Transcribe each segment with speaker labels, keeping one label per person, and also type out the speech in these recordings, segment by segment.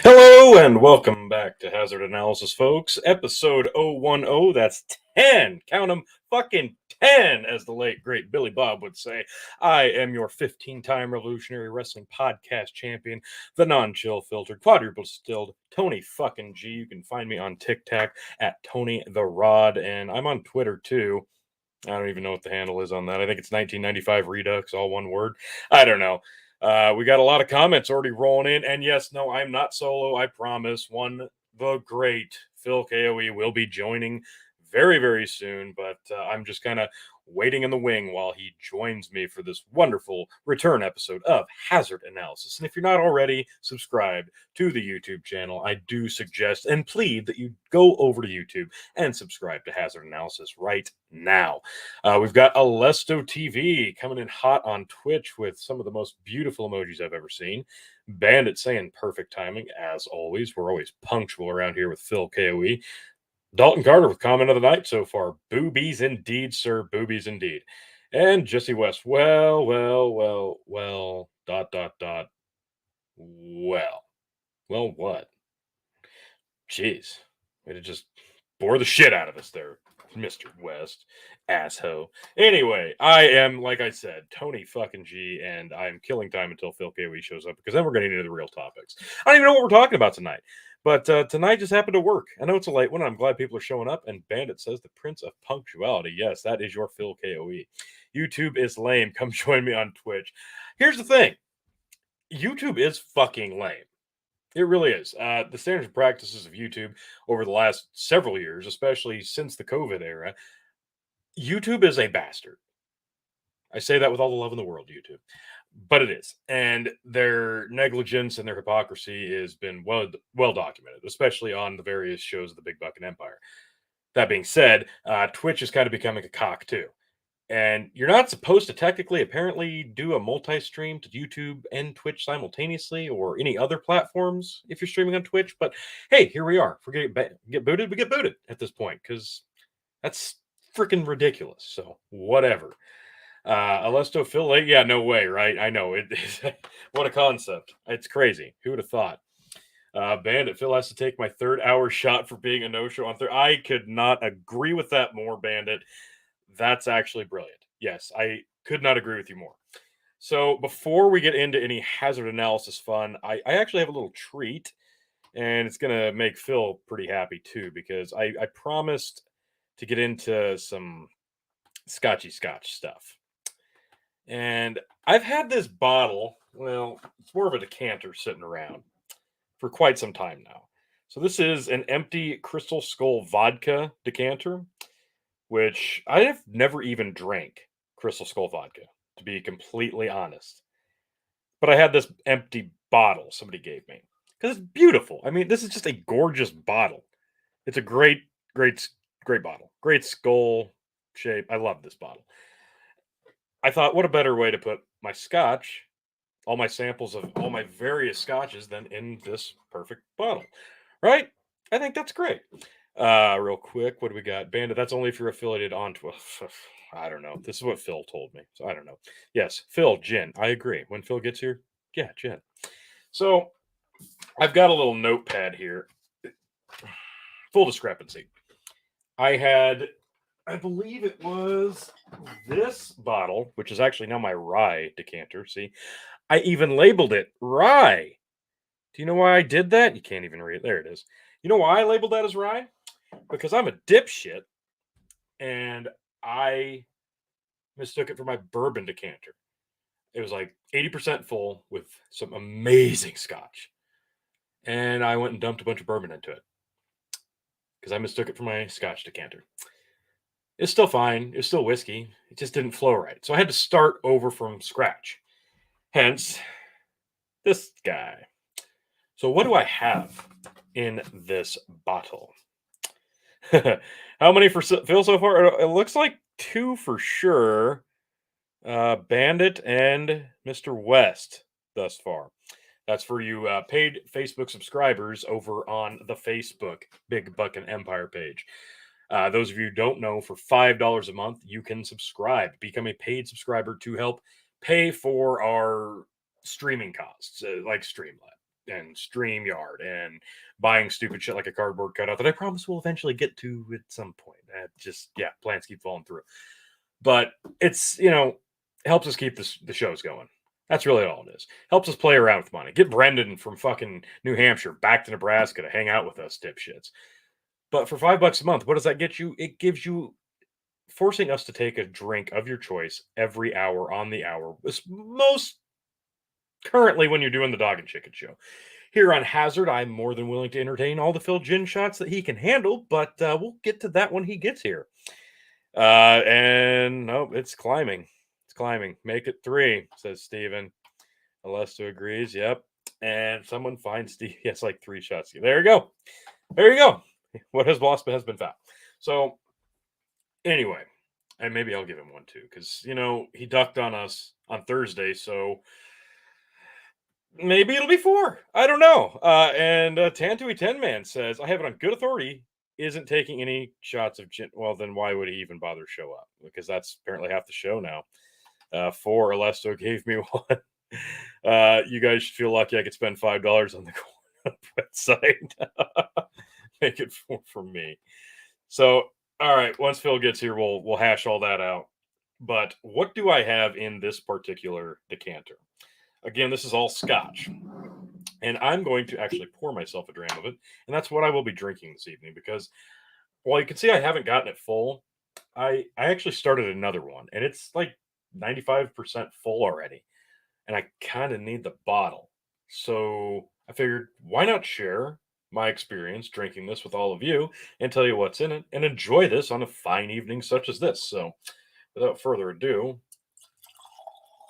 Speaker 1: Hello and welcome back to Hazard Analysis, folks. Episode 010, that's 10. Count them, fucking 10, as the late, great Billy Bob would say. I am your 15-time Revolutionary Wrestling Podcast champion, the non-chill filtered, quadruple distilled, Tony fucking G. You can find me on TikTok at Tony the Rod, and I'm on Twitter too. I don't even know what the handle is on that. I think it's 1995 Redux, all one word. I don't know. We got a lot of comments already rolling in. And yes, no, I'm not solo. I promise. The great Phil KOE will be joining very, very soon. But I'm just kind of waiting in the wing while he joins me for this wonderful return episode of Hazard Analysis. And if you're not already subscribed to the YouTube channel, I do suggest and plead that you go over to YouTube and subscribe to Hazard Analysis right now. We've got Alesto TV coming in hot on Twitch with some of the most beautiful emojis I've ever seen. Bandit saying perfect timing, as always. We're always punctual around here with Phil KOE. Dalton Carter with comment of the night so far. Boobies indeed, sir. Boobies indeed. And Jesse West. Well, dot. Well, what? Jeez. Way to just bore the shit out of us there, Mr. West. Asshole. Anyway, I am, like I said, Tony fucking G, and I'm killing time until Phil KOE shows up, because then we're getting into the real topics. I don't even know what we're talking about tonight. But tonight just happened to work. I know it's a late one. I'm glad people are showing up. And Bandit says the Prince of Punctuality. Yes, that is your Phil KOE. YouTube is lame. Come join me on Twitch. Here's the thing. YouTube is fucking lame. It really is. The standards and practices of YouTube over the last several years, especially since the COVID era, YouTube is a bastard. I say that with all the love in the world, YouTube. But it is. And their negligence and their hypocrisy has been well documented, especially on the various shows of the Big Buck and Empire. That being said, Twitch is kind of becoming a cock too. And you're not supposed to technically, apparently, do a multi-stream to YouTube and Twitch simultaneously, or any other platforms if you're streaming on Twitch. But hey, here we are. If we get booted, we get booted at this point, because that's freaking ridiculous. So whatever. Alesto Phil, yeah, no way, right? I know it. What a concept! It's crazy. Who would have thought? Bandit Phil has to take my 3rd-hour shot for being a no-show on Thursday. I could not agree with that more, Bandit. That's actually brilliant. Yes, I could not agree with you more. So before we get into any hazard analysis fun, I actually have a little treat, and it's going to make Phil pretty happy too, because I promised to get into some scotchy scotch stuff. And I've had this bottle, well, it's more of a decanter sitting around for quite some time now. So this is an empty Crystal Skull vodka decanter, which I have never even drank Crystal Skull vodka, to be completely honest. but I had this empty bottle somebody gave me because it's beautiful. I mean, this is just a gorgeous bottle. It's a great bottle. Great skull shape. I love this bottle. I thought, what a better way to put my scotch, all my samples of all my various scotches, than in this perfect bottle, right? I think that's great. Real quick, what do we got? Bandit. That's only if you're affiliated onto a. I don't know. This is what Phil told me, so I don't know. Yes, Phil, gin. I agree. When Phil gets here, yeah, gin. So I've got a little notepad here. Full discrepancy. I had, I believe it was this bottle, which is actually now my rye decanter. See, I even labeled it rye. Do you know why I did that? You can't even read it. There it is. You know why I labeled that as rye? Because I'm a dipshit and I mistook it for my bourbon decanter. It was like 80% full with some amazing scotch. And I went and dumped a bunch of bourbon into it because I mistook it for my scotch decanter. It's still fine. It's still whiskey. It just didn't flow right. So I had to start over from scratch. Hence, this guy. So, what do I have in this bottle? How many for Phil so far? It looks like two for sure. Bandit and Mr. West thus far. That's for you paid Facebook subscribers over on the Facebook Big Buck and Empire page. Those of you who don't know, for $5 a month, you can subscribe, become a paid subscriber to help pay for our streaming costs, like Streamlab and StreamYard and buying stupid shit like a cardboard cutout that I promise we'll eventually get to at some point. Plans keep falling through. But it's, helps us keep the shows going. That's really all it is. Helps us play around with money. Get Brendan from fucking New Hampshire back to Nebraska to hang out with us dipshits. But for $5 a month, what does that get you? It gives you forcing us to take a drink of your choice every hour on the hour. Most currently when you're doing the Dog and Chicken show. Here on Hazard, I'm more than willing to entertain all the Phil gin shots that he can handle, but we'll get to that when he gets here. And no, it's climbing. It's climbing. Make it 3, says Steven. Alesto agrees. Yep. And someone finds Steve. Yes, like 3 shots. There you go. There you go. What has lost but has been found. So anyway, and maybe I'll give him one too, because he ducked on us on Thursday, so maybe it'll be 4. I don't know. And Tantui 10 Man says, I have it on good authority, isn't taking any shots of gin. Well, then why would he even bother show up? Because that's apparently half the show now. 4, Alesto gave me one. You guys should feel lucky I could spend $5 on the website. Make it 4 for me. So, all right, once Phil gets here, we'll hash all that out. But what do I have in this particular decanter? Again, this is all scotch. And I'm going to actually pour myself a dram of it. And that's what I will be drinking this evening because while you can see I haven't gotten it full, I actually started another one. And it's like 95% full already. And I kind of need the bottle. So I figured, why not share my experience drinking this with all of you and tell you what's in it and enjoy this on a fine evening such as this. So without further ado,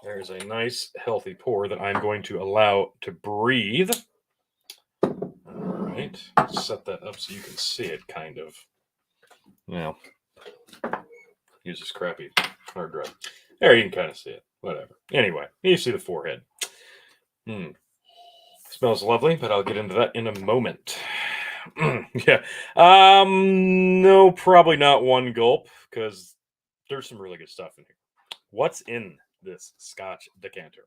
Speaker 1: there's a nice healthy pour that I'm going to allow to breathe. All right, set that up so you can see it kind of. Use this crappy hard drive. There, you can kind of see it. Whatever. Anyway, you see the forehead. Smells lovely, but I'll get into that in a moment. Yeah. No, probably not one gulp because there's some really good stuff in here. What's in this Scotch decanter?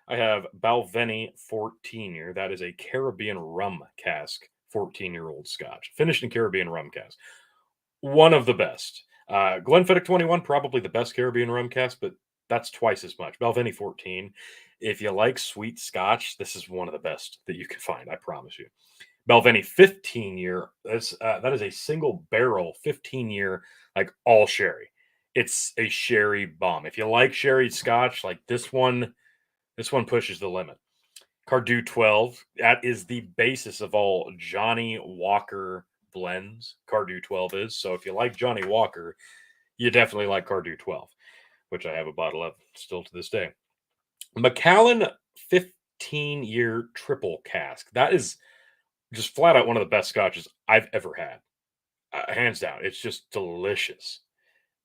Speaker 1: I have Balvenie 14 year. That is a Caribbean rum cask, 14-year-old Scotch, finished in Caribbean rum cask. One of the best. Glenfiddich 21, probably the best Caribbean rum cask, but that's twice as much. Balvenie 14. If you like sweet Scotch, this is one of the best that you can find. I promise you. Balvenie 15 year. That is a single barrel 15-year, like all sherry. It's a sherry bomb. If you like sherry Scotch, like this one pushes the limit. Cardew 12. That is the basis of all Johnny Walker blends. Cardew 12 is. So if you like Johnny Walker, you definitely like Cardew 12, which I have a bottle of still to this day. Macallan 15-year triple cask. That is just flat out one of the best scotches I've ever had. Hands down. It's just delicious.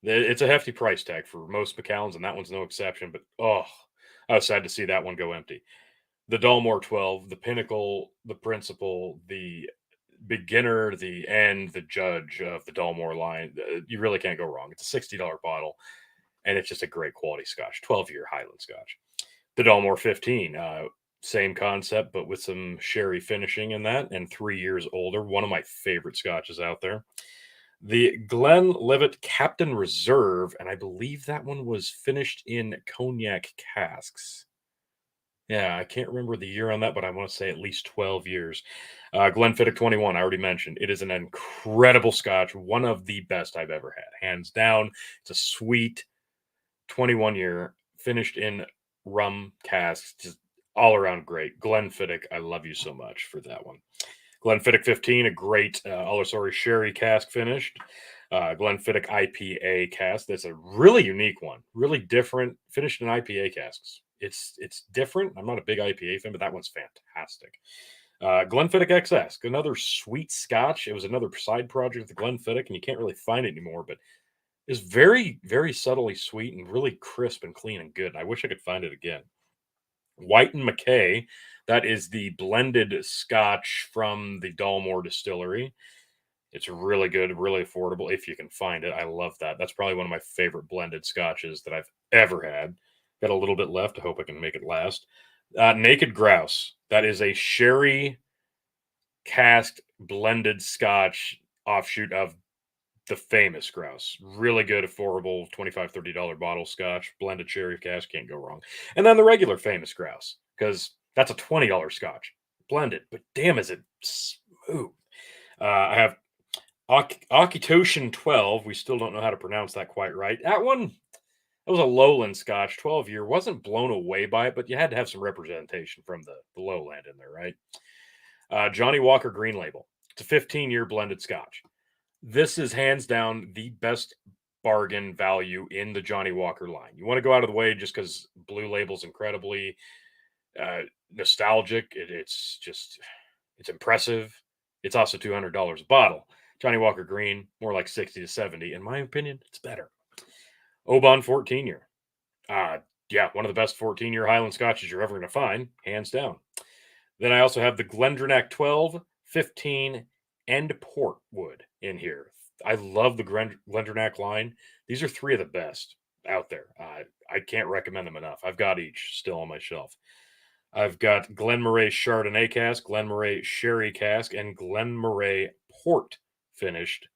Speaker 1: It's a hefty price tag for most Macallans, and that one's no exception. But oh, I was sad to see that one go empty. The Dalmore 12, the pinnacle, the principal, the beginner, the end, the judge of the Dalmore line. You really can't go wrong. It's a $60 bottle, and it's just a great quality Scotch, 12-year Highland Scotch. The Dalmore 15, same concept, but with some sherry finishing in that, and 3 years older. One of my favorite Scotches out there. The Glenlivet Captain Reserve, and I believe that one was finished in cognac casks. Yeah, I can't remember the year on that, but I want to say at least 12 years. Glenfiddich 21, I already mentioned. It is an incredible Scotch, one of the best I've ever had, hands down. It's a sweet 21-year, finished in rum casks, just all around great. Glenfiddich, I love you so much for that one. Glenfiddich 15, a great Olosorri sherry cask finished. Glenfiddich IPA cask. That's a really unique one, really different, finished in IPA casks. It's different. I'm not a big IPA fan, but that one's fantastic. Glenfiddich XS, another sweet Scotch. It was another side project of the Glenfiddich, and you can't really find it anymore, but it's very, very subtly sweet and really crisp and clean and good. I wish I could find it again. White and Mackay, that is the blended Scotch from the Dalmore Distillery. It's really good, really affordable if you can find it. I love that. That's probably one of my favorite blended scotches that I've ever had. Got a little bit left. I hope I can make it last. Naked Grouse. That is a sherry cask blended scotch offshoot of the famous Grouse. Really good, affordable, $25-$30 bottle scotch, blended sherry cask. Can't go wrong. And then the regular famous Grouse, because that's a $20 scotch blended. But damn, is it smooth. I have Akitoshin 12. We still don't know how to pronounce that quite right. That one, that was a lowland Scotch, 12-year. Wasn't blown away by it, but you had to have some representation from the lowland in there, right? Johnny Walker Green Label. It's a 15-year blended Scotch. This is hands down the best bargain value in the Johnny Walker line. You want to go out of the way just because Blue Label's incredibly uh, nostalgic. It's impressive. It's also $200 a bottle. Johnny Walker Green, more like 60 to 70. In my opinion, it's better. Oban 14 year. Yeah, one of the best 14-year Highland Scotches you're ever going to find, hands down. Then I also have the Glendronach 12, 15, and Portwood in here. I love the Glendronach line. These are three of the best out there. I can't recommend them enough. I've got each still on my shelf. I've got Glenmoray Chardonnay cask, Glenmoray Sherry cask, and Glenmoray Port finished.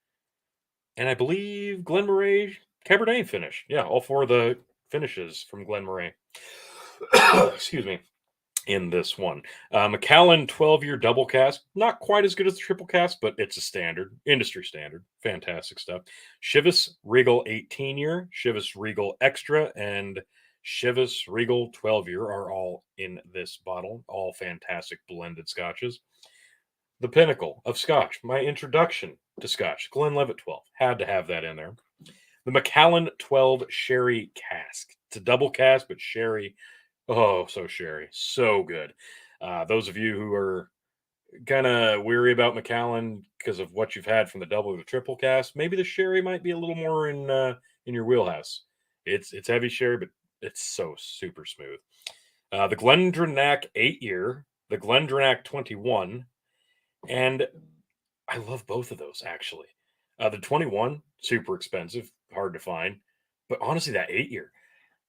Speaker 1: And I believe Glenmoray Cabernet finished. Yeah, all four of the finishes from Glenmoray. Excuse me. In this one, Macallan 12-year double cask, not quite as good as the triple cask, but it's a standard, industry standard. Fantastic stuff. Chivas Regal 18-year, Chivas Regal Extra, and Chivas Regal 12-year are all in this bottle. All fantastic blended scotches. The pinnacle of Scotch, my introduction to Scotch, Glenlivet 12. Had to have that in there. The Macallan 12 Sherry Cask. It's a double cask, but sherry. Oh, so sherry. So good. Those of you who are kind of weary about Macallan because of what you've had from the double or the triple cast, maybe the sherry might be a little more in your wheelhouse. It's heavy sherry, but it's so super smooth. The Glendronach 8-year, the Glendronach 21, and I love both of those actually. The 21, super expensive, hard to find, but honestly, that 8-year,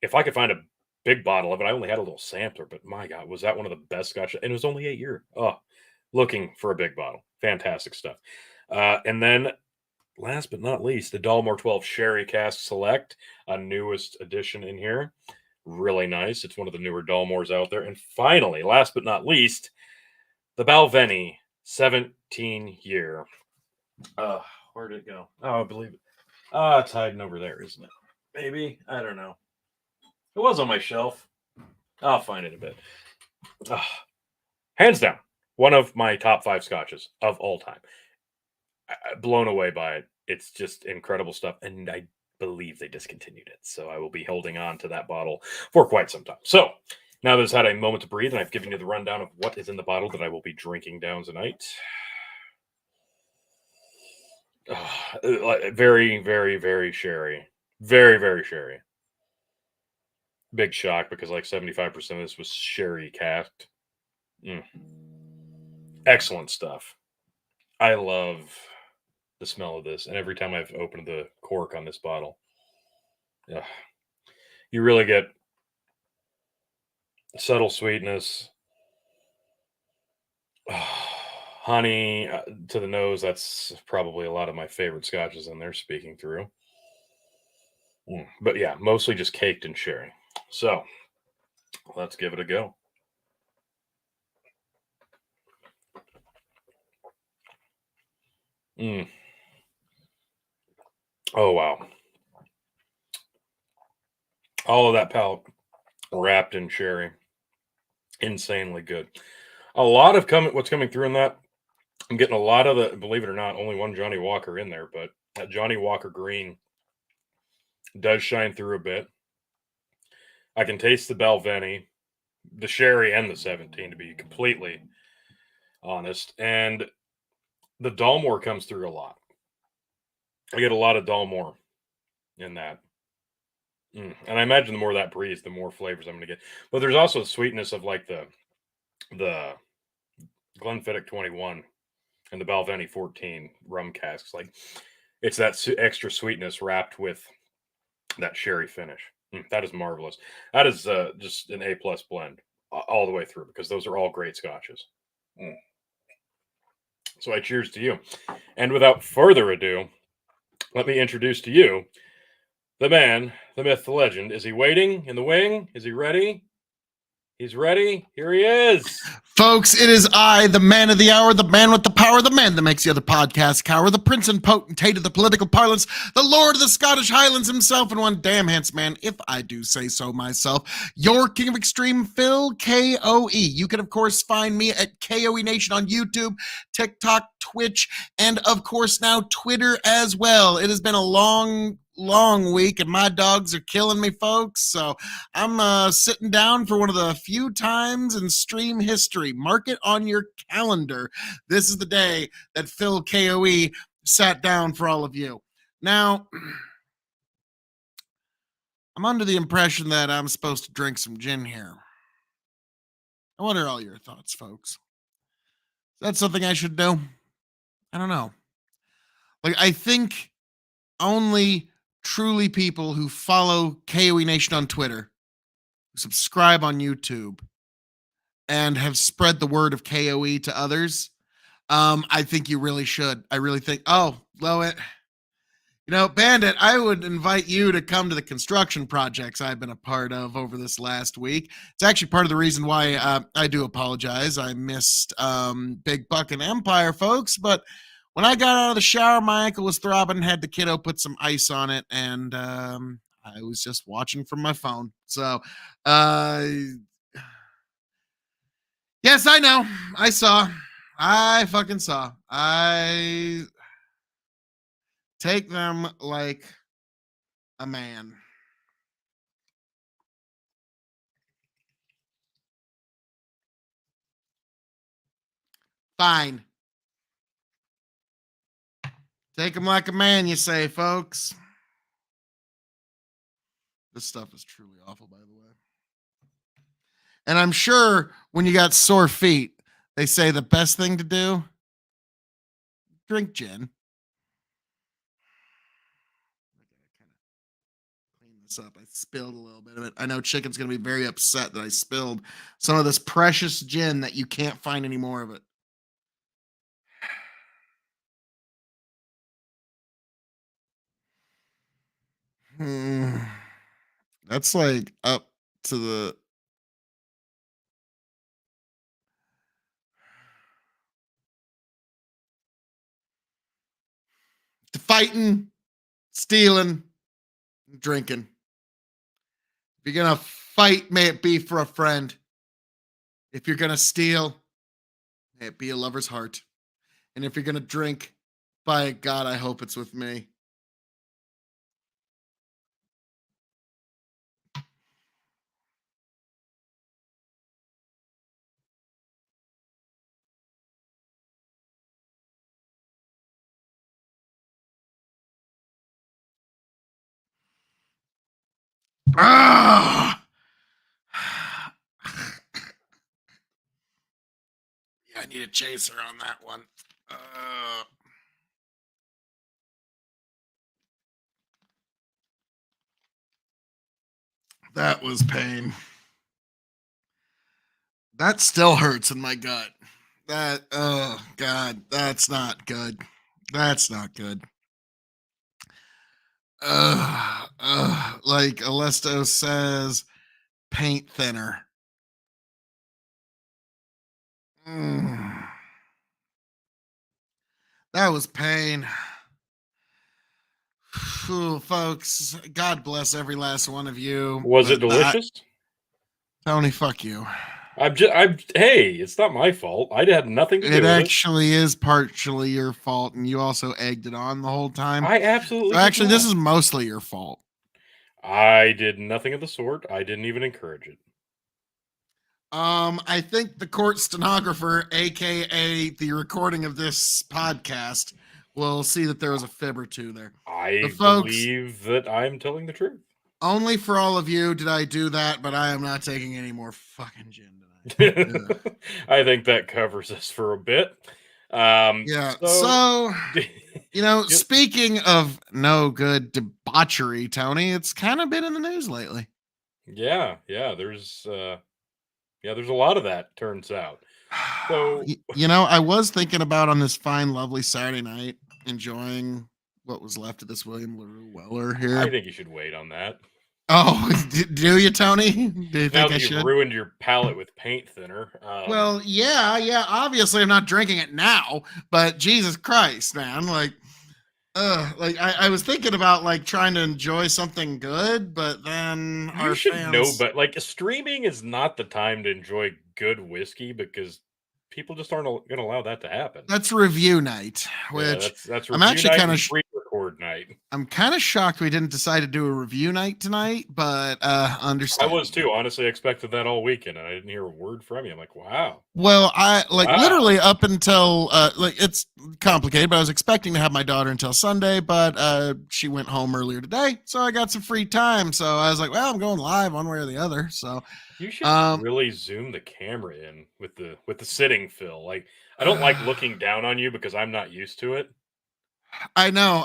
Speaker 1: if I could find a big bottle of it, I only had a little sampler, but my God, was that one of the best Scotch? And it was only 8-year. Oh, looking for a big bottle. Fantastic stuff. And then last but not least, the Dalmore 12 Sherry Cask Select, a newest addition in here. Really nice. It's one of the newer Dalmores out there. And finally, last but not least, the Balvenie 17-year. Where did it go? Oh, I believe it. It's hiding over there, isn't it? Maybe. I don't know. It was on my shelf. I'll find it a bit. Hands down, one of my top 5 scotches of all time. Blown away by it. It's just incredible stuff. And I believe they discontinued it. So I will be holding on to that bottle for quite some time. So Now that it's had a moment to breathe, and I've given you the rundown of what is in the bottle that I will be drinking down tonight. Very, very, very sherry. Very, very sherry. Big shock because like 75% of this was sherry casked. Mm. Excellent stuff. I love the smell of this, and every time I've opened the cork on this bottle, ugh, you really get subtle sweetness, honey to the nose. That's probably a lot of my favorite scotches in there speaking through. But yeah, mostly just caked in sherry. So let's give it a go. Mm. Oh wow, all of that palate wrapped in sherry, insanely good. A lot of what's coming through in that. I'm getting a lot of the, believe it or not, only one Johnny Walker in there, but that Johnny Walker green does shine through a bit. I can taste the Balvenie, the sherry, and the 17, to be completely honest. And the Dalmore comes through a lot. I get a lot of Dalmore in that. And I imagine the more that breathes, the more flavors I'm going to get. But there's also the sweetness of like the Glenfiddich 21 and the Balvenie 14 rum casks. Like it's that extra sweetness wrapped with that sherry finish. That is marvelous. That is just an A+ blend all the way through because those are all great scotches. Mm. So I cheers to you. And without further ado, let me introduce to you the man, the myth, the legend. Is he waiting in the wing? Is he ready? He's ready. Here he is.
Speaker 2: Folks, it is I, the man of the hour, the man with the power, the man that makes the other podcast cower, the prince and potentate of the political parlance, the lord of the Scottish Highlands himself, and one damn handsome man, if I do say so myself, your king of extreme, Phil KOE. You can, of course, find me at KOE Nation on YouTube, TikTok, Twitch, and, of course, now Twitter as well. It has been a long week, and my dogs are killing me, folks, so I'm sitting down for one of the few times in stream history. Mark it on your calendar. This is the day that Phil KOE sat down for all of you. Now, I'm under the impression that I'm supposed to drink some gin here. What are all your thoughts, folks? Is that something I should do? I don't know. Like, I think only truly people who follow KOE Nation on Twitter, who subscribe on YouTube, and have spread the word of KOE to others, I think you really should. I really think, Loet, Bandit, I would invite you to come to the construction projects I've been a part of over this last week. It's actually part of the reason why I do apologize. I missed Big Buck and Empire, folks, but when I got out of the shower, my ankle was throbbing, had the kiddo put some ice on it, and I was just watching from my phone. So, yes, I know. I saw. I fucking saw. I take them like a man. Fine. Take them like a man, you say, folks. This stuff is truly awful, by the way. And I'm sure when you got sore feet, they say the best thing to do, drink gin. Clean this up. I spilled a little bit of it. I know Chicken's going to be very upset that I spilled some of this precious gin that you can't find any more of it. That's like up to the fighting, stealing, drinking. If you're going to fight, may it be for a friend. If you're going to steal, may it be a lover's heart. And if you're going to drink, by God, I hope it's with me. I need a chaser on that one. That was pain. That still hurts in my gut. That, oh, God, that's not good. That's not good. Like Alesto says, paint thinner. Mm. That was pain. Ooh, folks, God bless every last one of you.
Speaker 1: Was it
Speaker 2: But that,
Speaker 1: delicious?
Speaker 2: Tony, fuck you.
Speaker 1: Hey, it's not my fault. I had nothing to
Speaker 2: It
Speaker 1: do with it.
Speaker 2: actually is partially your fault, and you also egged it on the whole time.
Speaker 1: I absolutely
Speaker 2: So
Speaker 1: did
Speaker 2: actually, this
Speaker 1: not.
Speaker 2: is mostly your fault.
Speaker 1: I did nothing of the sort. I didn't even encourage it.
Speaker 2: I think the court stenographer, aka the recording of this podcast, will see that there was a fib or two there. But
Speaker 1: I
Speaker 2: folks,
Speaker 1: believe that I'm telling the truth.
Speaker 2: only for all of you did I do that, but I am not taking any more fucking gin tonight. Ugh.
Speaker 1: I think that covers us for a bit.
Speaker 2: Yeah. So,
Speaker 1: Yep.
Speaker 2: speaking of no good debauchery, Tony, it's kind of been in the news lately.
Speaker 1: Yeah, there's a lot of that, turns out. So
Speaker 2: I was thinking about on this fine, lovely Saturday night, enjoying what was left of this William LaRue Weller
Speaker 1: I
Speaker 2: here.
Speaker 1: think you should wait on that.
Speaker 2: Oh, do you, Tony? Do you
Speaker 1: Now
Speaker 2: think
Speaker 1: that
Speaker 2: I
Speaker 1: you've
Speaker 2: should?
Speaker 1: ruined your palate with paint thinner.
Speaker 2: Well, yeah. Obviously, I'm not drinking it now, but Jesus Christ, man, like I was thinking about like trying to enjoy something good, but then
Speaker 1: You
Speaker 2: our
Speaker 1: should know,
Speaker 2: fans.
Speaker 1: but like streaming is not the time to enjoy good whiskey because people just aren't going to allow that to happen.
Speaker 2: That's review night,
Speaker 1: Yeah,
Speaker 2: which
Speaker 1: that's
Speaker 2: I'm
Speaker 1: review
Speaker 2: actually
Speaker 1: night
Speaker 2: kind
Speaker 1: and
Speaker 2: of
Speaker 1: pre-record night.
Speaker 2: I'm kind of shocked we didn't decide to do a review night tonight, but
Speaker 1: I
Speaker 2: understand.
Speaker 1: was too. Honestly, I expected that all weekend, and I didn't hear a word from you. I'm like, wow.
Speaker 2: Well, I like
Speaker 1: Wow.
Speaker 2: literally up until like it's complicated, but I was expecting to have my daughter until Sunday, but she went home earlier today, so I got some free time. So I was like, well, I'm going live one way or the other. So
Speaker 1: You should really zoom the camera in with the sitting, Phil. Like, I don't like looking down on you because I'm not used to it.
Speaker 2: I know.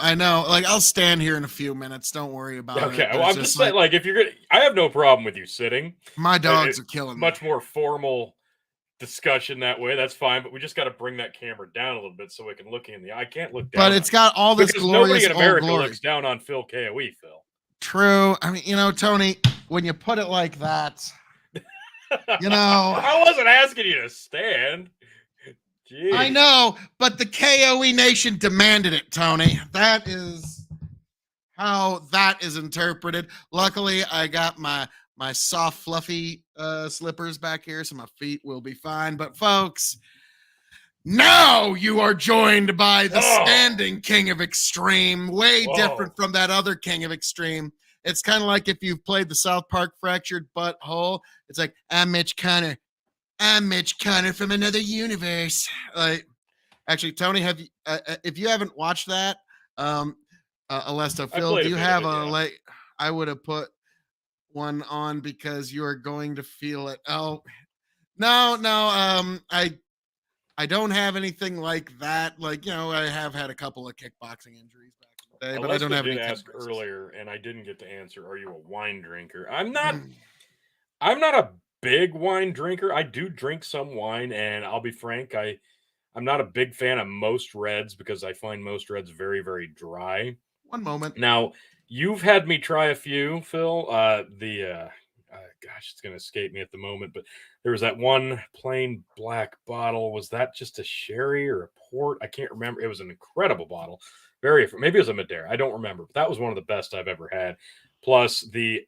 Speaker 2: Like I'll stand here in a few minutes. Don't worry about
Speaker 1: Okay,
Speaker 2: it. But
Speaker 1: well,
Speaker 2: it's
Speaker 1: I'm just
Speaker 2: just
Speaker 1: saying,
Speaker 2: like
Speaker 1: like, if you're gonna, I have no problem with you sitting.
Speaker 2: my dogs
Speaker 1: It's
Speaker 2: are killing me.
Speaker 1: much more formal discussion that way. That's fine, but we just got to bring that camera down a little bit so we can look you in the eye. I can't look down.
Speaker 2: But it's got all this
Speaker 1: because nobody
Speaker 2: glorious
Speaker 1: in
Speaker 2: old
Speaker 1: America
Speaker 2: glory.
Speaker 1: looks down on Phil KOE, Phil.
Speaker 2: True. I mean, Tony, when you put it like that,
Speaker 1: I wasn't asking you to stand. Jeez.
Speaker 2: I know, but the KOE Nation demanded it, Tony. That is how that is interpreted. Luckily, I got my soft, fluffy slippers back here, so my feet will be fine. But folks, now you are joined by the standing king of extreme, way different from that other king of extreme. It's kind of like if you've played the South Park Fractured Butthole. It's like, I'm Mitch Connor. I'm Mitch Connor from another universe. Like, actually, Tony, have you? If you haven't watched that, Alesto, Phil, do you have a like? I would have put one on because you are going to feel it. Oh, no. I don't have anything like that. Like, I have had a couple of kickboxing injuries back in the day, but I don't have any.
Speaker 1: Did ask earlier, and I didn't get to answer. Are you a wine drinker? I'm not. I'm not a big wine drinker. I do drink some wine, and I'll be frank, I'm not a big fan of most reds because I find most reds very, very dry.
Speaker 2: One moment.
Speaker 1: Now, you've had me try a few, Phil. Gosh, it's going to escape me at the moment, but there was that one plain black bottle. Was that just a sherry or a port? I can't remember. It was an incredible bottle. Maybe it was a Madeira. I don't remember, but that was one of the best I've ever had. Plus the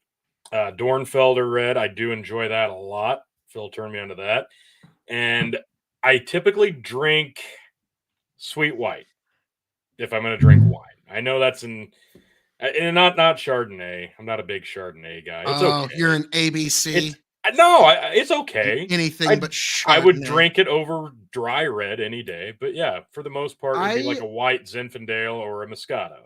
Speaker 1: Dornfelder red. I do enjoy that a lot. Phil turned me onto that. And I typically drink sweet white if I'm going to drink wine. I know that's and not Chardonnay. I'm not a big Chardonnay guy. It's okay.
Speaker 2: You're an ABC.
Speaker 1: It's okay.
Speaker 2: Anything but Chardonnay.
Speaker 1: I would drink it over dry red any day. But yeah, for the most part, it'd be like a white Zinfandel or a Moscato.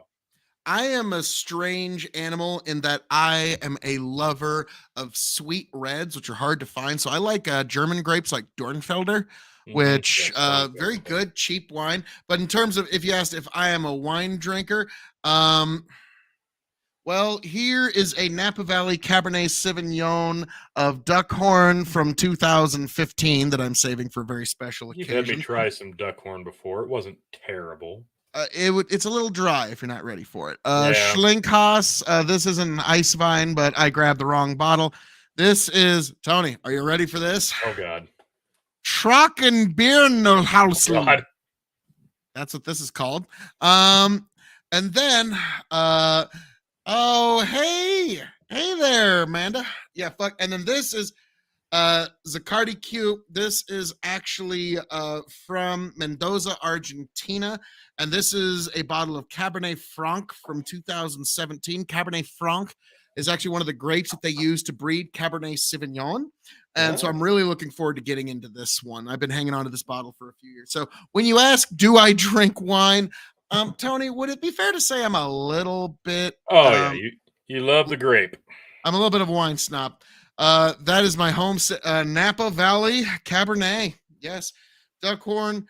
Speaker 2: I am a strange animal in that I am a lover of sweet reds, which are hard to find. So I like German grapes like Dornfelder, which
Speaker 1: Yes,
Speaker 2: very
Speaker 1: Dornfelder.
Speaker 2: good, cheap wine. But in terms of if you asked if I am a wine drinker, um, well, here is a Napa Valley Cabernet Sauvignon of Duckhorn from 2015 that I'm saving for a very special
Speaker 1: You've had me
Speaker 2: occasion.
Speaker 1: try some Duckhorn before. It wasn't terrible.
Speaker 2: It's a little dry if you're not ready for it.
Speaker 1: Yeah.
Speaker 2: Schlinkhaus. This is an ice vine, but I grabbed the wrong bottle. This is Tony. Are you ready for this?
Speaker 1: Oh God.
Speaker 2: Trockenbirnelhausen.
Speaker 1: God.
Speaker 2: That's what this is called. And then oh hey there, Amanda. Yeah, fuck. And then this is Zaccardi Q. This is actually from Mendoza, Argentina, and this is a bottle of Cabernet Franc from 2017. Cabernet Franc is actually one of the grapes that they use to breed Cabernet Sauvignon, and so I'm really looking forward to getting into this one. I've been hanging on to this bottle for a few years. So when you ask, do I drink wine? Tony, would it be fair to say I'm a little bit?
Speaker 1: Oh yeah, you love the grape.
Speaker 2: I'm a little bit of a wine snob. That is my home, Napa Valley Cabernet. Yes, Duckhorn.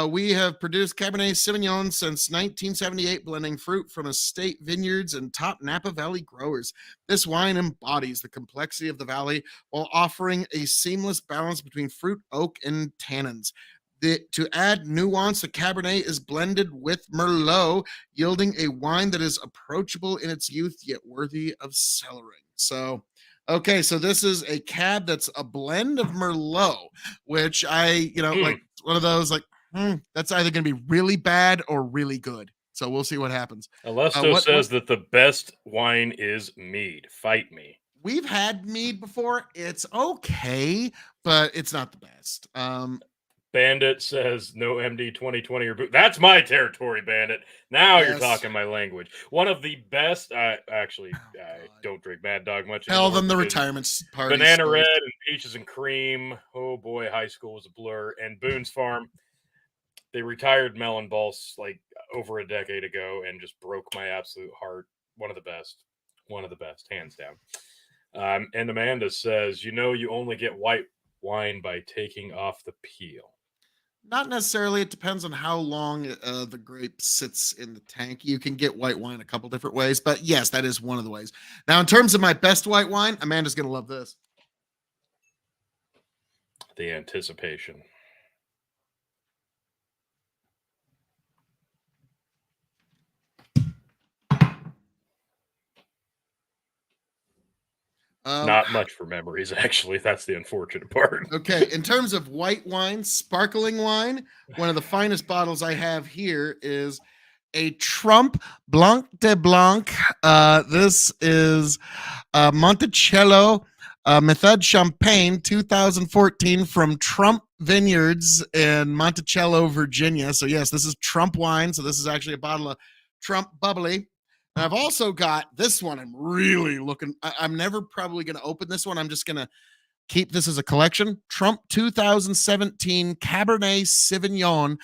Speaker 2: We have produced Cabernet Sauvignon since 1978, blending fruit from estate vineyards and top Napa Valley growers. This wine embodies the complexity of the valley while offering a seamless balance between fruit, oak, and tannins. To add nuance, the Cabernet is blended with Merlot, yielding a wine that is approachable in its youth yet worthy of cellaring. So, okay, so this is a cab that's a blend of Merlot, which like one of those like, that's either going to be really bad or really good. So we'll see what happens.
Speaker 1: Alesto says that the best wine is mead. Fight me.
Speaker 2: We've had mead before. It's okay, but it's not the best.
Speaker 1: Bandit says no MD 2020 or boot. That's my territory, Bandit. Now you're talking my language. One of the best. I don't drink Mad Dog much anymore.
Speaker 2: Tell them the retirement party.
Speaker 1: Banana Red and Peaches and Cream. Oh boy, high school was a blur. And Boone's Farm. They retired Melon Balls like over a decade ago and just broke my absolute heart. One of the best. One of the best, hands down. And Amanda says, you only get white wine by taking off the peel.
Speaker 2: Not necessarily. It depends on how long the grape sits in the tank. You can get white wine a couple different ways, but yes, that is one of the ways. Now, in terms of my best white wine, Amanda's going to love this.
Speaker 1: The anticipation. Not much for memories, actually. That's the unfortunate part.
Speaker 2: Okay, in terms of white wine, sparkling wine, one of the finest bottles I have here is a Trump Blanc de Blanc. This is Monticello Method Champagne 2014 from Trump Vineyards in Monticello, Virginia. So yes, this is Trump wine. So this is actually a bottle of Trump bubbly. And I've also got this one. I'm really looking. I'm never probably going to open this one. I'm just going to keep this as a collection. Trump 2017 Cabernet Sauvignon.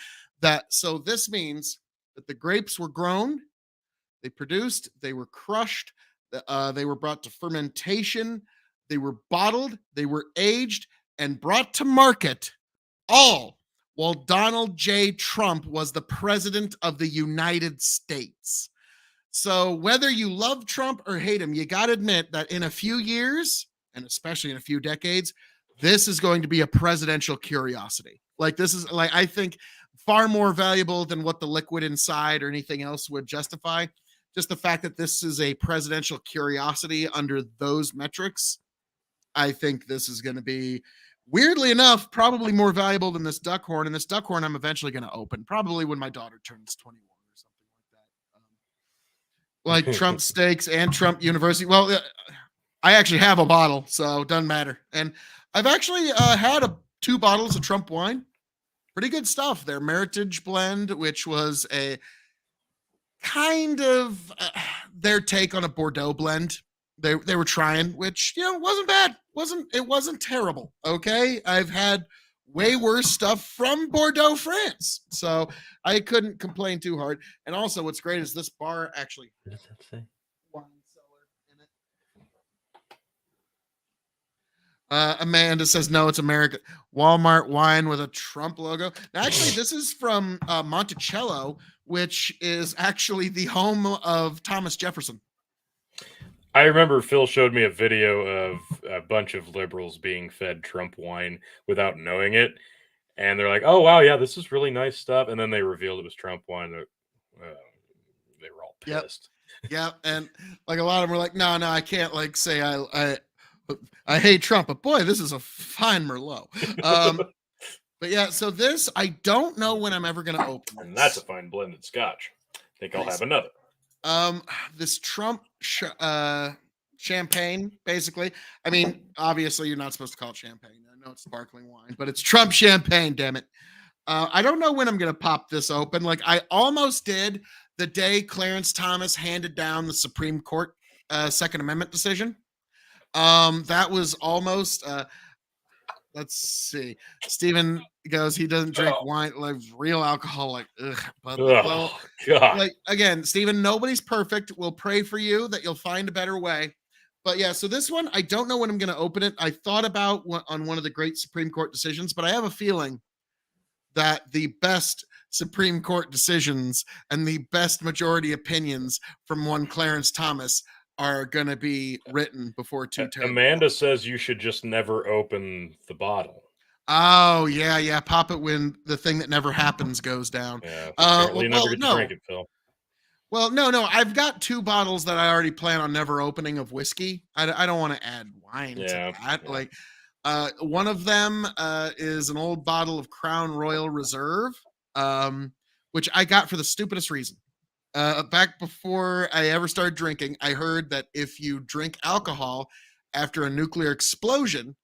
Speaker 2: So this means that the grapes were grown, they produced, they were crushed, they were brought to fermentation, they were bottled, they were aged, and brought to market, all while Donald J. Trump was the president of the United States. So whether you love Trump or hate him, you got to admit that in a few years, and especially in a few decades, this is going to be a presidential curiosity. Like this is like, I think far more valuable than what the liquid inside or anything else would justify. Just the fact that this is a presidential curiosity under those metrics, I think this is going to be, weirdly enough, probably more valuable than this Duckhorn. And this Duckhorn I'm eventually going to open, probably when my daughter turns 21 or something like that. Like Trump Steaks and Trump University. Well, I actually have a bottle, so it doesn't matter. And I've actually had 2 bottles of Trump wine. Pretty good stuff. Their Meritage blend, which was a kind of their take on a Bordeaux blend. They were trying, which wasn't bad. It wasn't terrible. Okay, I've had way worse stuff from Bordeaux, France. So I couldn't complain too hard. And also, what's great is this bar actually
Speaker 1: What does that say?
Speaker 2: wine cellar in it. Amanda says no, it's American Walmart wine with a Trump logo. Now, actually, this is from Monticello, which is actually the home of Thomas Jefferson.
Speaker 1: I remember Phil showed me a video of a bunch of liberals being fed Trump wine without knowing it, and they're like, "Oh wow, yeah, this is really nice stuff," and then they revealed it was Trump wine. They were all
Speaker 2: Yep.
Speaker 1: pissed.
Speaker 2: Yeah, and like a lot of them were like, no, I can't like say I hate Trump, but boy, this is a fine Merlot. But yeah, so this I don't know when I'm ever gonna open this.
Speaker 1: And that's a fine blended Scotch. I think I'll have another.
Speaker 2: This Trump champagne, basically. I mean, obviously, you're not supposed to call it champagne. I know it's sparkling wine, but it's Trump champagne. Damn it. I don't know when I'm gonna pop this open. Like I almost did the day Clarence Thomas handed down the Supreme Court Second Amendment decision. That was almost. Let's see. Stephen goes. He doesn't drink wine, like real alcohol. Like, ugh. But well,
Speaker 1: God.
Speaker 2: like again, Stephen, nobody's perfect. We'll pray for you that you'll find a better way. But yeah, so this one, I don't know when I'm going to open it. I thought about on one of the great Supreme Court decisions, but I have a feeling that the best Supreme Court decisions and the best majority opinions from one Clarence Thomas are going to be written before two terrible.
Speaker 1: Amanda says you should just never open the bottle.
Speaker 2: Oh yeah, pop it when the thing that never happens goes down.
Speaker 1: Yeah, apparently you never get to drink it, Phil.
Speaker 2: Well, no, I've got 2 bottles that I already plan on never opening of whiskey. I don't want to add wine to that. Yeah. Like, one of them is an old bottle of Crown Royal Reserve, which I got for the stupidest reason. Back before I ever started drinking, I heard that if you drink alcohol after a nuclear explosion,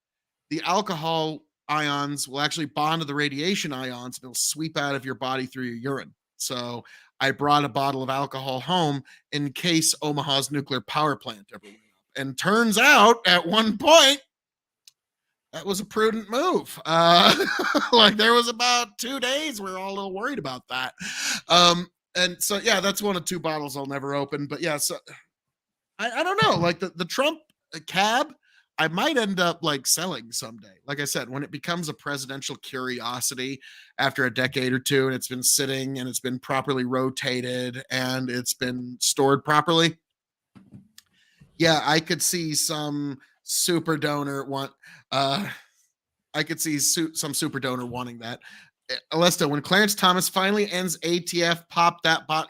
Speaker 2: the alcohol ions will actually bond to the radiation ions and it'll sweep out of your body through your urine. So I brought a bottle of alcohol home in case Omaha's nuclear power plant ever went up. And turns out at one point, that was a prudent move. Like there was about 2 days we were all a little worried about that. And so, yeah, that's one of 2 bottles I'll never open. But yeah, so I don't know. Like the Trump cab, I might end up like selling someday. Like I said, when it becomes a presidential curiosity after a decade or 2 and it's been sitting and it's been properly rotated and it's been stored properly. Yeah, I could see some super donor want I could see some super donor wanting that. Alesta, when Clarence Thomas finally ends ATF, pop that bot.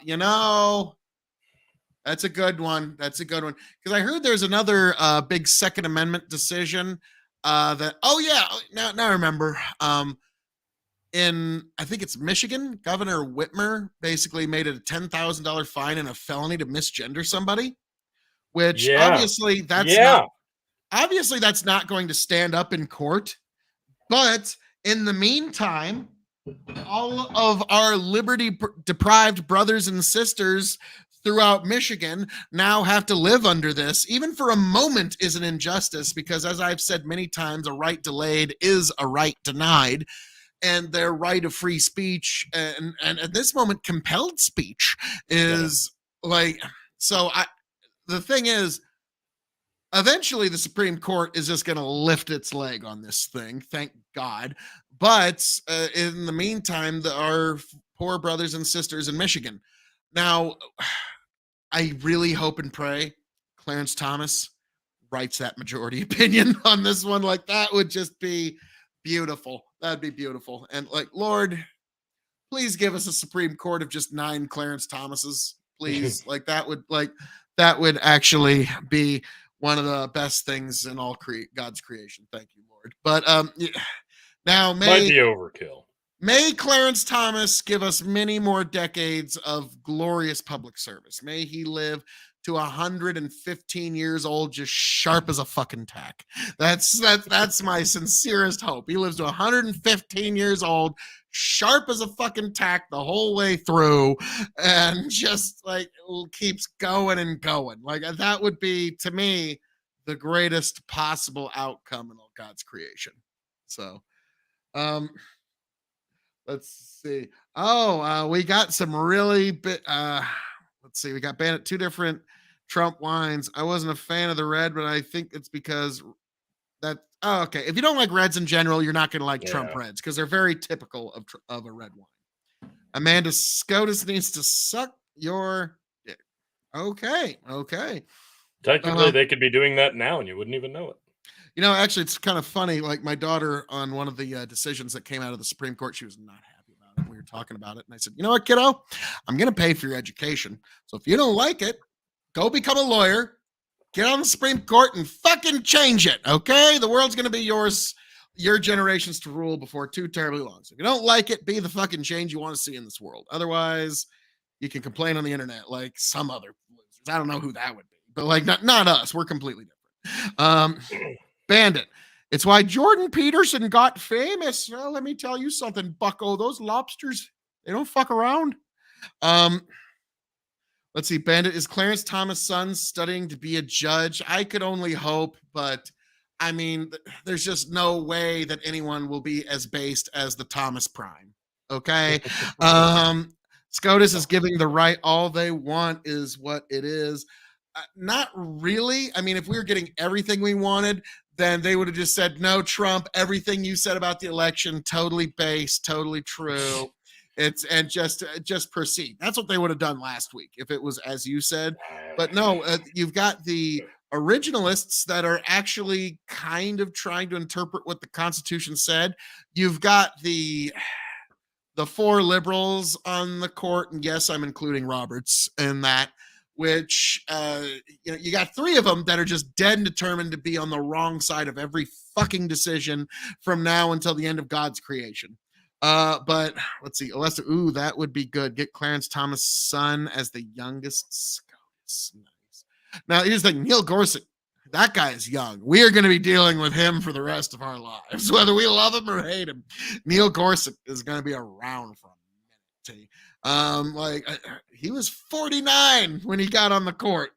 Speaker 2: That's a good one. That's a good one. Because I heard there's another big Second Amendment decision that, now I remember. In, I think it's Michigan, Governor Whitmer basically made it a $10,000 fine and a felony to misgender somebody, which obviously that's not going to stand up in court. But in the meantime, all of our liberty deprived brothers and sisters throughout Michigan now have to live under this. Even for a moment is an injustice because, as I've said many times, a right delayed is a right denied. And their right of free speech and at this moment compelled speech is like, so the thing is, eventually the Supreme Court is just going to lift its leg on this thing, thank God. But in the meantime, our poor brothers and sisters in Michigan. Now, I really hope and pray Clarence Thomas writes that majority opinion on this one. Like that would just be beautiful. That'd be beautiful. And like, Lord, please give us a Supreme Court of just 9 Clarence Thomases, please. that would actually be one of the best things in all God's creation. Thank you, Lord. But now
Speaker 1: might be overkill.
Speaker 2: May Clarence Thomas give us many more decades of glorious public service. May he live to 115 years old, just sharp as a fucking tack. That's my sincerest hope. He lives to 115 years old, sharp as a fucking tack the whole way through, and just like keeps going and going. Like that would be, to me, the greatest possible outcome in all God's creation. So Um, let's see. Oh, we got some really bit. Let's see. We got Bandit two different Trump wines. I wasn't a fan of the red, but I think it's because that. Oh, okay. If you don't like reds in general, you're not going to like Trump
Speaker 1: Yeah.
Speaker 2: reds because they're very typical of a red wine. Amanda SCOTUS needs to suck your dick. Okay. Okay.
Speaker 1: Technically, they could be doing that now, and you wouldn't even know it.
Speaker 2: Actually, it's kind of funny. Like my daughter on one of the decisions that came out of the Supreme Court, she was not happy about it. We were talking about it, and I said, "You know what, kiddo? I'm going to pay for your education. So if you don't like it, go become a lawyer, get on the Supreme Court, and fucking change it. Okay? The world's going to be yours, your generations to rule before too terribly long. So if you don't like it, be the fucking change you want to see in this world. Otherwise, you can complain on the internet like some other losers. I don't know who that would be, but like not us. We're completely different." Bandit. It's why Jordan Peterson got famous. Well, let me tell you something, Bucko. Those lobsters, they don't fuck around. Um, let's see. Bandit, is Clarence Thomas' son studying to be a judge? I could only hope, but I mean, there's just no way that anyone will be as based as the Thomas Prime. Okay. SCOTUS is giving the right. All they want is what it is. Not really. I mean, if we were getting everything we wanted, then they would have just said, "No, Trump, everything you said about the election, totally based, totally true. It's and just proceed." That's what they would have done last week if it was as you said. But no, you've got the originalists that are actually kind of trying to interpret what the Constitution said. You've got the four liberals on the court, and yes, I'm including Roberts in that, which you got three of them that are just dead and determined to be on the wrong side of every fucking decision from now until the end of God's creation. But let's see, Alessa, ooh, that would be good. Get Clarence Thomas' son as the youngest SCOTUS. Nice. Now here's the thing, Neil Gorsuch, that guy is young. We are going to be dealing with him for the rest of our lives, whether we love him or hate him. Neil Gorsuch is going to be around for a minute. He was 49 when he got on the court.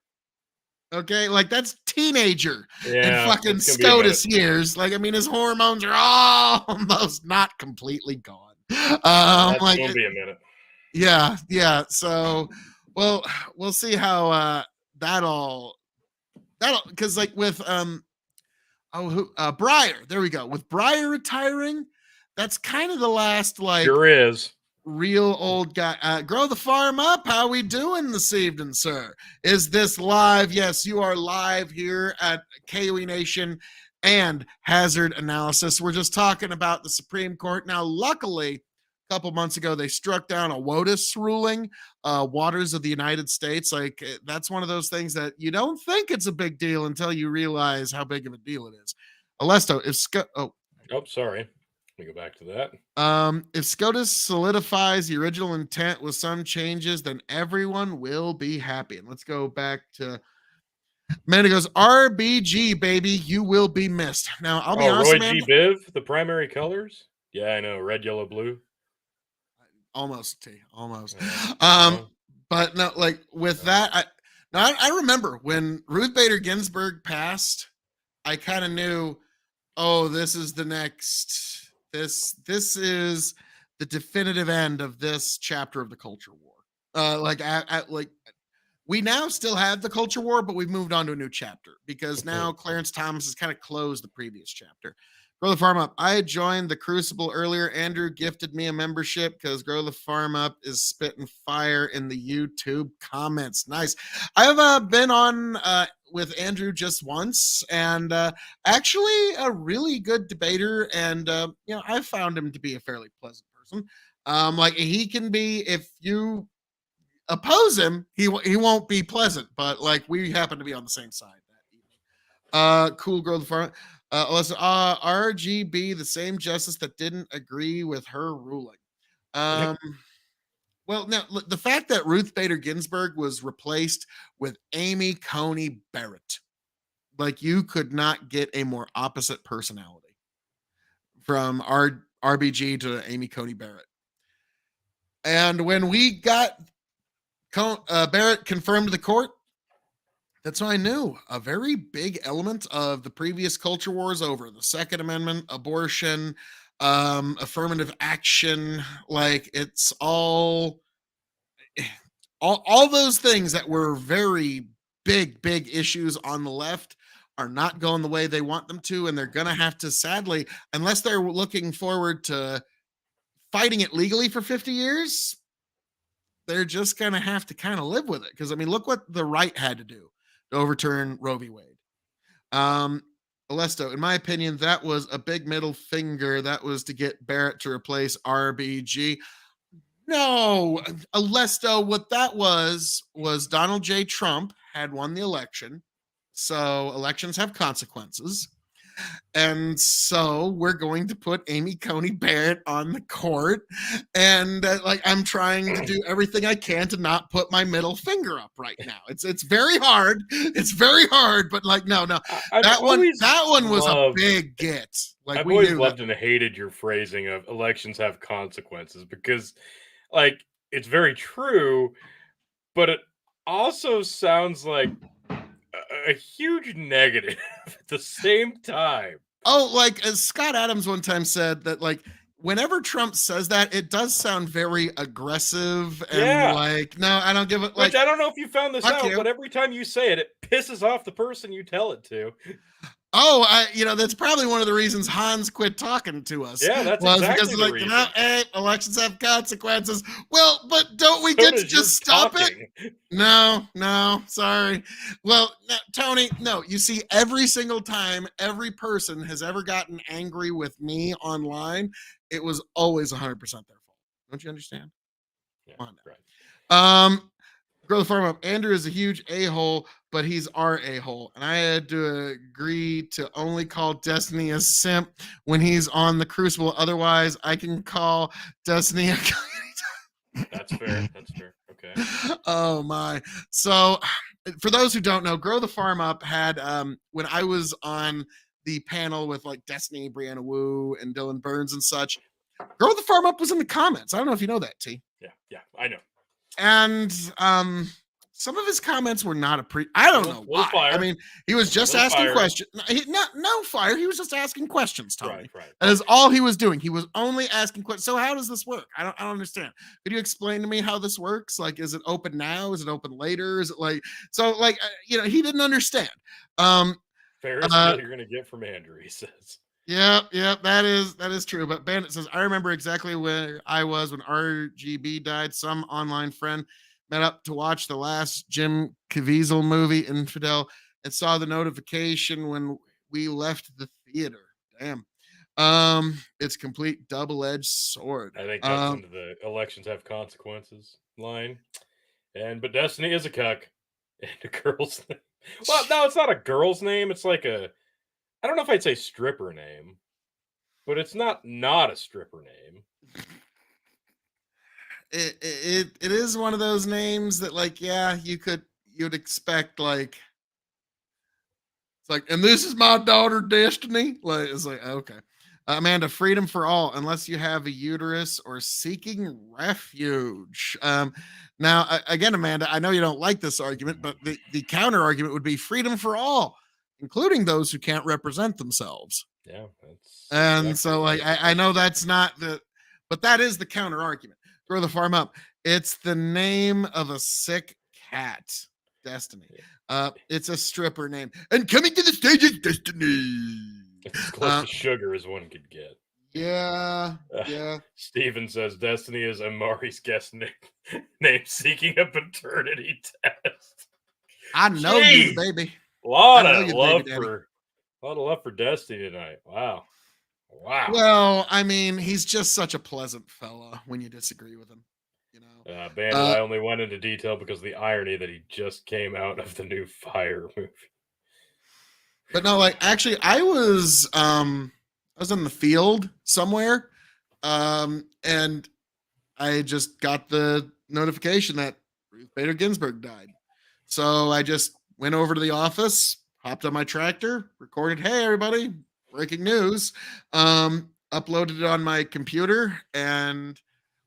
Speaker 2: Okay, like that's teenager and fucking SCOTUS years. Like, I mean, his hormones are almost not completely gone.
Speaker 1: That's gonna be a minute.
Speaker 2: Yeah. So, well, we'll see how that'll because like with Breyer, there we go. With Breyer retiring, that's kind of the last like
Speaker 1: sure is
Speaker 2: real old guy. Grow the farm up. How we doing this evening, sir? Is this live? Yes, you are live here at KOE Nation and Hazard Analysis. We're just talking about the Supreme Court. Now, luckily, a couple months ago, they struck down a WOTUS ruling, Waters of the United States. Like, that's one of those things that you don't think it's a big deal until you realize how big of a deal it is. Alesto,
Speaker 1: sorry. Let me go back to that.
Speaker 2: If SCOTUS solidifies the original intent with some changes, then everyone will be happy. And let's go back to Amanda goes, RBG, baby, you will be missed. Now, I'll be honest,
Speaker 1: Roy
Speaker 2: Amanda,
Speaker 1: G. Biv, the primary colors? Yeah, I know. Red, yellow, blue.
Speaker 2: Almost, T. Almost.
Speaker 1: Yeah.
Speaker 2: But no, like with that, I remember when Ruth Bader Ginsburg passed, I kind of knew, oh, this is the next. This is the definitive end of this chapter of the culture war. Like we now still have the culture war, but we've moved on to a new chapter because now Clarence Thomas has kind of closed the previous chapter. Grow the Farm Up. I joined the Crucible earlier. Andrew gifted me a membership because Grow the Farm Up is spitting fire in the YouTube comments. Nice. I've been on with Andrew just once, and actually a really good debater. And I found him to be a fairly pleasant person. Like he can be, if you oppose him, he won't be pleasant. But like we happen to be on the same side that evening. Cool. Grow the Farm Up. Alyssa, RGB, the same justice that didn't agree with her ruling. Well, now the fact that Ruth Bader Ginsburg was replaced with Amy Coney Barrett, like you could not get a more opposite personality from RBG to Amy Coney Barrett. And when we got Barrett confirmed to the court, that's how I knew a very big element of the previous culture war is over. The Second Amendment, abortion, affirmative action. Like it's all those things that were very big issues on the left are not going the way they want them to, and they're gonna have to, sadly, unless they're looking forward to fighting it legally for 50 years, they're just gonna have to kind of live with it. Because I mean, look what the right had to do to overturn Roe v. Wade. Um, Alesto, in my opinion, that was a big middle finger. That was to get Barrett to replace RBG. No, Alesto, what that was Donald J. Trump had won the election. So elections have consequences. And so we're going to put Amy Coney Barrett on the court. And like I'm trying to do everything I can to not put my middle finger up right now. It's very hard. It's very hard, but like no.
Speaker 1: I've
Speaker 2: That
Speaker 1: always
Speaker 2: one was a
Speaker 1: loved.
Speaker 2: big get. Like
Speaker 1: I've
Speaker 2: we
Speaker 1: always
Speaker 2: knew that.
Speaker 1: loved and hated your phrasing of elections have consequences because, like, it's very true, but it also sounds like a huge negative at the same time.
Speaker 2: Oh, like as Scott Adams one time said that like whenever Trump says that, it does sound very aggressive and
Speaker 1: Yeah.
Speaker 2: like, no, I don't give it like
Speaker 1: Which I don't know if you found this
Speaker 2: fuck
Speaker 1: out,
Speaker 2: you.
Speaker 1: but every time you say it, it pisses off the person you tell it to.
Speaker 2: Oh, that's probably one of the reasons Hans quit talking to us.
Speaker 1: Yeah, that's
Speaker 2: Was
Speaker 1: exactly
Speaker 2: because
Speaker 1: the
Speaker 2: like,
Speaker 1: reason.
Speaker 2: hey, elections have consequences. Well, but don't we
Speaker 1: So
Speaker 2: get to
Speaker 1: does your
Speaker 2: just stop it?
Speaker 1: talking.
Speaker 2: No, sorry. Well, no, Tony, no, you see, every single time every person has ever gotten angry with me online, it was always 100% their fault. Don't you understand?
Speaker 1: Yeah,
Speaker 2: Come on now.
Speaker 1: right.
Speaker 2: Grow the farm up. Andrew is a huge a-hole, but he's our a-hole. And I had to agree to only call Destiny a simp when he's on the Crucible. Otherwise, I can call Destiny a
Speaker 1: That's fair. That's fair. Okay.
Speaker 2: Oh my. So for those who don't know, Grow the Farm Up had when I was on the panel with like Destiny, Brianna Wu, and Dylan Burns and such, Grow the Farm Up was in the comments. I don't know if you know that, T.
Speaker 1: Yeah, I know.
Speaker 2: And some of his comments were not I don't know why.
Speaker 1: Fire.
Speaker 2: I mean, he was just
Speaker 1: Little
Speaker 2: asking
Speaker 1: fire.
Speaker 2: questions. No fire. He was just asking questions, Tony.
Speaker 1: Right.
Speaker 2: That is all he was doing. He was only asking questions. So how does this work? I don't understand. Could you explain to me how this works? Like, is it open now? Is it open later? Is it like so? Like, he didn't understand.
Speaker 1: Fairest deal you're gonna get from Andrew, he says.
Speaker 2: Yeah, that is true. But Bandit says, I remember exactly where I was when RGB died. Some online friend met up to watch the last Jim Caviezel movie, Infidel, and saw the notification when we left the theater. Damn. It's complete double-edged sword.
Speaker 1: I think that's into the elections have consequences line. But Destiny is a cuck and a girl's name. Well, no, it's not a girl's name. It's like I don't know if I'd say stripper name, but it's not a stripper name.
Speaker 2: It is one of those names that, like, yeah, you'd expect, like, it's like, and this is my daughter Destiny. Like, it's like, okay. Amanda, freedom for all, unless you have a uterus or seeking refuge. Now, again, Amanda, I know you don't like this argument, but the counter argument would be freedom for all, including those who can't represent themselves.
Speaker 1: Yeah, that's
Speaker 2: And
Speaker 1: exactly
Speaker 2: so, like, I know that's not but that is the counter argument. Grow the farm up. It's the name of a sick cat, Destiny. It's a stripper name. And coming to the stage is Destiny.
Speaker 1: It's as close to sugar as one could get.
Speaker 2: Yeah.
Speaker 1: Steven says Destiny is Amari's guest name seeking a paternity test.
Speaker 2: I know you, baby.
Speaker 1: A lot of love for Destiny tonight. Wow.
Speaker 2: Well, I mean, he's just such a pleasant fella when you disagree with him.
Speaker 1: Bandit, I only went into detail because of the irony that he just came out of the new Fire movie.
Speaker 2: But no, like, actually, I was in the field somewhere, and I just got the notification that Ruth Bader Ginsburg died. So I just went over to the office, hopped on my tractor, recorded, hey, everybody, breaking news, uploaded it on my computer, and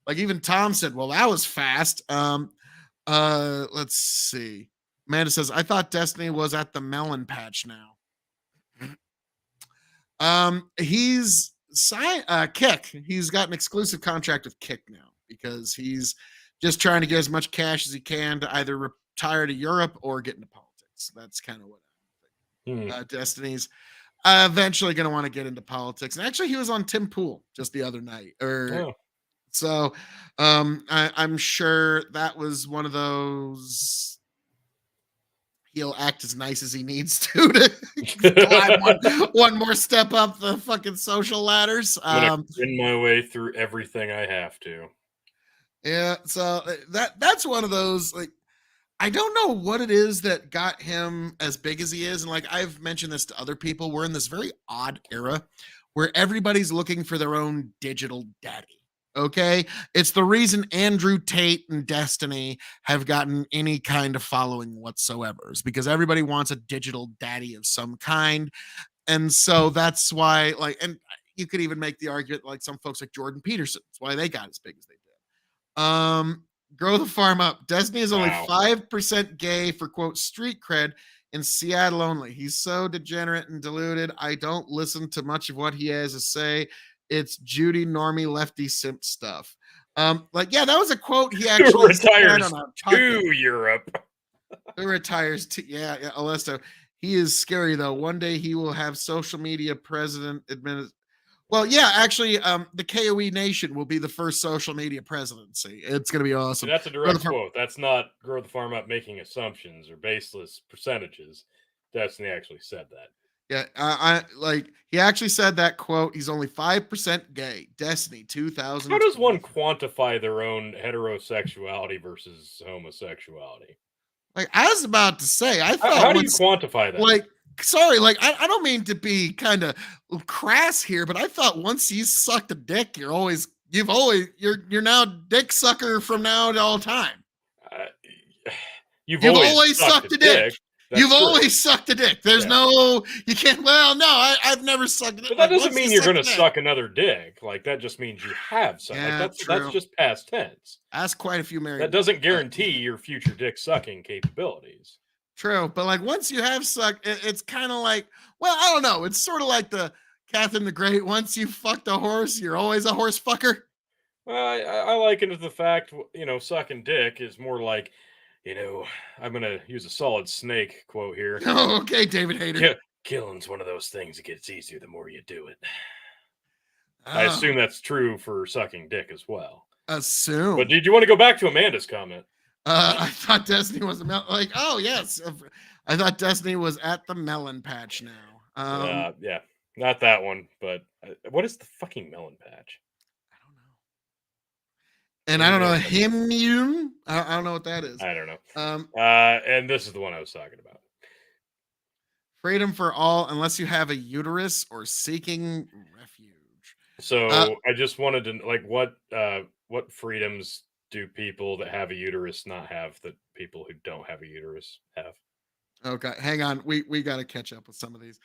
Speaker 2: like even Tom said, well, that was fast. Let's see. Amanda says, I thought Destiny was at the melon patch now. He's Kick. He's got an exclusive contract with Kick now because he's just trying to get as much cash as he can to either retire to Europe or get into politics. That's kind of what Destiny's eventually going to want to get into politics. And actually, he was on Tim Pool just the other night.
Speaker 1: Oh.
Speaker 2: So I'm sure that was one of those. He'll act as nice as he needs to climb one more step up the fucking social ladders.
Speaker 1: I'm gonna win my way through everything I have to.
Speaker 2: Yeah, so that's one of those, like, I don't know what it is that got him as big as he is. And like I've mentioned this to other people, we're in this very odd era where everybody's looking for their own digital daddy. Okay. It's the reason Andrew Tate and Destiny have gotten any kind of following whatsoever, is because everybody wants a digital daddy of some kind. And so that's why, like, and you could even make the argument like some folks like Jordan Peterson, that's why they got as big as they did. Grow the farm up. Destiny is only
Speaker 1: Wow.
Speaker 2: 5% gay for quote street cred in Seattle only. He's so degenerate and deluded. I don't listen to much of what he has to say. It's Judy normie lefty simp stuff. Like, yeah, that was a quote he actually
Speaker 1: retires to Europe.
Speaker 2: Who retires to yeah, Alesto. He is scary though. One day he will have social media president Well, yeah, actually, the KOE Nation will be the first social media presidency. It's going to be awesome.
Speaker 1: That's a direct quote. That's not Grow the Farm Up making assumptions or baseless percentages. Destiny actually said that.
Speaker 2: Yeah, I like he actually said that quote. He's only 5% gay. Destiny 2000.
Speaker 1: How does one quantify their own heterosexuality versus homosexuality?
Speaker 2: Like I was about to say, I thought.
Speaker 1: How do you quantify that?
Speaker 2: Like, sorry, like I don't mean to be kind of crass here, but I thought once you sucked a dick, you're now dick sucker from now to all time.
Speaker 1: You've always sucked a dick.
Speaker 2: You've always sucked a dick. There's no, you can't. Well, no, I've never sucked a dick.
Speaker 1: But that doesn't mean you're going to suck another dick. Like that just means you have sucked.
Speaker 2: Yeah,
Speaker 1: like, that's just past tense.
Speaker 2: Ask quite a few married.
Speaker 1: That doesn't guarantee your future dick sucking capabilities.
Speaker 2: True, but like once you have sucked, it's kind of like, well, I don't know. It's sort of like the Catherine the Great. Once you fucked a horse, you're always a horse fucker.
Speaker 1: Well, I liken it to the fact, sucking dick is more like, I'm going to use a Solid Snake quote here.
Speaker 2: Oh, okay, David Hayter.
Speaker 1: Killing's one of those things that gets easier the more you do it. I assume that's true for sucking dick as well.
Speaker 2: Assume.
Speaker 1: But did you want to go back to Amanda's comment?
Speaker 2: I thought Destiny was like, oh yes, I thought Destiny was at the melon patch now.
Speaker 1: Yeah, not that one, but what is the fucking melon patch?
Speaker 2: And I don't know him. I don't know what that is.
Speaker 1: I don't know. And this is the one I was talking about.
Speaker 2: Freedom for all, unless you have a uterus or seeking refuge.
Speaker 1: So I just wanted to what freedoms do people that have a uterus not have that people who don't have a uterus have? Okay,
Speaker 2: hang on. We got to catch up with some of these.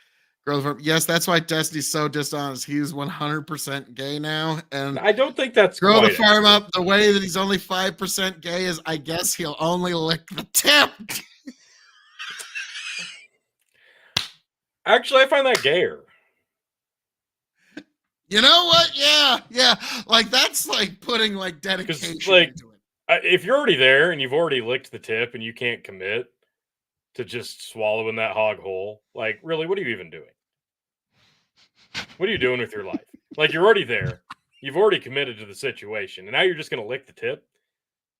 Speaker 2: Yes, that's why Destiny's so dishonest. He's 100% gay now, and
Speaker 1: I don't think that's
Speaker 2: Grow the Farm Up. The way that he's only 5% gay is, I guess, he'll only lick the tip.
Speaker 1: Actually, I find that gayer.
Speaker 2: You know what? Yeah. Like that's like putting like dedication into it.
Speaker 1: If you're already there and you've already licked the tip and you can't commit to just swallowing that hog whole, like really, what are you even doing? What are you doing with your life? Like you're already there. You've already committed to the situation. And now you're just going to lick the tip?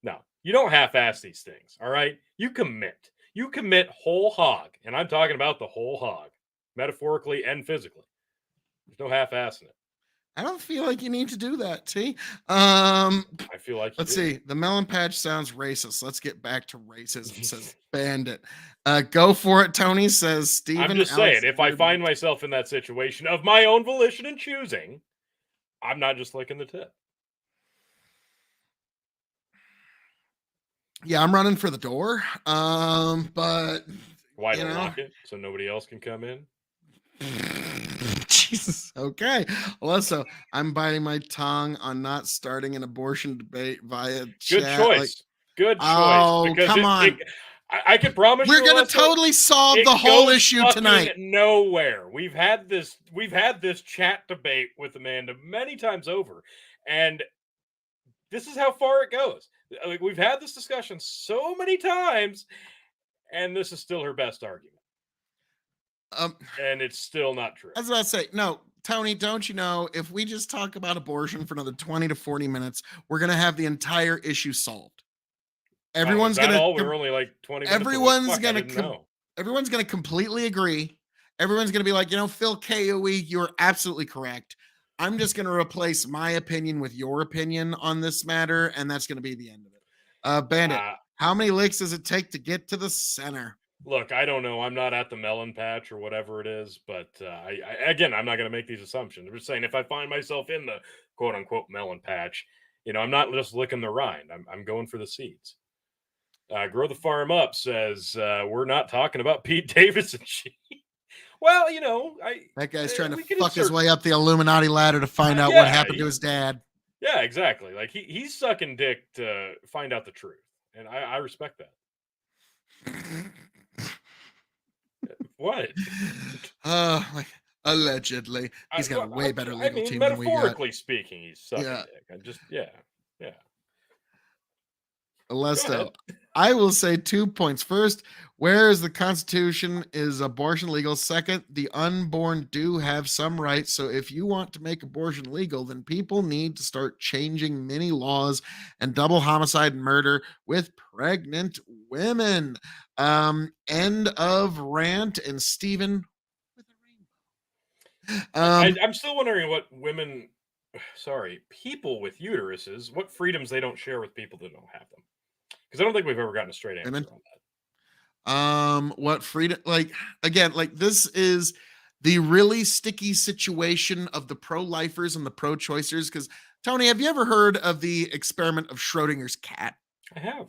Speaker 1: No, you don't half-ass these things. All right. You commit. You commit whole hog. And I'm talking about the whole hog, metaphorically and physically. There's no half-assing it.
Speaker 2: I don't feel like you need to do that, T.
Speaker 1: I feel like
Speaker 2: let's see. The melon patch sounds racist. Let's get back to racism. Says Bandit. Go for it, Tony. Says Steven.
Speaker 1: I'm just saying, if I find myself in that situation of my own volition and choosing, I'm not just licking the tip.
Speaker 2: Yeah, I'm running for the door. But
Speaker 1: why don't lock it so nobody else can come in?
Speaker 2: Jesus. Okay. Also, I'm biting my tongue on not starting an abortion debate via chat.
Speaker 1: Good choice. Good choice.
Speaker 2: Oh, come on.
Speaker 1: I can promise
Speaker 2: We're
Speaker 1: you,
Speaker 2: gonna
Speaker 1: Alesso,
Speaker 2: totally solve the
Speaker 1: it
Speaker 2: whole
Speaker 1: goes
Speaker 2: issue
Speaker 1: fucking
Speaker 2: tonight.
Speaker 1: nowhere. We've had this chat debate with Amanda many times over, and this is how far it goes. Like, we've had this discussion so many times, and this is still her best argument. And it's still not true.
Speaker 2: I was about to say, no, Tony, don't you know, if we just talk about abortion for another 20 to 40 minutes, we're going to have the entire issue solved.
Speaker 1: Oh, is
Speaker 2: Everyone's
Speaker 1: that
Speaker 2: going
Speaker 1: all? We
Speaker 2: to
Speaker 1: were only like 20 minutes away.
Speaker 2: everyone's
Speaker 1: Fuck, I
Speaker 2: going
Speaker 1: didn't
Speaker 2: to
Speaker 1: know.
Speaker 2: everyone's going to completely agree. Everyone's going to be like, Phil KOE, you're absolutely correct. I'm just going to replace my opinion with your opinion on this matter, and that's going to be the end of it. Bandit, how many licks does it take to get to the center?
Speaker 1: Look, I don't know. I'm not at the melon patch or whatever it is, but again, I'm not going to make these assumptions. I'm just saying, if I find myself in the quote unquote melon patch, I'm not just licking the rind. I'm going for the seeds. Grow the Farm Up says we're not talking about Pete Davidson. Well,
Speaker 2: that guy's trying to
Speaker 1: we can
Speaker 2: fuck his
Speaker 1: insert.
Speaker 2: way up the Illuminati ladder to find out what
Speaker 1: Yeah,
Speaker 2: happened to his dad.
Speaker 1: Yeah, exactly. Like he's sucking dick to find out the truth, and I respect that. What?
Speaker 2: Like, allegedly, he's got a way better legal team than we got.
Speaker 1: Metaphorically speaking, he's sucking dick. I just, yeah.
Speaker 2: Alesto, I will say 2 points. First, whereas the Constitution is abortion legal. Second, the unborn do have some rights. So if you want to make abortion legal, then people need to start changing many laws and double homicide and murder with pregnant women. End of rant. And Stephen with a rainbow.
Speaker 1: I'm still wondering what people with uteruses, what freedoms they don't share with people that don't have them. Because I don't think we've ever gotten a straight answer on
Speaker 2: that. What freedom? Like, again, like, this is the really sticky situation of the pro-lifers and the pro-choicers. Because, Tony, have you ever heard of the experiment of Schrodinger's cat?
Speaker 1: I have.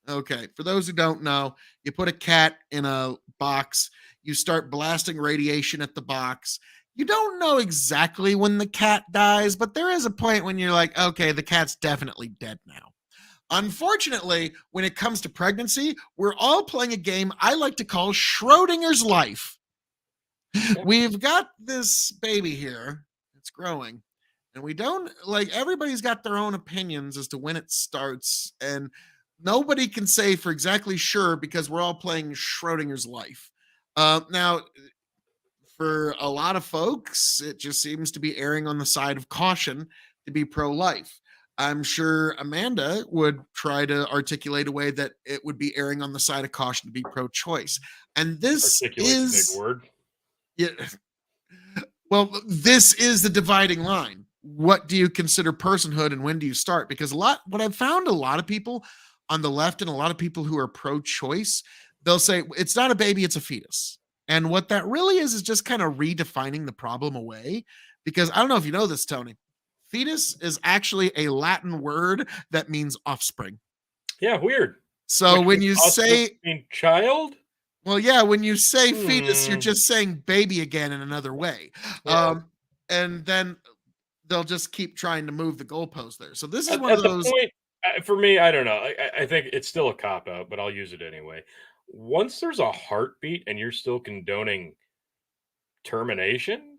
Speaker 2: Okay, for those who don't know, you put a cat in a box, you start blasting radiation at the box. You don't know exactly when the cat dies, but there is a point when you're like, okay, the cat's definitely dead now. Unfortunately, when it comes to pregnancy, we're all playing a game I like to call Schrodinger's life. Yeah. We've got this baby here, it's growing, and we don't, like, everybody's got their own opinions as to when it starts, and nobody can say for exactly sure because we're all playing Schrodinger's life. Now, for a lot of folks, it just seems to be erring on the side of caution to be pro-life. I'm sure Amanda would try to articulate a way that it would be erring on the side of caution to be pro-choice. And this is
Speaker 1: a big word.
Speaker 2: Yeah. Well, this is the dividing line. What do you consider personhood and when do you start? Because what I've found a lot of people on the left and a lot of people who are pro-choice, they'll say it's not a baby, it's a fetus. And what that really is just kind of redefining the problem away. Because I don't know if you know this, Tony. Fetus is actually a Latin word that means offspring.
Speaker 1: Yeah, weird.
Speaker 2: So when you say
Speaker 1: child,
Speaker 2: well, yeah, when you say fetus, you're just saying baby again in another way. Yeah. And then they'll just keep trying to move the goalpost there. So this is one of those.
Speaker 1: Point, for me, I don't know. I think it's still a cop out, but I'll use it anyway. Once there's a heartbeat and you're still condoning termination,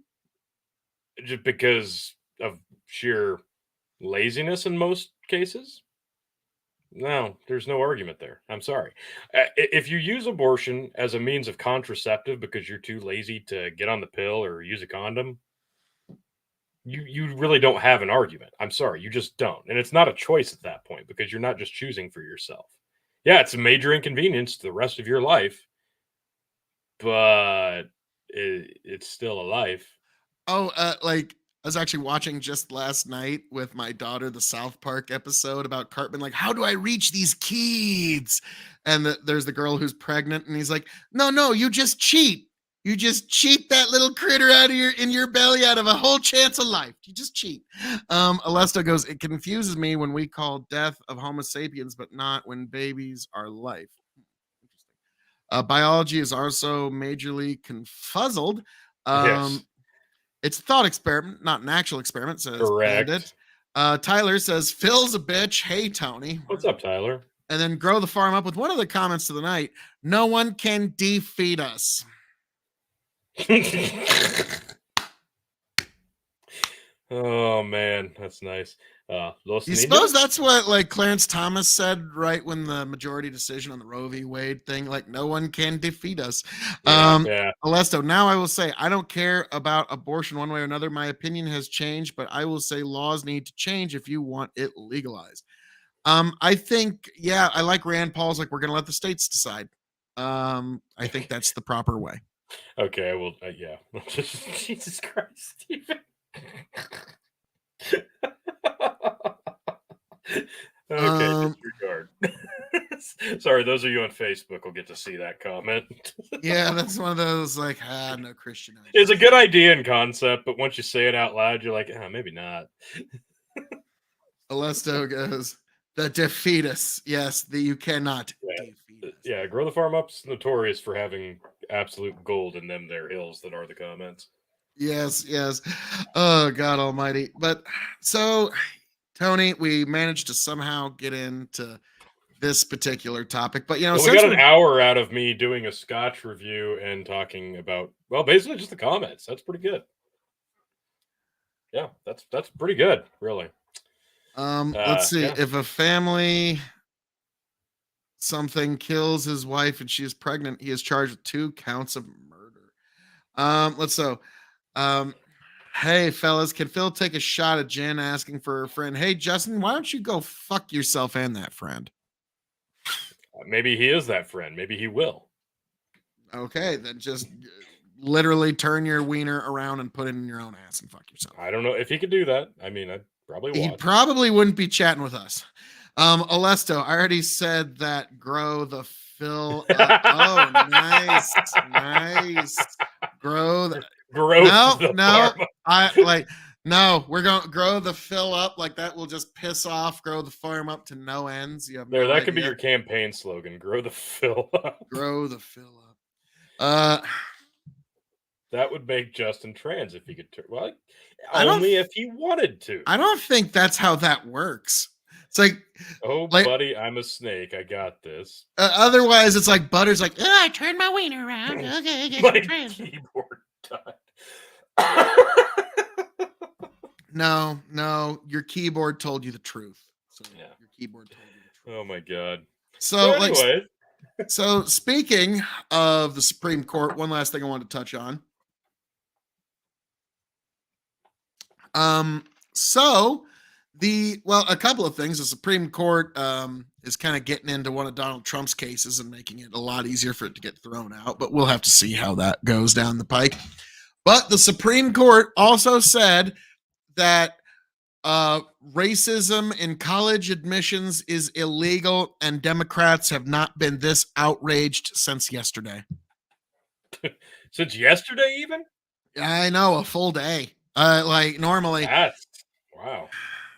Speaker 1: just because of sheer laziness in most cases, no, there's no argument there. I'm sorry. If you use abortion as a means of contraceptive because you're too lazy to get on the pill or use a condom, you really don't have an argument. I'm sorry, you just don't. And it's not a choice at that point because you're not just choosing for yourself. Yeah, it's a major inconvenience to the rest of your life, but it's still a life.
Speaker 2: Oh, like, I was actually watching just last night with my daughter the South Park episode about Cartman, like, how do I reach these kids? And there's the girl who's pregnant, and he's like, no, you just cheat. You just cheat that little critter out of your belly out of a whole chance of life. You just cheat. Alesto goes, it confuses me when we call death of Homo sapiens, but not when babies are life. Biology is also majorly confuzzled.
Speaker 1: Yes.
Speaker 2: It's a thought experiment, not an actual experiment, says
Speaker 1: Correct.
Speaker 2: Bandit. Tyler says, Phil's a bitch. Hey, Tony.
Speaker 1: What's up, Tyler?
Speaker 2: And then grow the farm up with one of the comments to the night. No one can defeat us.
Speaker 1: Oh man, that's nice. Los
Speaker 2: You suppose
Speaker 1: Niños?
Speaker 2: that's what like Clarence Thomas said right when the majority decision on the Roe v. Wade thing, like no one can defeat us.
Speaker 1: Yeah.
Speaker 2: Alesto, now I will say I don't care about abortion one way or another. My opinion has changed, but I will say laws need to change if you want it legalized. I think, yeah, I like Rand Paul's like we're gonna let the states decide. I think that's the proper way.
Speaker 1: Okay, well, yeah. Jesus Christ, Stephen. Okay, disregard. Sorry, those of you on Facebook will get to see that comment.
Speaker 2: Yeah, that's one of those like no Christian.
Speaker 1: It's a good idea in concept, but once you say it out loud, you're like, maybe not.
Speaker 2: Alesto goes, the defeat us. Yes, you cannot defeat us.
Speaker 1: Yeah, Grow the Farm Up's notorious for having absolute gold in them there hills that are the comments.
Speaker 2: Yes, yes. Oh, God almighty. But so, Tony, we managed to somehow get into this particular topic. But,
Speaker 1: well, we got an hour out of me doing a Scotch review and talking about, well, basically just the comments. That's pretty good. Yeah, that's pretty good, really.
Speaker 2: Let's see. Yeah. If a family something kills his wife and she is pregnant, he is charged with 2 counts of murder. Hey fellas, can Phil take a shot at Jen asking for her friend? Hey Justin, why don't you go fuck yourself and that friend?
Speaker 1: Maybe he is that friend. Maybe he will.
Speaker 2: Okay, then just literally turn your wiener around and put it in your own ass and fuck yourself.
Speaker 1: I don't know if he could do that. I mean, I'd probably watch.
Speaker 2: He probably wouldn't be chatting with us. Alesto, I already said that grow the Phil up. Oh, nice. Grow the No, we're going to grow the Phil up like that will just piss off grow the farm up to no ends. You have
Speaker 1: that could be your campaign slogan. Grow the Phil up.
Speaker 2: Grow the Phil up.
Speaker 1: That would make Justin trans if he could only if he wanted to.
Speaker 2: I don't think that's how that works. It's like,
Speaker 1: buddy, I'm a snake. I got this.
Speaker 2: Otherwise, it's like Butter's like, I turned my wiener around. Okay,
Speaker 1: my keyboard died.
Speaker 2: No, your keyboard told you the truth. So
Speaker 1: yeah,
Speaker 2: your keyboard told you the truth.
Speaker 1: Oh my god.
Speaker 2: So anyway, so speaking of the Supreme Court, one last thing I wanted to touch on. A couple of things. The Supreme Court is kind of getting into one of Donald Trump's cases and making it a lot easier for it to get thrown out, but we'll have to see how that goes down the pike. But the Supreme Court also said that racism in college admissions is illegal, and Democrats have not been this outraged since yesterday.
Speaker 1: Since yesterday, even?
Speaker 2: I know, a full day. Like normally.
Speaker 1: Wow.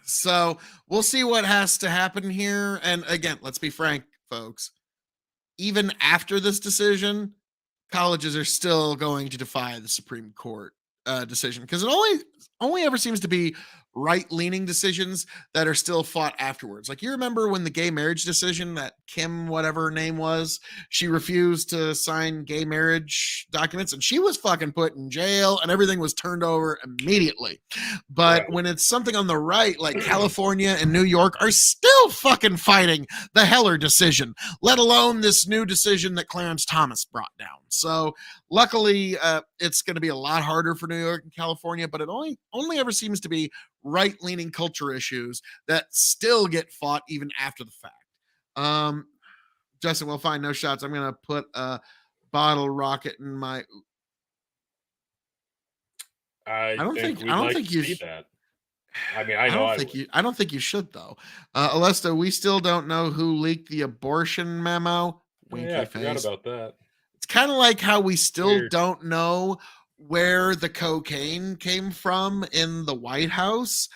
Speaker 2: So we'll see what has to happen here. And again, let's be frank, folks. Even after this decision, colleges are still going to defy the Supreme Court decision because it only ever seems to be right-leaning decisions that are still fought afterwards. Like you remember when the gay marriage decision that Kim, whatever her name was, she refused to sign gay marriage documents and she was fucking put in jail and everything was turned over immediately. But when it's something on the right, like California and New York are still fucking fighting the Heller decision, let alone this new decision that Clarence Thomas brought down. So luckily, it's going to be a lot harder for New York and California, but it only ever seems to be right-leaning culture issues that still get fought even after the fact. Justin, we'll find no shots. I'm going to put a bottle rocket in my.
Speaker 1: I don't think you see that. I mean, I
Speaker 2: don't think you should though. Alesta, we still don't know who leaked the abortion memo.
Speaker 1: Winky face. I forgot about that.
Speaker 2: It's kind of like how we still don't know where the cocaine came from in the White House.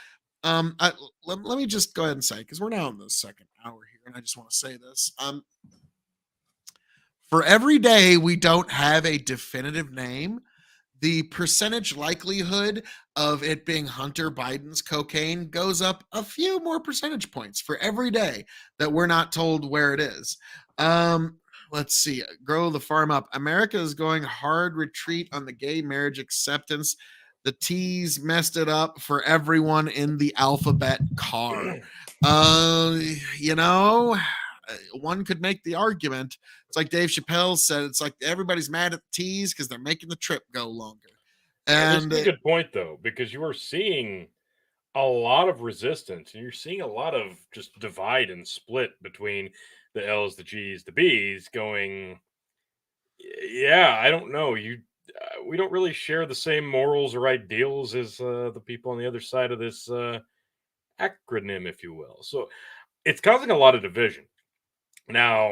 Speaker 2: Let me just go ahead and say, because we're now in the second hour here, and I just want to say this. For every day we don't have a definitive name, the percentage likelihood of it being Hunter Biden's cocaine goes up a few more percentage points for every day that we're not told where it is. Let's see. Grow the farm up. America is going hard retreat on the gay marriage acceptance. The T's messed it up for everyone in the alphabet car. Uh, you know, one could make the argument. It's like Dave Chappelle said. It's like everybody's mad at the T's because they're making the trip go longer.
Speaker 1: This
Speaker 2: And
Speaker 1: is a good point though, because you are seeing a lot of resistance and you're seeing a lot of just divide and split between the L's, the G's, the B's going, yeah, I don't know. We don't really share the same morals or ideals as the people on the other side of this acronym, if you will. So it's causing a lot of division. Now,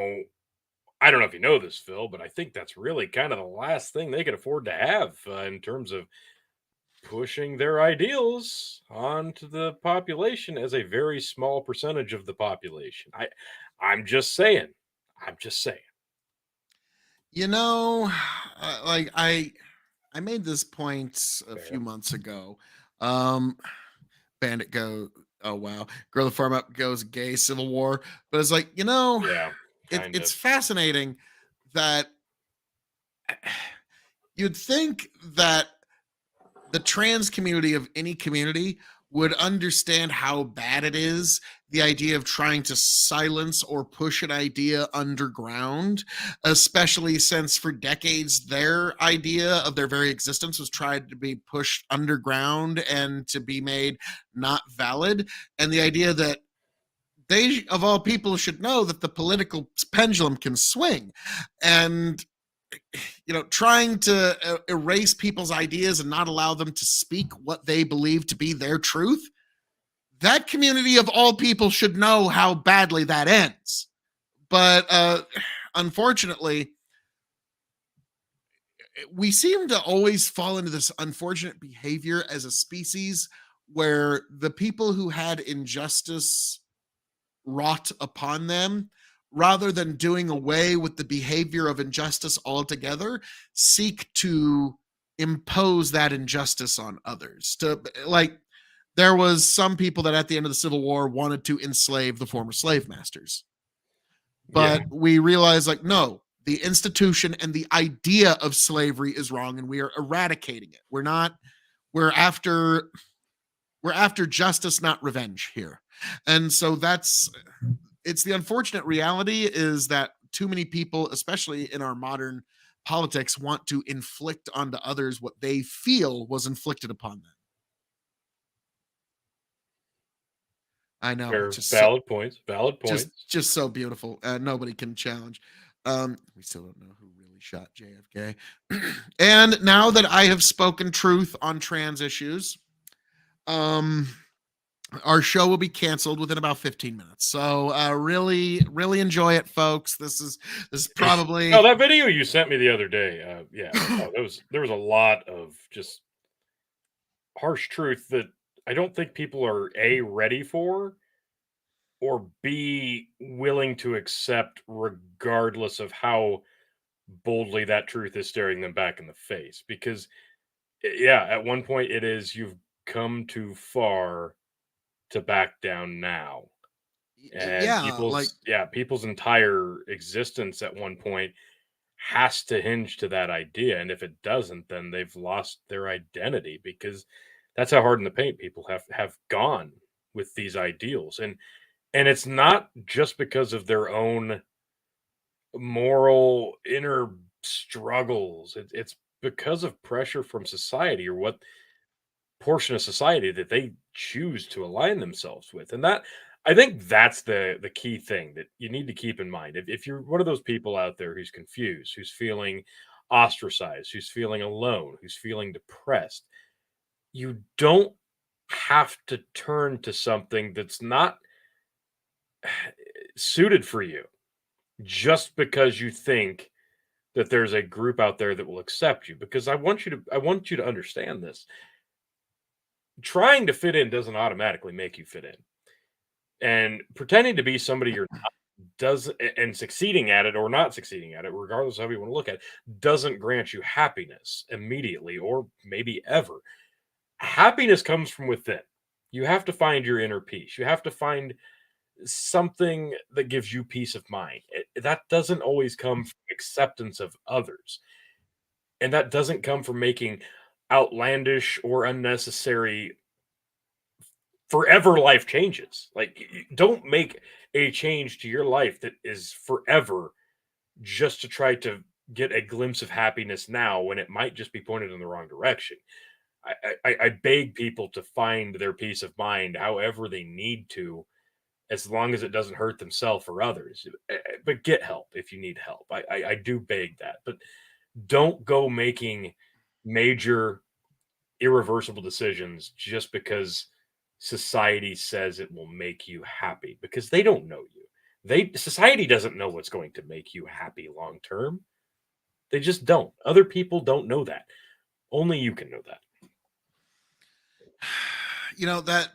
Speaker 1: I don't know if you know this, Phil, but I think that's really kind of the last thing they could afford to have in terms of pushing their ideals onto the population as a very small percentage of the population. I'm just saying. I'm just saying.
Speaker 2: you know, like I made this point a few
Speaker 1: Fair.
Speaker 2: months ago. Um, Bandit go, oh wow, Grow the Farm Up goes gay civil war, but it's like
Speaker 1: Yeah, kind
Speaker 2: it's
Speaker 1: of.
Speaker 2: fascinating that you'd think that the trans community of any community would understand how bad it is, the idea of trying to silence or push an idea underground, especially since for decades their idea of their very existence was tried to be pushed underground and to be made not valid. And the idea that they of all people should know that the political pendulum can swing, and trying to erase people's ideas and not allow them to speak what they believe to be their truth, that community of all people should know how badly that ends. But unfortunately, we seem to always fall into this unfortunate behavior as a species where the people who had injustice wrought upon them, rather than doing away with the behavior of injustice altogether, seek to impose that injustice on others. To like, there was some people that at the end of the Civil War wanted to enslave the former slave masters,
Speaker 1: Yeah,
Speaker 2: but we realized like, no, the institution and the idea of slavery is wrong, and we are eradicating it. We're after we're after justice, not revenge here. And so it's the unfortunate reality is that too many people, especially in our modern politics, want to inflict onto others what they feel was inflicted upon them. I know,
Speaker 1: fair.
Speaker 2: it's just so
Speaker 1: Valid points. Valid points.
Speaker 2: just so beautiful. Nobody can challenge. We still don't know who really shot JFK. And now that I have spoken truth on trans issues, um, our show will be canceled within about 15 minutes. So really enjoy it, folks. This is
Speaker 1: No,
Speaker 2: probably
Speaker 1: that video you sent me the other day. Yeah, no, there was a lot of just harsh truth that I don't think people are A, ready for, or B, willing to accept, regardless of how boldly that truth is staring them back in the face. Because, yeah, at one point it is, you've come too far to back down now. And
Speaker 2: yeah, like
Speaker 1: people's entire existence at one point has to hinge to that idea. And if it doesn't, then they've lost their identity, because that's how hard in the paint people have gone with these ideals. And it's not just because of their own moral inner struggles. It's because of pressure from society, or what portion of society that they choose to align themselves with. And that, I think that's the key thing that you need to keep in mind. If you're one of those people out there who's confused, who's feeling ostracized, who's feeling alone, who's feeling depressed, you don't have to turn to something that's not suited for you just because you think that there's a group out there that will accept you. Because I want you to understand this. Trying to fit in doesn't automatically make you fit in. And pretending to be somebody you're not does and succeeding at it or not succeeding at it, regardless of how you want to look at it, doesn't grant you happiness immediately or maybe ever. Happiness comes from within. You have to find your inner peace. You have to find something that gives you peace of mind. That doesn't always come from acceptance of others. And that doesn't come from making outlandish or unnecessary forever life changes. Like, don't make a change to your life that is forever just to try to get a glimpse of happiness now when it might just be pointed in the wrong direction. I beg people to find their peace of mind however they need to, as long as it doesn't hurt themselves or others. But get help if you need help. I do beg that. But don't go making major irreversible decisions just because society says it will make you happy, because they don't know you. Society doesn't know what's going to make you happy long term. They just don't. Other people don't know that. Only you can know that.
Speaker 2: That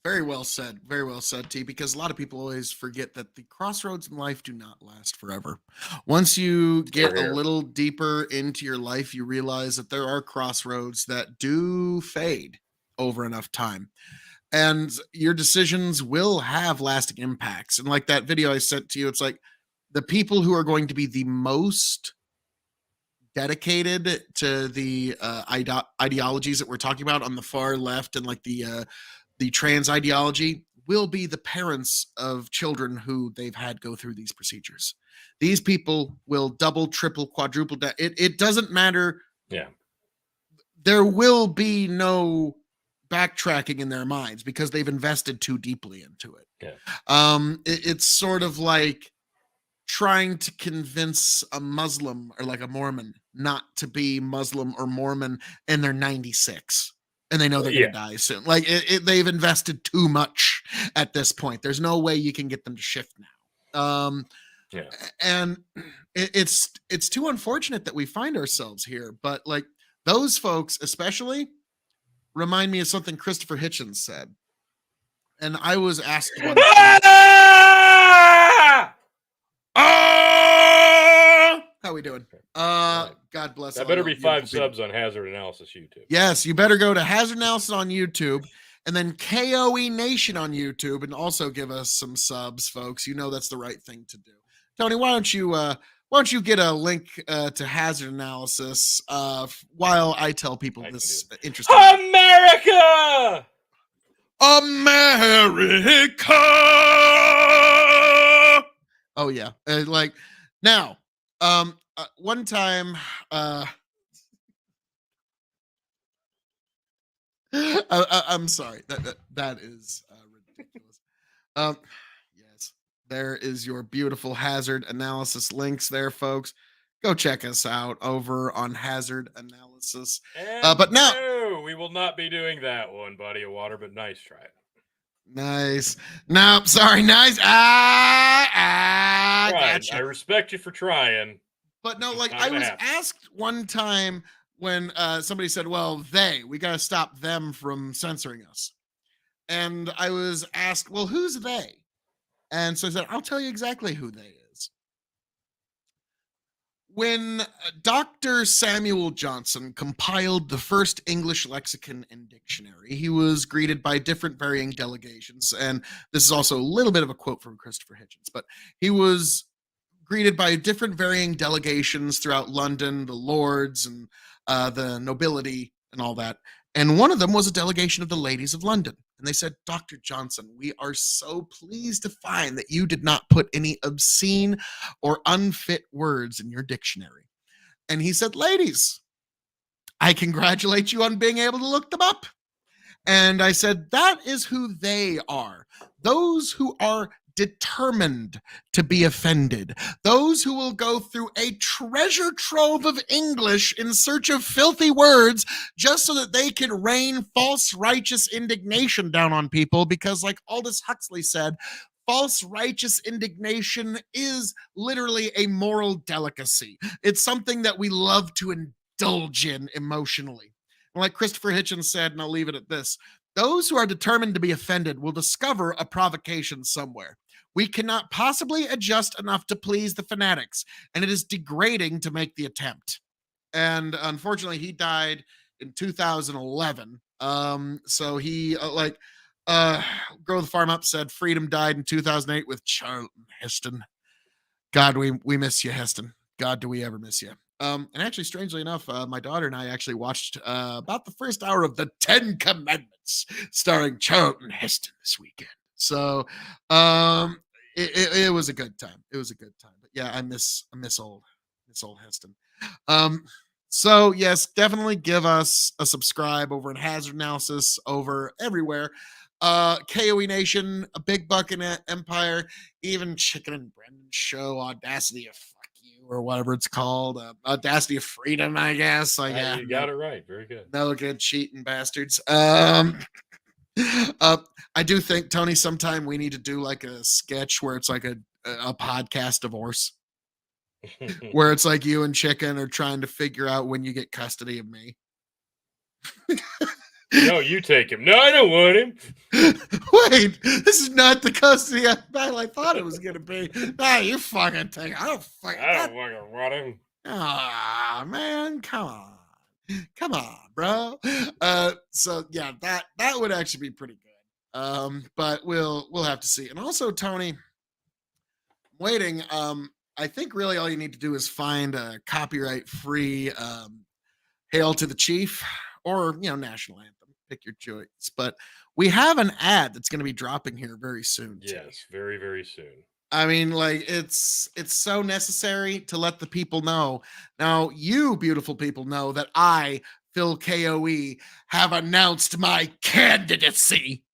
Speaker 2: very well said. Very well said, T, because a lot of people always forget that the crossroads in life do not last forever. Once you
Speaker 1: We're
Speaker 2: get a
Speaker 1: here.
Speaker 2: little deeper into your life, you realize that there are crossroads that do fade over enough time. And your decisions will have lasting impacts. And like that video I sent to you, it's like the people who are going to be the most dedicated to the ideologies that we're talking about on the far left and like the trans ideology will be the parents of children who they've had go through these procedures. These people will double, triple, quadruple. It doesn't matter.
Speaker 1: Yeah.
Speaker 2: There will be no backtracking in their minds because they've invested too deeply into it.
Speaker 1: Yeah.
Speaker 2: It's sort of like trying to convince a Muslim or like a Mormon not to be Muslim or Mormon, and they're 96 and they know they're going to die soon. Like they've invested too much at this point. There's no way you can get them to shift now.
Speaker 1: Yeah.
Speaker 2: And it's too unfortunate that we find ourselves here. But like those folks, especially, remind me of something Christopher Hitchens said. And I was asked one time, how we doing? God bless.
Speaker 1: That better be 5 subs on Hazard Analysis YouTube.
Speaker 2: Yes, you better go to Hazard Analysis on YouTube and then KOE Nation on YouTube, and also give us some subs, folks. You know that's the right thing to do. Tony, why don't you get a link to Hazard Analysis while I tell people this interesting
Speaker 1: America.
Speaker 2: Oh yeah, like now. One time, I'm sorry. That is ridiculous. Yes, there is your beautiful Hazard Analysis links there, folks. Go check us out over on Hazard Analysis. But now,
Speaker 1: no, we will not be doing that one, buddy of water. But nice try.
Speaker 2: Nice. Nope. Sorry. Nice. Gotcha.
Speaker 1: I respect you for trying.
Speaker 2: But no, like I was asked one time when somebody said, well, we got to stop them from censoring us. And I was asked, well, who's they? And so I said, I'll tell you exactly who they is. When Dr. Samuel Johnson compiled the first English lexicon and dictionary, he was greeted by different varying delegations. And this is also a little bit of a quote from Christopher Hitchens, but he was greeted by different varying delegations throughout London, the lords and the nobility and all that. And one of them was a delegation of the ladies of London. And they said, Dr. Johnson, we are so pleased to find that you did not put any obscene or unfit words in your dictionary. And he said, ladies, I congratulate you on being able to look them up. And I said, that is who they are. Those who are determined to be offended. Those who will go through a treasure trove of English in search of filthy words just so that they can rain false righteous indignation down on people, because like Aldous Huxley said, false righteous indignation is literally a moral delicacy. It's something that we love to indulge in emotionally. And like Christopher Hitchens said, and I'll leave it at this, Those who are determined to be offended will discover a provocation somewhere. We cannot possibly adjust enough to please the fanatics, and it is degrading to make the attempt. And unfortunately, he died in 2011. So he Grow the Farm Up said Freedom died in 2008 with Charlton Heston. God, we miss you, Heston. God, do we ever miss you? And actually, strangely enough, my daughter and I actually watched about the first hour of the Ten Commandments, starring Charlton Heston this weekend. So it was a good time. It was a good time. But yeah, I miss old Heston. So yes, definitely give us a subscribe over in Hazard Analysis, over everywhere. KOE Nation, a Big Buck in Empire, even Chicken and Brendan Show, Audacity of Fuck You, or whatever it's called, Audacity of Freedom, I guess. Like, yeah,
Speaker 1: you got it right. Very good.
Speaker 2: No good cheating bastards. I do think, Tony, sometime we need to do like a sketch where it's like a podcast divorce, where it's like you and Chicken are trying to figure out when you get custody of me.
Speaker 1: No, you take him. No, I don't want him.
Speaker 2: Wait, this is not the custody battle I thought it was going to be. Nah, you fucking take it. I don't fucking
Speaker 1: want him.
Speaker 2: Ah, man, come on, bro. So yeah, that would actually be pretty good. But we'll have to see. And also, Tony, waiting. I think really all you need to do is find a copyright-free "Hail to the Chief" or national anthem. Pick your choice. But we have an ad that's going to be dropping here very soon.
Speaker 1: Yes, very, very soon.
Speaker 2: I mean, like, it's so necessary to let the people know. Now, you beautiful people know that I, Phil KOE, have announced my candidacy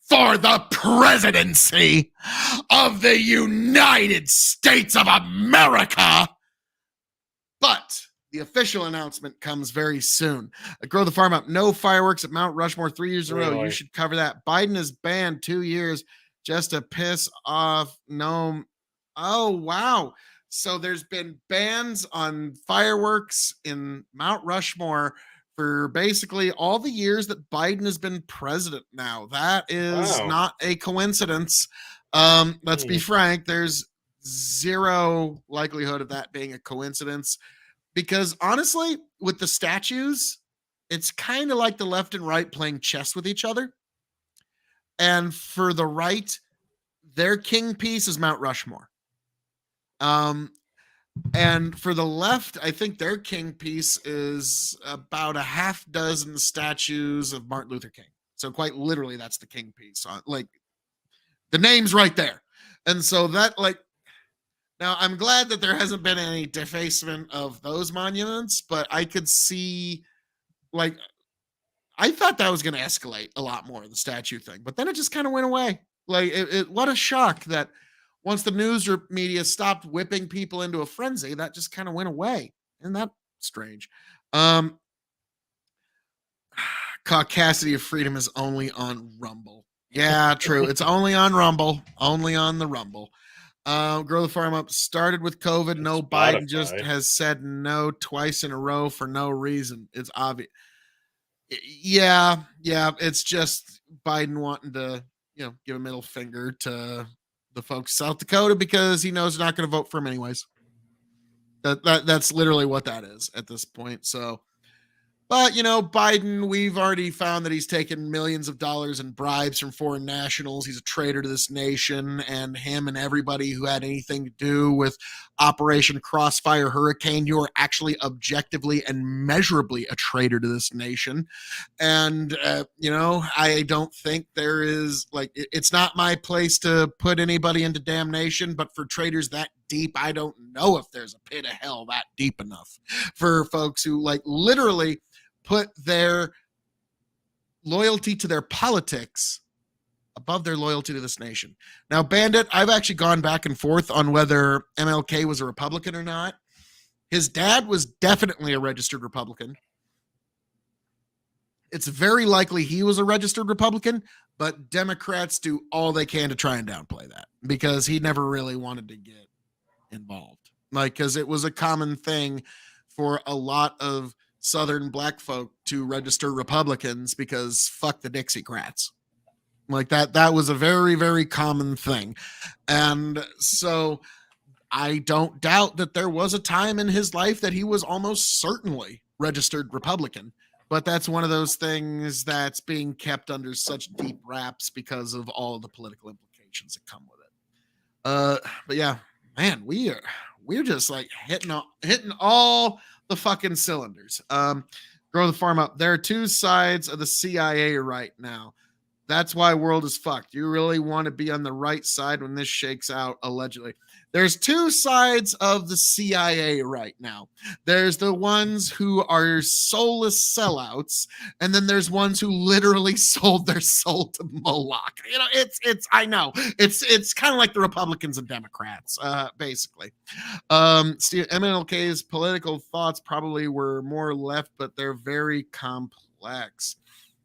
Speaker 2: for the presidency of the United States of America. But the official announcement comes very soon. Grow the Farm Up. No fireworks at Mount Rushmore 3 years in a row. You should cover that. Biden is banned 2 years just to piss off Noam. Oh, wow. So there's been bans on fireworks in Mount Rushmore for basically all the years that Biden has been president now. That is not a coincidence. Let's be frank. There's zero likelihood of that being a coincidence. Because honestly, with the statues, it's kind of like the left and right playing chess with each other. And for the right, their king piece is Mount Rushmore. And for the left, I think their king piece is about a half dozen statues of Martin Luther King. So quite literally, that's the king piece. Like, the name's right there. And so that, like, now, I'm glad that there hasn't been any defacement of those monuments, but I could see, like, I thought that was going to escalate a lot more, the statue thing, but then it just kind of went away. Like, what a shock that once the news or media stopped whipping people into a frenzy, that just kind of went away. Isn't that strange? Caucasity of Freedom is only on Rumble. Yeah, true. It's only on Rumble, only on the Rumble. Grow the Farm Up started with COVID. No, Biden just has said no twice in a row for no reason. It's obvious. Yeah. It's just Biden wanting to, give a middle finger to the folks of South Dakota because he knows they're not going to vote for him anyways. That's literally what that is at this point. So, but Biden, we've already found that he's taken millions of dollars in bribes from foreign nationals. He's a traitor to this nation, and him and everybody who had anything to do with Operation Crossfire Hurricane, you are actually objectively and measurably a traitor to this nation. And, I don't think there is, like, it's not my place to put anybody into damnation, but for traitors that deep, I don't know if there's a pit of hell that deep enough for folks who, like, literally put their loyalty to their politics above their loyalty to this nation. Now, Bandit, I've actually gone back and forth on whether MLK was a Republican or not. His dad was definitely a registered Republican. It's very likely he was a registered Republican, but Democrats do all they can to try and downplay that because he never really wanted to get involved. Like, because it was a common thing for a lot of Southern black folk to register Republicans because fuck the Dixiecrats. Like that was a very, very common thing. And so I don't doubt that there was a time in his life that he was almost certainly registered Republican. But that's one of those things that's being kept under such deep wraps because of all the political implications that come with it. But yeah, man, we're just like hitting all the fucking cylinders. Grow the farm up. There are two sides of the CIA right now. That's why world is fucked. You really want to be on the right side when this shakes out, allegedly. There's two sides of the CIA right now. There's the ones who are soulless sellouts, and then there's ones who literally sold their soul to Moloch. You know, I know. It's kind of like the Republicans and Democrats, basically. MLK's political thoughts probably were more left, but they're very complex.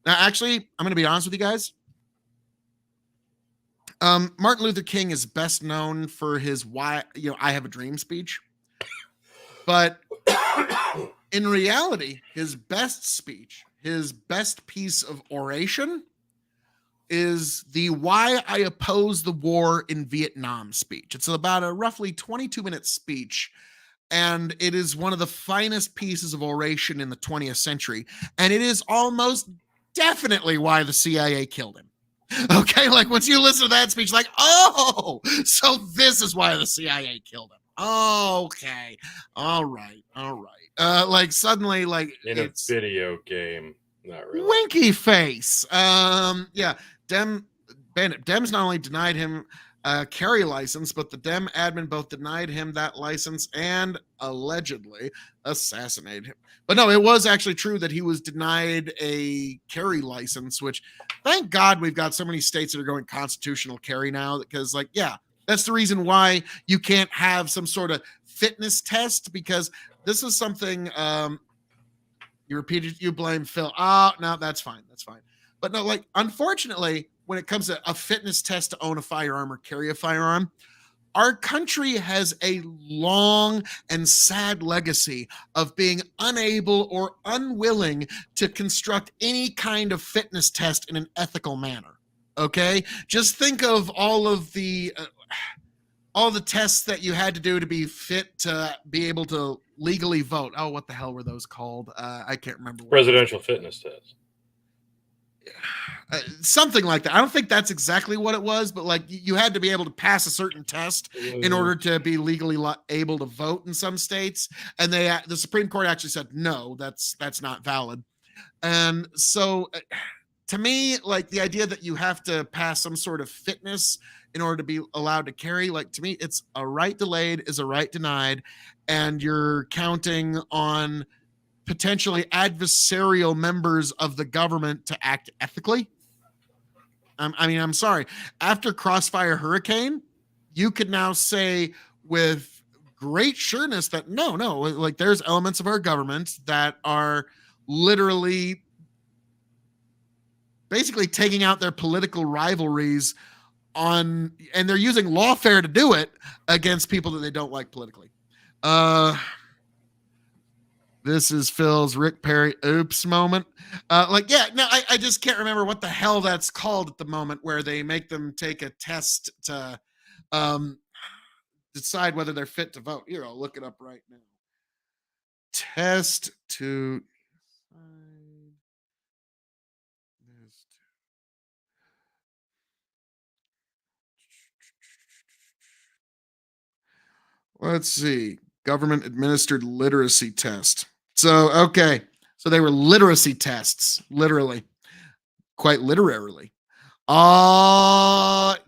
Speaker 2: Now, actually, I'm going to be honest with you guys. Martin Luther King is best known for his "Why, I Have a Dream" speech, but in reality, his best speech, his best piece of oration, is the "Why I Oppose the War in Vietnam" speech. It's about a roughly 22-minute speech, and it is one of the finest pieces of oration in the 20th century, and it is almost definitely why the CIA killed him. Okay, like once you listen to that speech, like, oh, so this is why the CIA killed him. Okay, all right. Like suddenly, like
Speaker 1: in a video game, not really.
Speaker 2: Winky face. Yeah, Dems not only denied him a carry license, but the Dem admin both denied him that license and allegedly assassinated him. But no, it was actually true that he was denied a carry license, which thank God we've got so many states that are going constitutional carry now, because like, yeah, that's the reason why you can't have some sort of fitness test, because this is something you repeated, you blame Phil. Oh, no, that's fine. But no, like, unfortunately, when it comes to a fitness test to own a firearm or carry a firearm, our country has a long and sad legacy of being unable or unwilling to construct any kind of fitness test in an ethical manner. Okay? Just think of all the tests that you had to do to be fit to be able to legally vote. Oh, what the hell were those called? I can't remember.
Speaker 1: Presidential fitness test.
Speaker 2: Something like that. I don't think that's exactly what it was, but like you had to be able to pass a certain test in order to be legally able to vote in some states. And the Supreme Court actually said, no, that's not valid. And so to me, like the idea that you have to pass some sort of fitness in order to be allowed to carry, like to me, it's a right delayed is a right denied. And you're counting on potentially adversarial members of the government to act ethically. I mean, I'm sorry. After Crossfire Hurricane, you could now say with great sureness that no, like there's elements of our government that are literally basically taking out their political rivalries and they're using lawfare to do it against people that they don't like politically. This is Phil's Rick Perry oops moment. I just can't remember what the hell that's called at the moment, where they make them take a test to decide whether they're fit to vote. Here, I'll look it up right now. Test to let's see. Government administered literacy test. So, okay. So they were literacy tests, literally, quite literarily. That's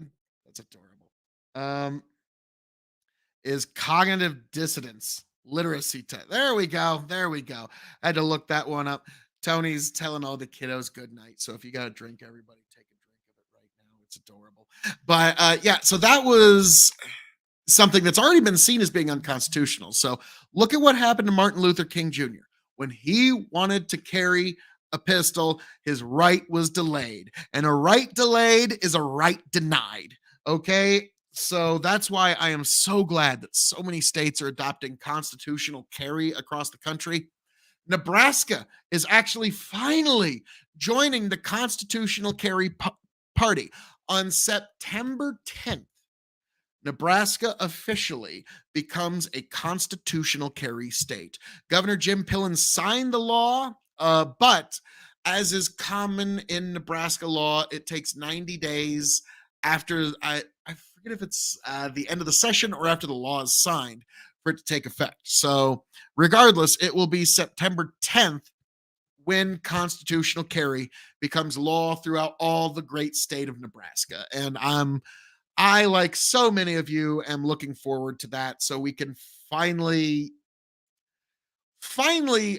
Speaker 2: adorable. Is cognitive dissonance literacy test. There we go. I had to look that one up. Tony's telling all the kiddos good night. So if you got a drink, everybody take a drink of it right now. It's adorable. But yeah, so that was something that's already been seen as being unconstitutional. So look at what happened to Martin Luther King Jr. When he wanted to carry a pistol, his right was delayed. And a right delayed is a right denied. Okay? So that's why I am so glad that so many states are adopting constitutional carry across the country. Nebraska is actually finally joining the constitutional carry party on September 10th. Nebraska officially becomes a constitutional carry state. Governor Jim Pillen signed the law, but as is common in Nebraska law, it takes 90 days after, I forget if it's the end of the session or after the law is signed for it to take effect. So, regardless, it will be September 10th when constitutional carry becomes law throughout all the great state of Nebraska. And I, like so many of you, am looking forward to that so we can finally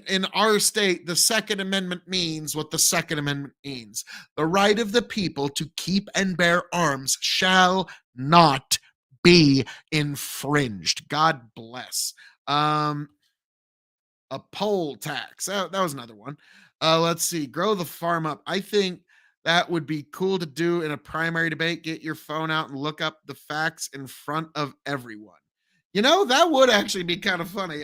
Speaker 2: in our state, the Second Amendment means what the Second Amendment means. The right of the people to keep and bear arms shall not be infringed. God bless. A poll tax. That was another one. Let's see. Grow the farm up. I think that would be cool to do in a primary debate. Get your phone out and look up the facts in front of everyone. That would actually be kind of funny.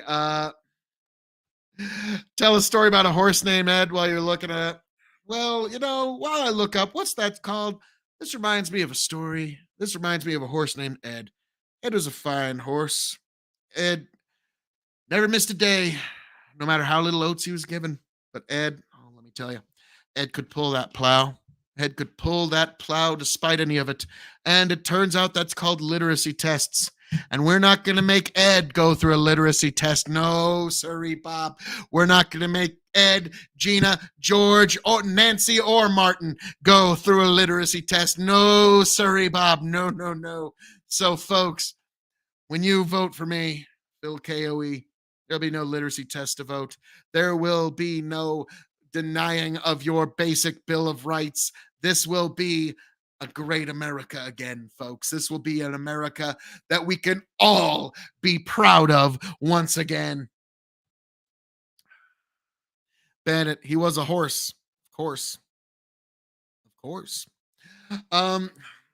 Speaker 2: Tell a story about a horse named Ed while you're looking at it. Well, while I look up, what's that called? This reminds me of a story. This reminds me of a horse named Ed. Ed was a fine horse. Ed never missed a day, no matter how little oats he was given. But Ed, let me tell you, Ed could pull that plow. Ed could pull that plow despite any of it. And it turns out that's called literacy tests. And we're not going to make Ed go through a literacy test. No, sorry, Bob. We're not going to make Ed, Gina, George, or Nancy, or Martin go through a literacy test. No, sorry, Bob. No, no, no. So, folks, when you vote for me, Phil KOE, there'll be no literacy test to vote. There will be no denying of your basic Bill of Rights. This will be a great America again, folks. This will be an America that we can all be proud of once again. Bandit, he was a horse. Of course. Of course.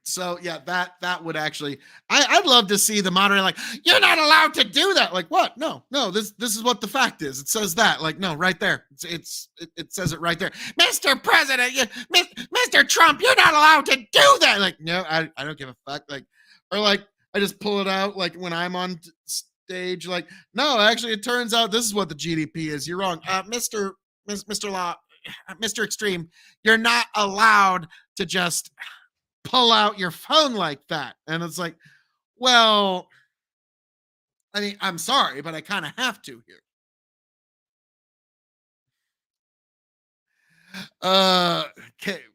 Speaker 2: So yeah, that would actually, I'd love to see the moderator like, you're not allowed to do that. Like, what? No, this is what the fact is. It says that. Like, no, right there. It says it right there. Mr. President, Mr. Trump, you're not allowed to do that. Like, no, I don't give a fuck. Like, or like I just pull it out like when I'm on stage. Like, no, actually, it turns out this is what the GDP is. You're wrong, Mr. Law, Mr. Extreme. You're not allowed to just pull out your phone like that. And it's like, well, I mean, I'm sorry, but I kind of have to here.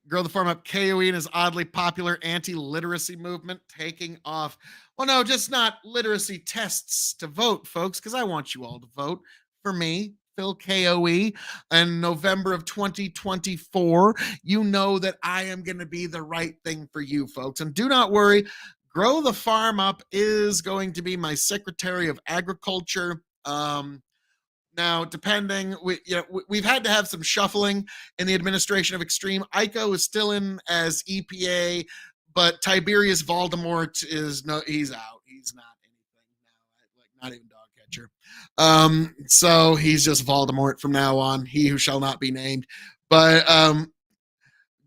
Speaker 2: Grow the Farm Up, KOE and his oddly popular anti-literacy movement taking off. Well, no, just not literacy tests to vote, folks, because I want you all to vote for me, Phil KOE, in November of 2024. You know that I am going to be the right thing for you, folks. And do not worry, Grow the Farm Up is going to be my Secretary of Agriculture. Now, depending, we've had to have some shuffling in the administration of Extreme. Ico is still in as EPA, but Tiberius Voldemort he's out. He's not anything now, like not even dog catcher. So he's just Voldemort from now on. He who shall not be named. But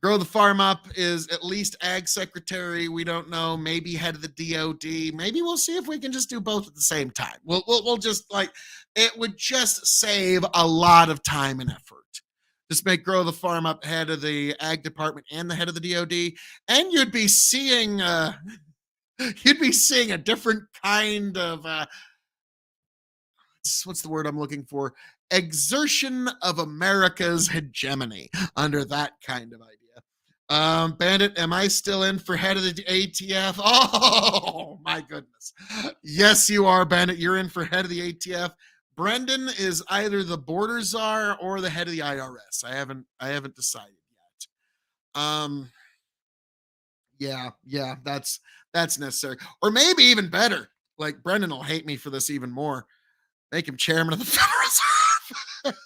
Speaker 2: Grow the Farm Up is at least Ag Secretary. We don't know. Maybe head of the DOD. Maybe we'll see if we can just do both at the same time. We'll just like, it would just save a lot of time and effort. Just make Grow the Farm Up head of the Ag Department and the head of the DOD, and you'd be seeing a different kind of what's the word I'm looking for? Exertion of America's hegemony under that kind of idea. Bandit, am I still in for head of the ATF? Oh my goodness. Yes, you are, Bandit. You're in for head of the ATF. Brendan is either the border czar or the head of the IRS. I haven't decided yet. Yeah, that's necessary. Or maybe even better. Like Brendan will hate me for this even more. Make him chairman of the Federal Reserve.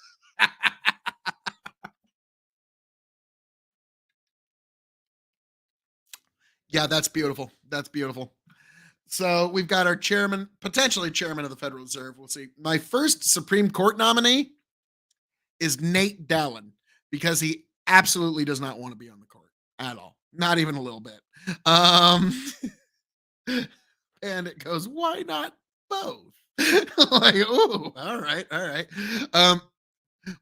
Speaker 2: Yeah, that's beautiful. That's beautiful. So we've got our chairman, potentially chairman of the Federal Reserve. We'll see. My first Supreme Court nominee, is Nate Dallin, because he absolutely does not want to be on the court at all. Not even a little bit. And it goes, why not both? Like, oh, all right.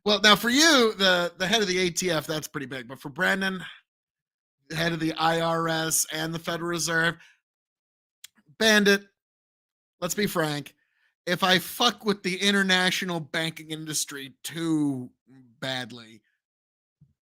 Speaker 2: Well, now for you, the head of the ATF, that's pretty big. But for Brandon, the head of the IRS and the Federal Reserve, Bandit, let's be frank. If I fuck with the international banking industry too badly,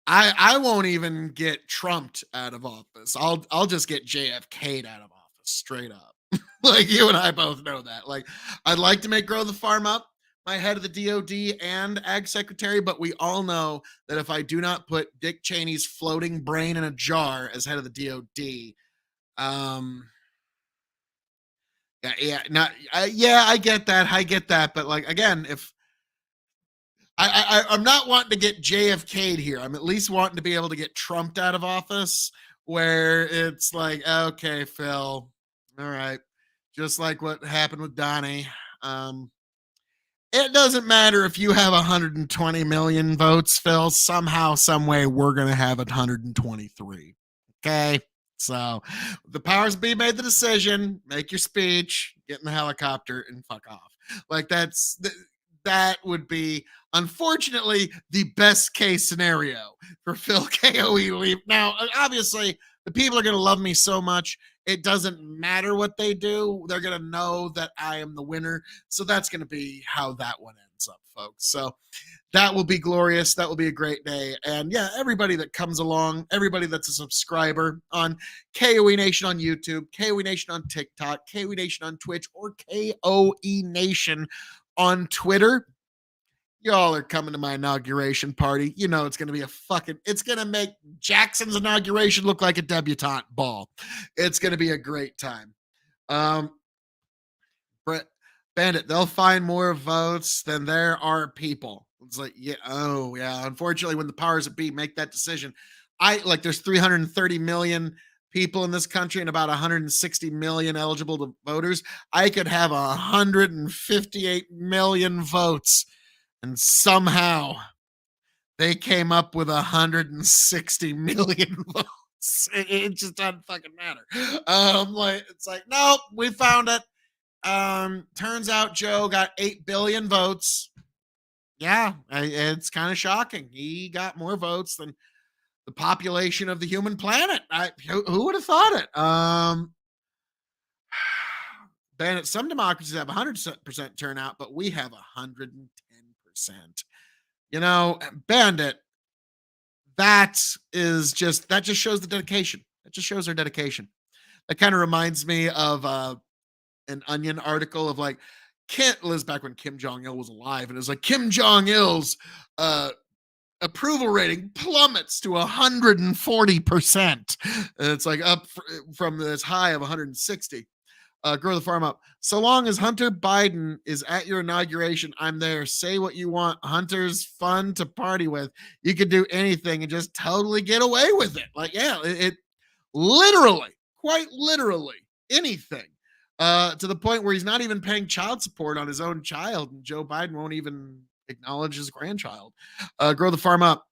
Speaker 2: I won't even get trumped out of office. I'll just get JFK'd out of office straight up. Like, you and I both know that. Like, I'd like to make Grow the Farm Up my head of the DOD and Ag Secretary, but we all know that if I do not put Dick Cheney's floating brain in a jar as head of the DOD, I get that, but like, again, if I'm not wanting to get JFK'd here, I'm at least wanting to be able to get trumped out of office, where it's like, okay, Phil, all right, just like what happened with Donnie. It doesn't matter if you have 120 million votes, Phil. Somehow, some way, we're gonna have 123. Okay. So the powers be made the decision, make your speech, get in the helicopter, and fuck off. Like, that would be, unfortunately, the best case scenario for Phil KOE leave. Now, obviously, the people are going to love me so much, it doesn't matter what they do. They're going to know that I am the winner. So that's going to be how that one ends up, folks. So that will be glorious. That will be a great day. And yeah, everybody that comes along, everybody that's a subscriber on KOE Nation on YouTube, KOE Nation on TikTok, KOE Nation on Twitch, or KOE Nation on Twitter, y'all are coming to my inauguration party. You know, it's going to be it's going to make Jackson's inauguration look like a debutante ball. It's going to be a great time. Bandit, they'll find more votes than there are people. It's like, yeah, oh yeah. Unfortunately, when the powers that be make that decision, there's 330 million people in this country and about 160 million eligible voters. I could have 158 million votes, and somehow they came up with 160 million votes. It just doesn't fucking matter. It's like, nope, we found it. Turns out Joe got 8 billion votes. Yeah, it's kind of shocking. He got more votes than the population of the human planet. Who would have thought it? Bandit, some democracies have 100% turnout, but we have 110%. You know, Bandit, that just shows the dedication. It just shows our dedication. That kind of reminds me of an Onion article of like, was back when Kim Jong-il was alive, and it was like, Kim Jong-il's approval rating plummets to 140%. It's like up from this high of 160. Grow the Farm Up. So long as Hunter Biden is at your inauguration, I'm there. Say what you want. Hunter's fun to party with. You could do anything and just totally get away with it. Like, yeah, it literally, quite literally, anything. To the point where he's not even paying child support on his own child, and Joe Biden won't even acknowledge his grandchild. Grow the Farm Up.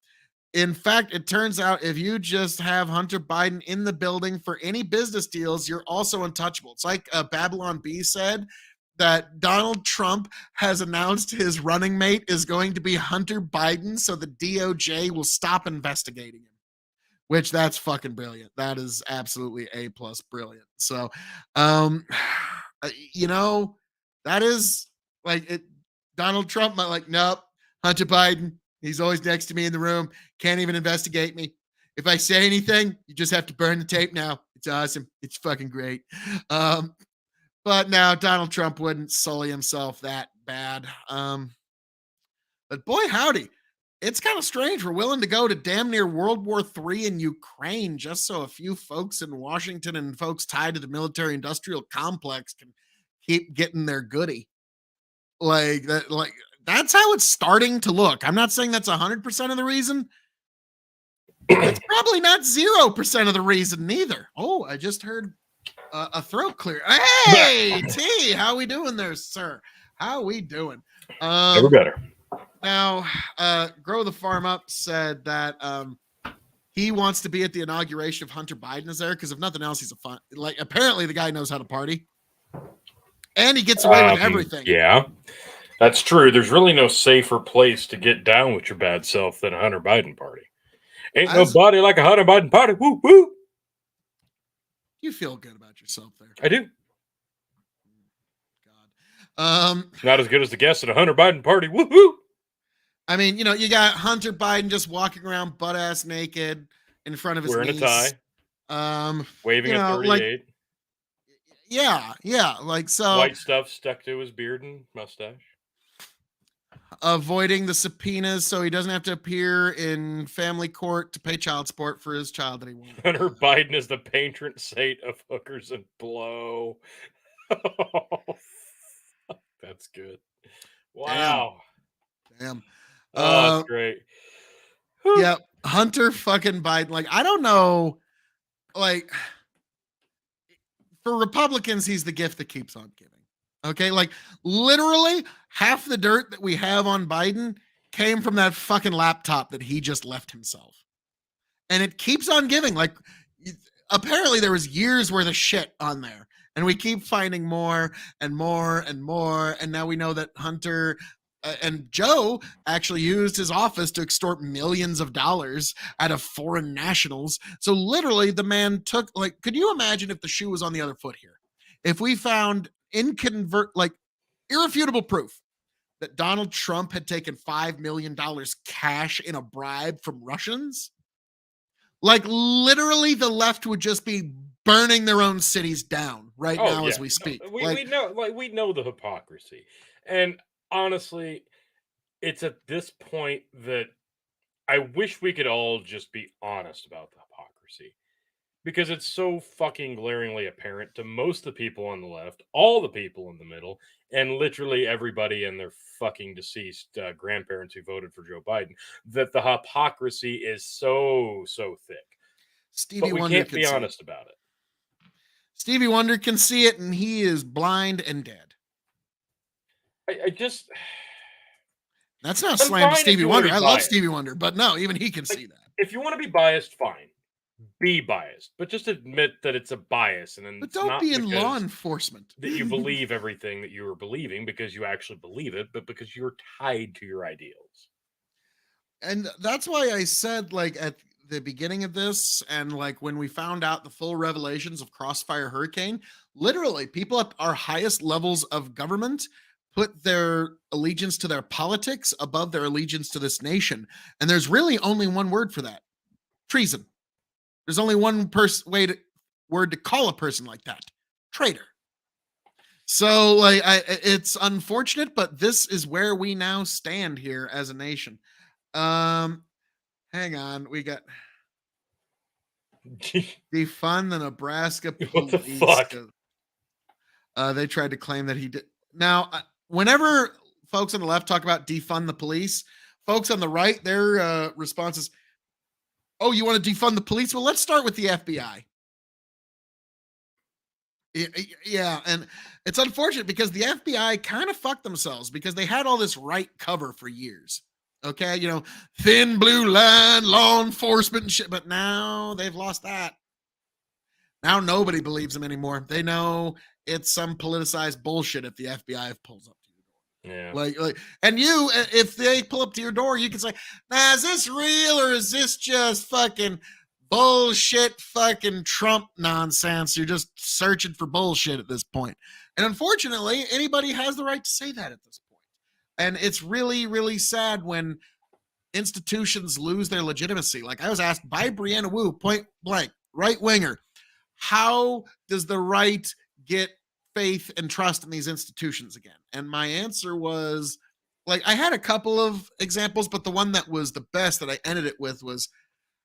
Speaker 2: In fact, it turns out if you just have Hunter Biden in the building for any business deals, you're also untouchable. It's like Babylon B said, that Donald Trump has announced his running mate is going to be Hunter Biden, so the DOJ will stop investigating him. Which, that's fucking brilliant. That is absolutely A+ brilliant. So, you know, that is like it. Donald Trump might like, nope, Hunter Biden, he's always next to me in the room. Can't even investigate me. If I say anything, you just have to burn the tape now. It's awesome. It's fucking great. But now Donald Trump wouldn't sully himself that bad. But boy, howdy. It's kind of strange. We're willing to go to damn near World War III in Ukraine just so a few folks in Washington and folks tied to the military-industrial complex can keep getting their goodie. Like that. Like, that's how it's starting to look. I'm not saying that's 100% of the reason. It's probably not 0% of the reason neither. Oh, I just heard a throat clear. Hey, T, how we doing there, sir? How we doing?
Speaker 1: Never better.
Speaker 2: Now, Grow the Farm Up said that he wants to be at the inauguration if Hunter Biden is there because if nothing else, he's a fun. Like apparently the guy knows how to party, and he gets away with everything.
Speaker 1: Yeah, that's true. There's really no safer place to get down with your bad self than a Hunter Biden party. Ain't
Speaker 2: As
Speaker 1: nobody like a Hunter Biden party. Woo woo.
Speaker 2: you feel good about yourself there,
Speaker 1: I do.
Speaker 2: God.
Speaker 1: Not as good as the guests at a Hunter Biden party. Woo woo.
Speaker 2: I mean, you got Hunter Biden just walking around butt ass naked in front of his
Speaker 1: Wearing
Speaker 2: niece.
Speaker 1: a tie. Waving a 38.
Speaker 2: Like, yeah, like so.
Speaker 1: White stuff stuck to his beard and mustache.
Speaker 2: Avoiding the subpoenas so he doesn't have to appear in family court to pay child support for his child that he won't.
Speaker 1: Hunter Biden is the patron saint of hookers and blow. That's good. Wow.
Speaker 2: Damn.
Speaker 1: Oh, that's great.
Speaker 2: Yeah, Hunter fucking Biden. Like, I don't know. Like, for Republicans, he's the gift that keeps on giving. Okay, like literally half the dirt that we have on Biden came from that fucking laptop that he just left himself. And it keeps on giving. Like apparently there was years worth of shit on there. And we keep finding more and more and more. And now we know that Hunter and Joe actually used his office to extort millions of dollars out of foreign nationals. So literally the man took, like, could you imagine if the shoe was on the other foot here? If we found irrefutable proof that Donald Trump had taken $5 million cash in a bribe from Russians, like literally the left would just be burning their own cities down now as we speak.
Speaker 1: No, we know the hypocrisy. And honestly, it's at this point that I wish we could all just be honest about the hypocrisy. Because it's so fucking glaringly apparent to most of the people on the left, all the people in the middle, and literally everybody and their fucking deceased grandparents who voted for Joe Biden, that the hypocrisy is so thick.
Speaker 2: Stevie
Speaker 1: but we
Speaker 2: Wonder
Speaker 1: can't be honest about it.
Speaker 2: Stevie Wonder can see it, and he is blind and dead.
Speaker 1: I just...
Speaker 2: That's not slam to Stevie Wonder. I love Stevie Wonder, but no, even he can see that.
Speaker 1: If you want to be biased, fine. Be biased, but just admit that it's a bias, and then
Speaker 2: but don't be in law enforcement
Speaker 1: that you believe everything that you are believing because you actually believe it, but because you're tied to your ideals.
Speaker 2: And that's why I said, like at the beginning of this, and like when we found out the full revelations of Crossfire Hurricane, literally people at our highest levels of government put their allegiance to their politics above their allegiance to this nation. And there's really only one word for that: treason. There's only one word to call a person like that: traitor. So, like, it's unfortunate, but this is where we now stand here as a nation. Hang on, we got defund the Nebraska police.
Speaker 1: What the fuck?
Speaker 2: They tried to claim that he did. Now, whenever folks on the left talk about defund the police, folks on the right, their response is, "Oh, you want to defund the police? Well, let's start with the FBI." Yeah, and it's unfortunate because the FBI kind of fucked themselves because they had all this right cover for years. Okay, thin blue line, law enforcement and shit, but now they've lost that. Now nobody believes them anymore. They know it's some politicized bullshit if the FBI pulls up to your door.
Speaker 1: Yeah.
Speaker 2: Like, and you, if they pull up to your door, you can say, "Nah, is this real or is this just fucking bullshit, fucking Trump nonsense? You're just searching for bullshit at this point." And unfortunately, anybody has the right to say that at this point. And it's really, really sad when institutions lose their legitimacy. Like I was asked by Brianna Wu, point blank, right winger, how does the right get faith and trust in these institutions again? And my answer was, like, I had a couple of examples, but the one that was the best that I ended it with was,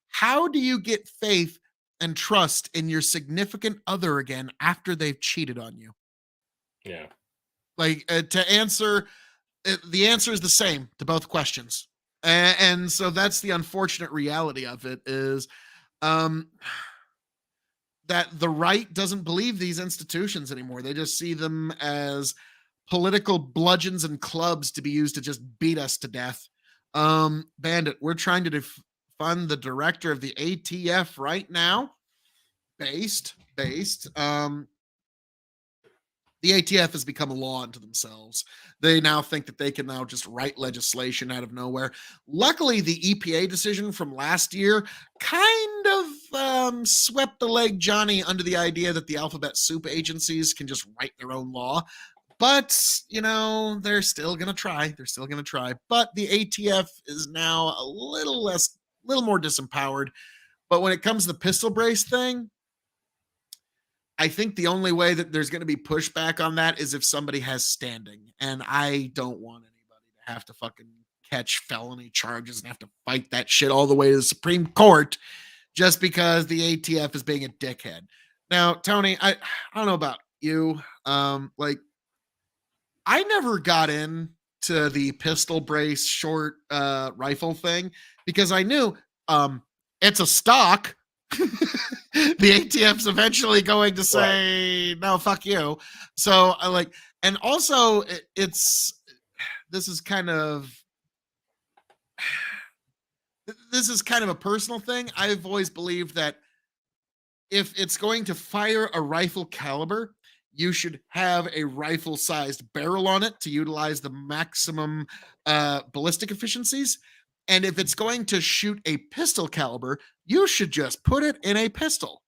Speaker 2: how do you get faith and trust in your significant other again after they've cheated on you?
Speaker 1: Yeah.
Speaker 2: Like to answer, the answer is the same to both questions. And so that's the unfortunate reality of it is that the right doesn't believe these institutions anymore. They just see them as political bludgeons and clubs to be used to just beat us to death. Bandit, we're trying to fund the director of the ATF right now. Based. The ATF has become a law unto themselves. They now think that they can now just write legislation out of nowhere. Luckily, the EPA decision from last year kind of swept the leg Johnny under the idea that the alphabet soup agencies can just write their own law. But, they're still going to try. But the ATF is now a little more disempowered. But when it comes to the pistol brace thing, I think the only way that there's going to be pushback on that is if somebody has standing. And I don't want anybody to have to fucking catch felony charges and have to fight that shit all the way to the Supreme Court just because the ATF is being a dickhead. Now, Tony, I don't know about you. I never got into the pistol brace short rifle thing because I knew it's a stock. The ATF's eventually going to say, no, fuck you. So and also this is kind of a personal thing. I've always believed that if it's going to fire a rifle caliber, you should have a rifle-sized barrel on it to utilize the maximum ballistic efficiencies. And if it's going to shoot a pistol caliber, you should just put it in a pistol.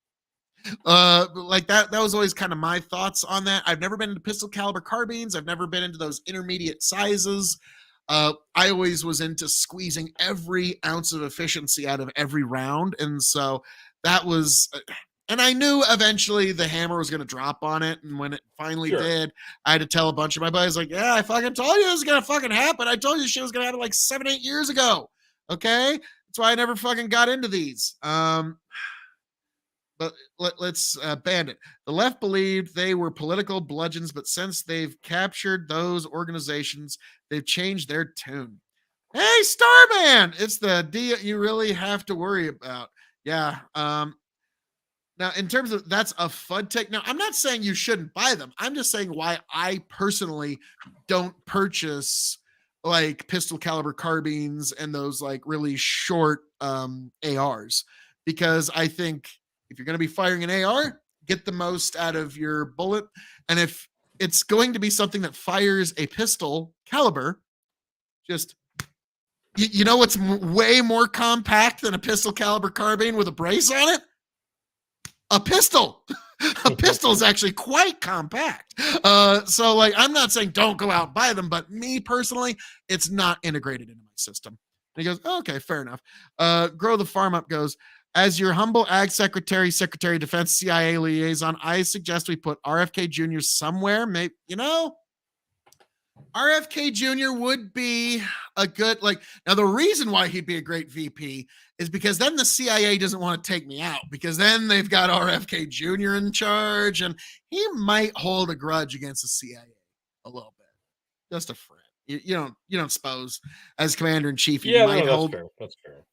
Speaker 2: That was always kind of my thoughts on that. I've never been into pistol caliber carbines. I've never been into those intermediate sizes. I always was into squeezing every ounce of efficiency out of every round. And so that was, and I knew eventually the hammer was going to drop on it. And when it finally did, I had to tell a bunch of my buddies, yeah, I fucking told you this was going to fucking happen. I told you this shit was going to happen 7-8 years ago. Okay. That's why I never fucking got into these. But let's ban it. The left believed they were political bludgeons, but since they've captured those organizations, they've changed their tune. Hey, Starman! It's the D you really have to worry about. Yeah. Now, in terms of that's a FUD take. Now, I'm not saying you shouldn't buy them. I'm just saying why I personally don't purchase pistol caliber carbines and those really short ARs, because I think if you're going to be firing an AR, get the most out of your bullet. And if it's going to be something that fires a pistol caliber, just, what's way more compact than a pistol caliber carbine with a brace on it? A pistol. A pistol is actually quite compact. So I'm not saying don't go out and buy them, but me personally, it's not integrated into my system. And he goes, oh, okay, fair enough. Grow the Farm Up goes, as your humble ag secretary, Secretary of Defense, CIA liaison, I suggest we put RFK Jr. somewhere. Maybe, RFK Jr. would be a good, now the reason why he'd be a great VP is because then the CIA doesn't want to take me out, because then they've got RFK Jr. in charge and he might hold a grudge against the CIA a little bit. Just a friend. You don't suppose as commander in chief, you might hold.
Speaker 1: That's fair.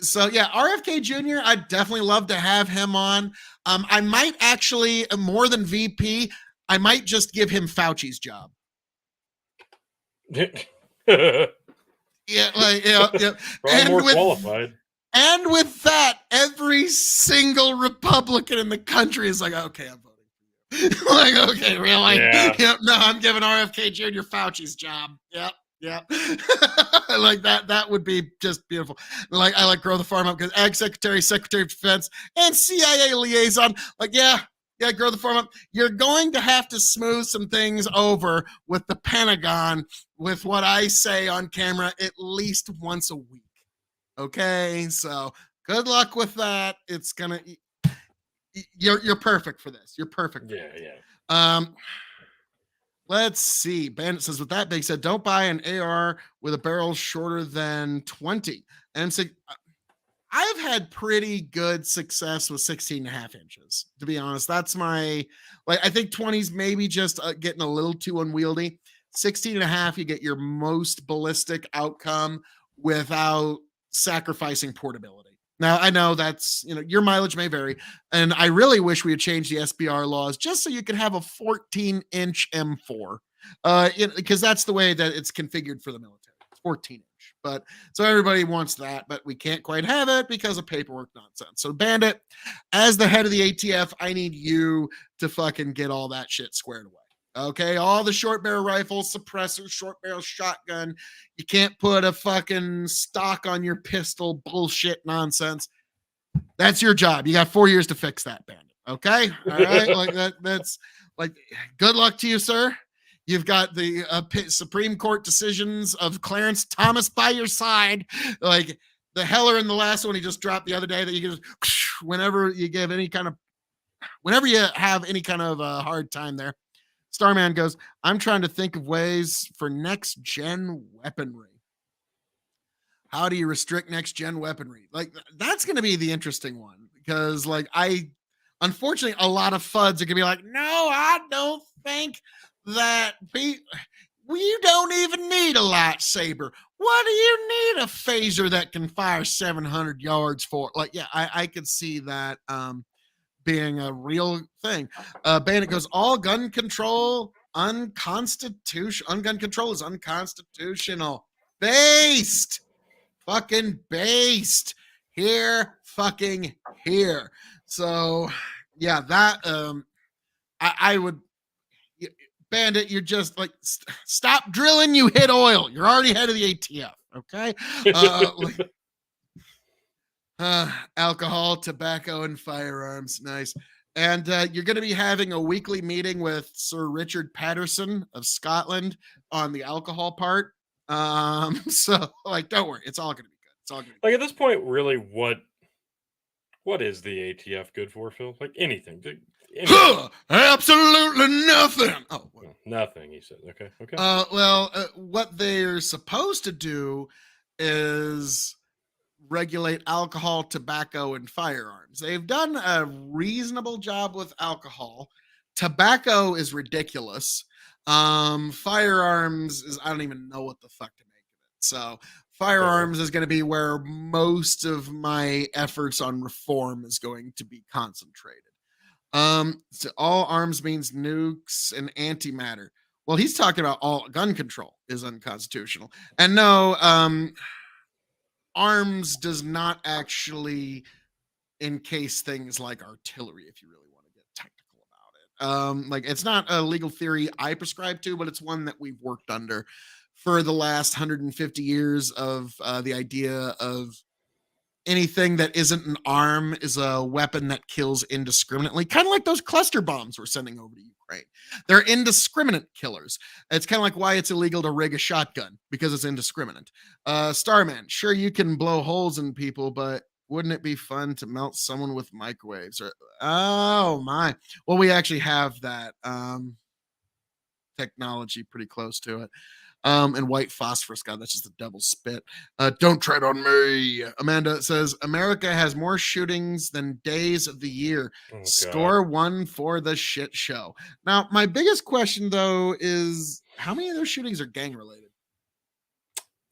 Speaker 2: So yeah, RFK Jr., I'd definitely love to have him on. I might actually, more than VP, I might just give him Fauci's job. Yeah,
Speaker 1: Probably more qualified.
Speaker 2: And with that, every single Republican in the country is okay, I'm voting for you. Okay, really?
Speaker 1: Yeah.
Speaker 2: Yep, no, I'm giving RFK Jr. Fauci's job. Yep. That would be just beautiful. I like Grow the Farm Up because Ag Secretary, Secretary of Defense, and CIA liaison. Grow the Farm Up. You're going to have to smooth some things over with the Pentagon with what I say on camera at least once a week. Okay, so good luck with that. It's gonna. You're perfect for this. You're perfect.
Speaker 1: Yeah.
Speaker 2: Let's see. Bandit says, with that being said, don't buy an AR with a barrel shorter than 20. And so I've had pretty good success with 16 and a half inches, to be honest. That's my, I think 20s maybe just getting a little too unwieldy. 16 and a half, you get your most ballistic outcome without sacrificing portability. Now, I know that's, your mileage may vary. And I really wish we had changed the SBR laws just so you could have a 14-inch M4. Because that's the way that it's configured for the military. It's 14-inch. But so everybody wants that, but we can't quite have it because of paperwork nonsense. So, Bandit, as the head of the ATF, I need you to fucking get all that shit squared away. Okay, all the short barrel rifles, suppressors, short barrel shotgun. You can't put a fucking stock on your pistol, bullshit nonsense. That's your job. You got 4 years to fix that, Bandit. Okay, all right, like that. That's like, good luck to you, sir. You've got the Supreme Court decisions of Clarence Thomas by your side. Like the Heller in the last one he just dropped the other day that you can just, whenever you have any kind of hard time there. Starman goes, I'm trying to think of ways for next gen weaponry. How do you restrict next gen weaponry? Like, that's going to be the interesting one because, unfortunately, a lot of FUDs are going to be like, no, I don't think that you don't even need a lightsaber. What do you need a phaser that can fire 700 yards for? Like, yeah, I could see that being a real thing. Bandit goes, all gun control unconstitutional. Gun control is unconstitutional. Based. Fucking based. Here. Fucking here. So, yeah, that, I would, Bandit, you're just like, stop drilling, you hit oil. You're already head of the ATF. Okay. Alcohol, tobacco, and firearms. Nice. And you're going to be having a weekly meeting with Sir Richard Patterson of Scotland on the alcohol part. So, don't worry. It's all going to be good. It's all going to be
Speaker 1: good. At this point, really, what is the ATF good for, Phil? Anything.
Speaker 2: Absolutely nothing. Oh,
Speaker 1: what? Nothing, he said. Okay.
Speaker 2: What they're supposed to do is regulate alcohol, tobacco, and firearms. They've done a reasonable job with alcohol. Tobacco is ridiculous. Firearms is, I don't even know what the fuck to make of it. So firearms is going to be where most of my efforts on reform is going to be concentrated. So all arms means nukes and antimatter. Well, he's talking about all gun control is unconstitutional. And no, arms does not actually encase things like artillery, if you really want to get technical about it. It's not a legal theory I prescribe to, but it's one that we've worked under for the last 150 years of the idea of anything that isn't an arm is a weapon that kills indiscriminately, kind of like those cluster bombs we're sending over to Ukraine. They're indiscriminate killers. It's kind of like why it's illegal to rig a shotgun, because it's indiscriminate. Starman, sure, you can blow holes in people, but wouldn't it be fun to melt someone with microwaves? Oh my. Well, we actually have that technology pretty close to it. And white phosphorus, God, that's just the devil's spit. Don't tread on me. Amanda says, America has more shootings than days of the year. Score one for the shit show. Now, my biggest question, though, is how many of those shootings are gang related?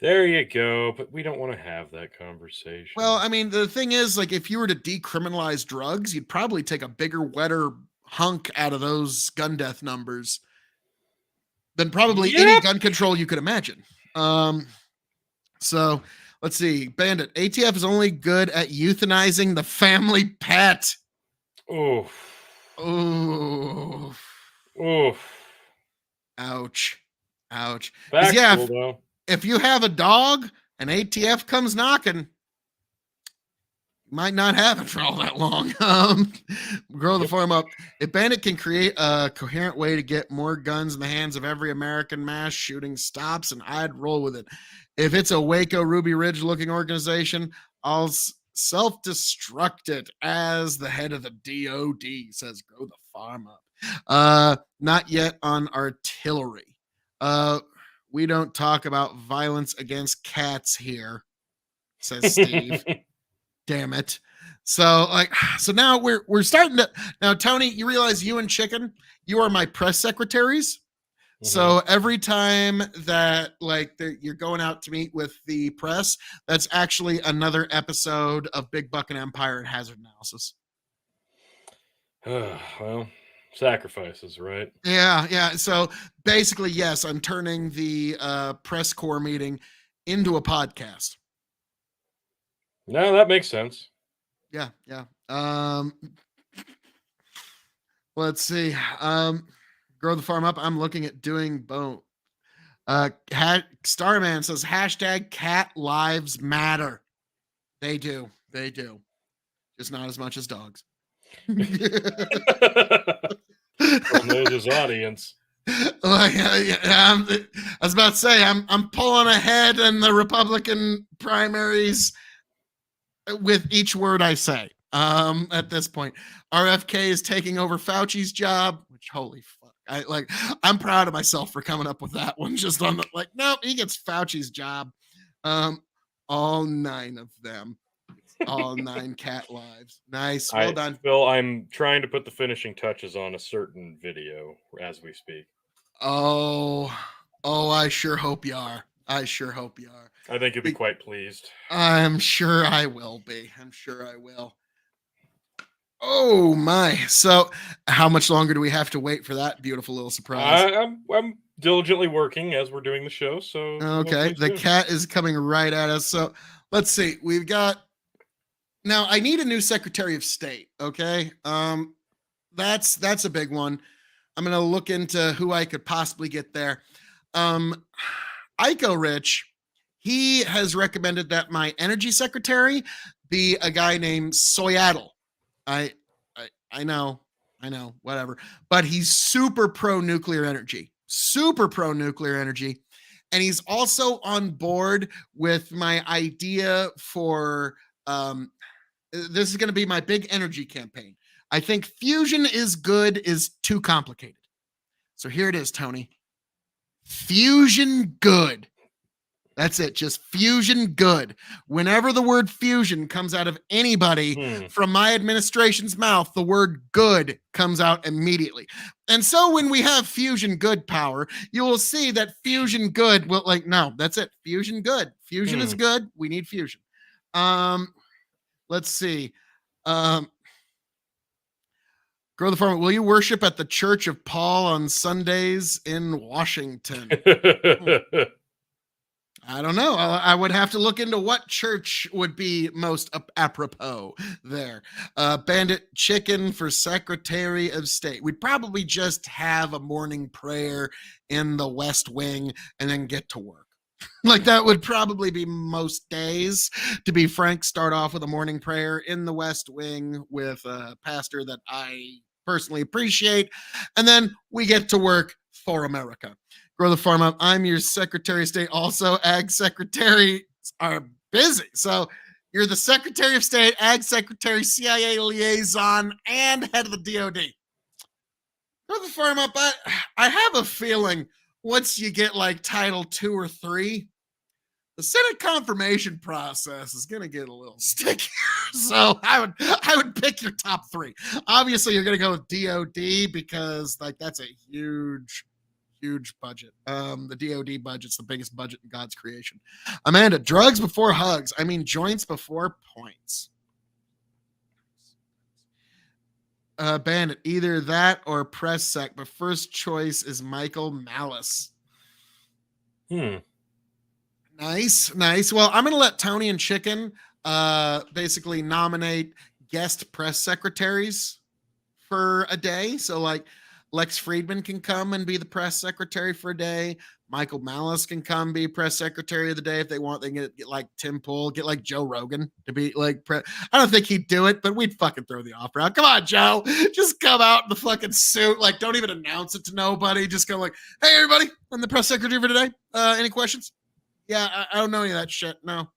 Speaker 1: There you go. But we don't want to have that conversation.
Speaker 2: Well, I mean, the thing is, if you were to decriminalize drugs, you'd probably take a bigger, wetter hunk out of those gun death numbers than probably any gun control you could imagine. So let's see. Bandit, ATF is only good at euthanizing the family pet.
Speaker 1: Oh.
Speaker 2: Ouch.
Speaker 1: Factual, though.
Speaker 2: If you have a dog and ATF comes knocking, might not have it for all that long. Grow the farm up. If Bandit can create a coherent way to get more guns in the hands of every American, mass shooting stops, and I'd roll with it. If it's a Waco, Ruby Ridge looking organization, I'll self-destruct it as the head of the DOD, says grow the farm up. Not yet on artillery. We don't talk about violence against cats here, says Steve. Damn it. So now we're starting to, now Tony, you realize you and Chicken, you are my press secretaries. So every time that like you're going out to meet with the press, that's actually another episode of Big Buck and Empire and Hazard Analysis.
Speaker 1: Well, sacrifices, right?
Speaker 2: Yeah. So basically, yes, I'm turning the press corps meeting into a podcast.
Speaker 1: No, that makes sense.
Speaker 2: Yeah. Let's see. Grow the farm up. I'm looking at doing both. Starman says hashtag cat lives matter. They do. Just not as much as dogs.
Speaker 1: From his audience.
Speaker 2: I was about to say I'm pulling ahead in the Republican primaries with each word I say. At this point, RFK is taking over Fauci's job, which holy fuck. I'm proud of myself for coming up with that one. Just on the nope, he gets Fauci's job. All 9 of them. All 9 cat lives. Nice. Well done.
Speaker 1: Phil, I'm trying to put the finishing touches on a certain video as we speak.
Speaker 2: Oh, I sure hope you are. I
Speaker 1: think you'll be quite pleased.
Speaker 2: I'm sure I will be. Oh my. So how much longer do we have to wait for that beautiful little surprise?
Speaker 1: I'm diligently working as we're doing the show. So
Speaker 2: okay. The cat is coming right at us. So let's see. We've got now I need a new Secretary of State. Okay. That's a big one. I'm gonna look into who I could possibly get there. Iko Rich, he has recommended that my energy secretary be a guy named Soyadle. I know, whatever. But he's super pro nuclear energy. And he's also on board with my idea for this is going to be my big energy campaign. I think fusion is good is too complicated. So here it is, Tony. Fusion good. That's it. Just fusion good. Whenever the word fusion comes out of anybody from my administration's mouth, the word good comes out immediately. And so when we have fusion good power, you will see that fusion good will no, that's it. Fusion good. Fusion is good. We need fusion. Let's see. Grow the Farm. Will you worship at the Church of Paul on Sundays in Washington? I don't know. I would have to look into what church would be most apropos there. Bandit Chicken for Secretary of State. We'd probably just have a morning prayer in the West Wing and then get to work. That would probably be most days. To be frank, start off with a morning prayer in the West Wing with a pastor that I personally appreciate. And then we get to work for America. Grow the Farm Up. I'm your Secretary of State. Also, Ag Secretaries are busy. So you're the Secretary of State, Ag Secretary, CIA Liaison, and head of the DOD. Grow the Farm Up. I have a feeling once you get Title 2 or 3, the Senate confirmation process is going to get a little sticky. So I would pick your top 3. Obviously, you're going to go with DOD because that's a huge budget. The DOD budget's the biggest budget in God's creation. Amanda, drugs before hugs. I mean, joints before points. Bandit, either that or press sec, but first choice is Michael Malice. Nice. Well, I'm going to let Tony and Chicken basically nominate guest press secretaries for a day. So Lex Friedman can come and be the press secretary for a day. Michael Malice can come be press secretary of the day if they want. They can get Tim Pool, get Joe Rogan to be I don't think he'd do it, but we'd fucking throw the offer out. Come on, Joe. Just come out in the fucking suit. Don't even announce it to nobody. Just go hey, everybody, I'm the press secretary for today. Any questions? Yeah, I don't know any of that shit. No.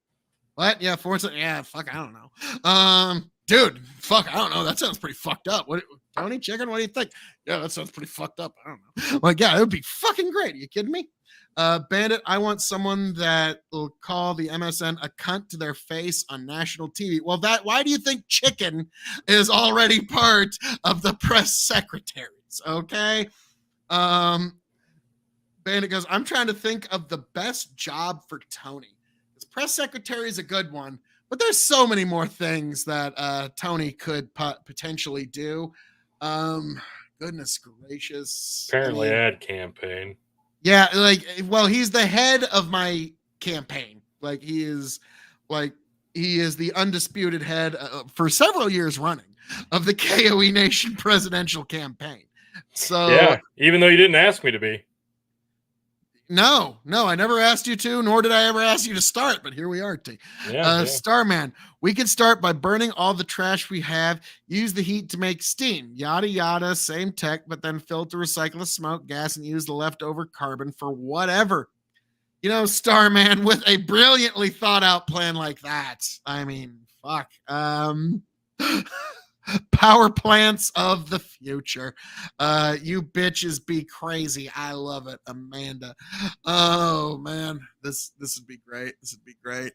Speaker 2: What? Yeah, Forza. Yeah, fuck, I don't know. Dude, fuck, I don't know. That sounds pretty fucked up. What, Tony Chicken? What do you think? Yeah, that sounds pretty fucked up. I don't know. Yeah, it would be fucking great. Are you kidding me? Bandit, I want someone that will call the MSN a cunt to their face on national TV. Well, why do you think Chicken is already part of the press secretaries? Okay. Bandit goes, I'm trying to think of the best job for Tony. His press secretary is a good one, but there's so many more things that Tony could potentially do. Goodness gracious. I
Speaker 1: Apparently,
Speaker 2: mean,
Speaker 1: ad campaign.
Speaker 2: yeah, like, well, he's the head of my campaign. Like, he is the undisputed head for several years running of the KOE Nation presidential campaign. So,
Speaker 1: Yeah, even though you didn't ask me to be.
Speaker 2: no, I never asked you to, nor did I ever ask you to start, but here we are, T.
Speaker 1: Yeah.
Speaker 2: Starman, we could start by burning all the trash we have, use the heat to make steam, yada, yada, same tech, but then filter, recycle the smoke, gas, and use the leftover carbon for whatever. You know, Starman, with a brilliantly thought out plan like that, I mean, fuck. Power plants of the future. You bitches be crazy. I love it, Amanda. Oh man, this would be great. This would be great.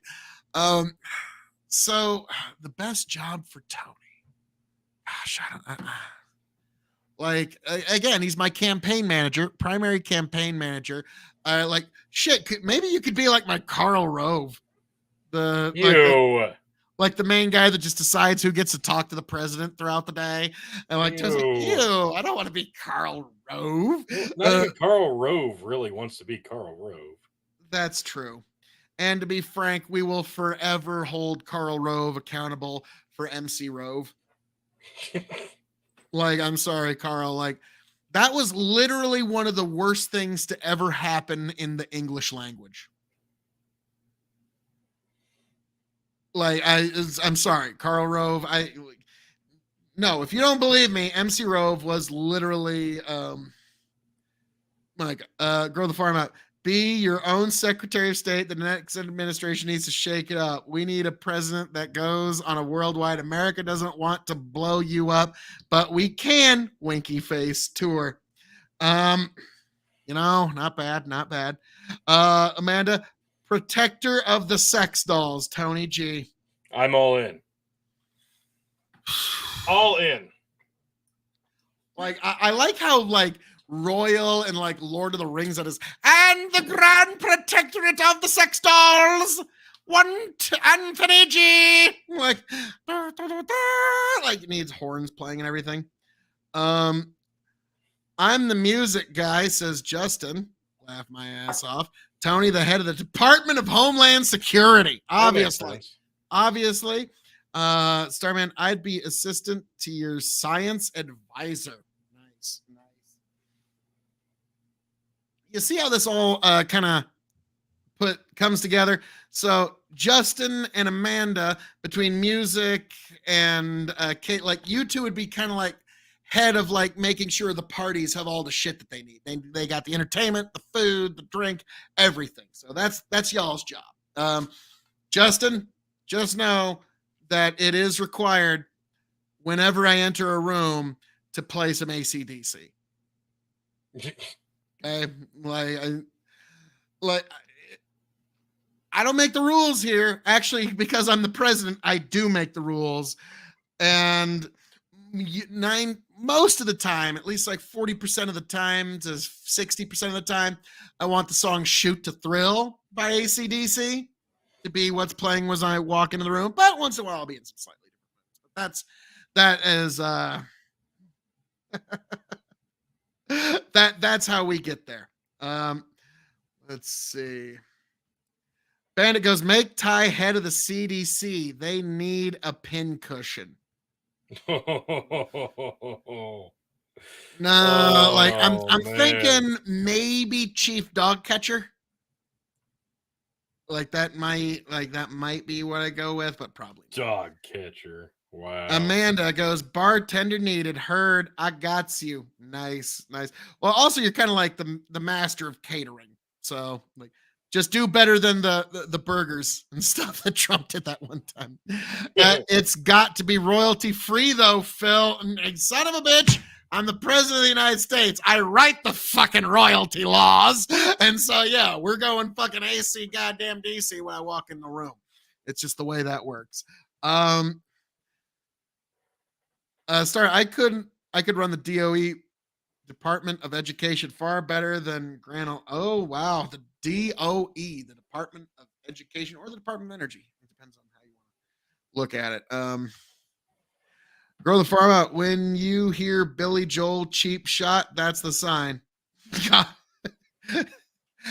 Speaker 2: So the best job for Tony. Gosh, like, again, he's my campaign manager, primary campaign manager. Like, shit, maybe you could be like my Karl Rove, like the main guy that just decides who gets to talk to the president throughout the day. And like, just like, ew, I don't want to be Karl Rove.
Speaker 1: Not even Karl Rove really wants to be Karl Rove.
Speaker 2: That's true. And to be frank, we will forever hold Karl Rove accountable for MC Rove. Like, I'm sorry, Carl. Like, that was literally one of the worst things to ever happen in the English language. Like, I'm sorry, Karl Rove. No, if you don't believe me, MC Rove was literally grow the farm out. Be your own Secretary of State. The next administration needs to shake it up. We need a president that goes on a worldwide. America doesn't want to blow you up, but we can. Winky face tour. Not bad. Amanda, protector of the sex dolls, Tony G.
Speaker 1: I'm all in. All in.
Speaker 2: Like, I like how, like, royal and like Lord of the Rings that is, and the Grand Protectorate of the Sex Dolls, Anthony G. Like, it needs horns playing and everything. I'm the music guy, says Justin. Laugh my ass off. Tony, the head of the Department of Homeland Security. Obviously. Starman, I'd be assistant to your science advisor. Nice. You see how this all kind of comes together? So Justin and Amanda, between music and Kate, like, you two would be kind of like head of like making sure the parties have all the shit that they need. They got the entertainment, the food, the drink, everything. So that's y'all's job. Justin, just know that it is required whenever I enter a room to play some AC/DC. Okay, I don't make the rules here. Actually, because I'm the president, I do make the rules. And most of the time, at least like 40% of the time to 60% of the time, I want the song Shoot to Thrill by AC/DC to be what's playing as I walk into the room. But once in a while, I'll be in some slightly different ones. But that's how we get there. Let's see. Bandit goes, make Ty head of the CDC. They need a pin cushion. No, like I'm thinking maybe chief dog catcher. That might be what I go with, but probably not.
Speaker 1: Dog catcher. Wow.
Speaker 2: Amanda goes, bartender needed. Heard. I got you. Nice. Well, also you're kind of like the master of catering. So like, just do better than the burgers and stuff that Trump did that one time. It's got to be royalty free though, Phil. Son of a bitch. I'm the president of the United States. I write the fucking royalty laws. And so, yeah, we're going fucking AC goddamn DC when I walk in the room. It's just the way that works. I could run the Department of Education, far better than Oh, wow. The DOE, the Department of Education, or the Department of Energy. It depends on how you want to look at it. Grow the farm out. When you hear Billy Joel cheap shot, that's the sign.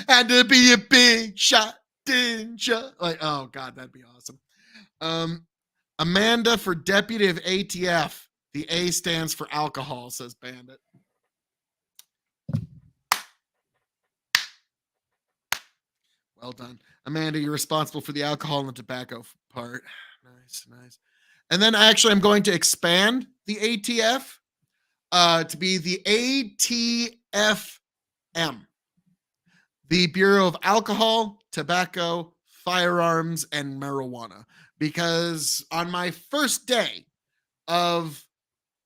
Speaker 2: Had to be a big shot, didn't you? Like, oh God, that'd be awesome. Amanda for deputy of ATF. The A stands for alcohol, says Bandit. Well done. Amanda, you're responsible for the alcohol and the tobacco part. Nice, nice. And then actually, I'm going to expand the ATF to be the ATFM, the Bureau of Alcohol, Tobacco, Firearms, and Marijuana. Because on my first day of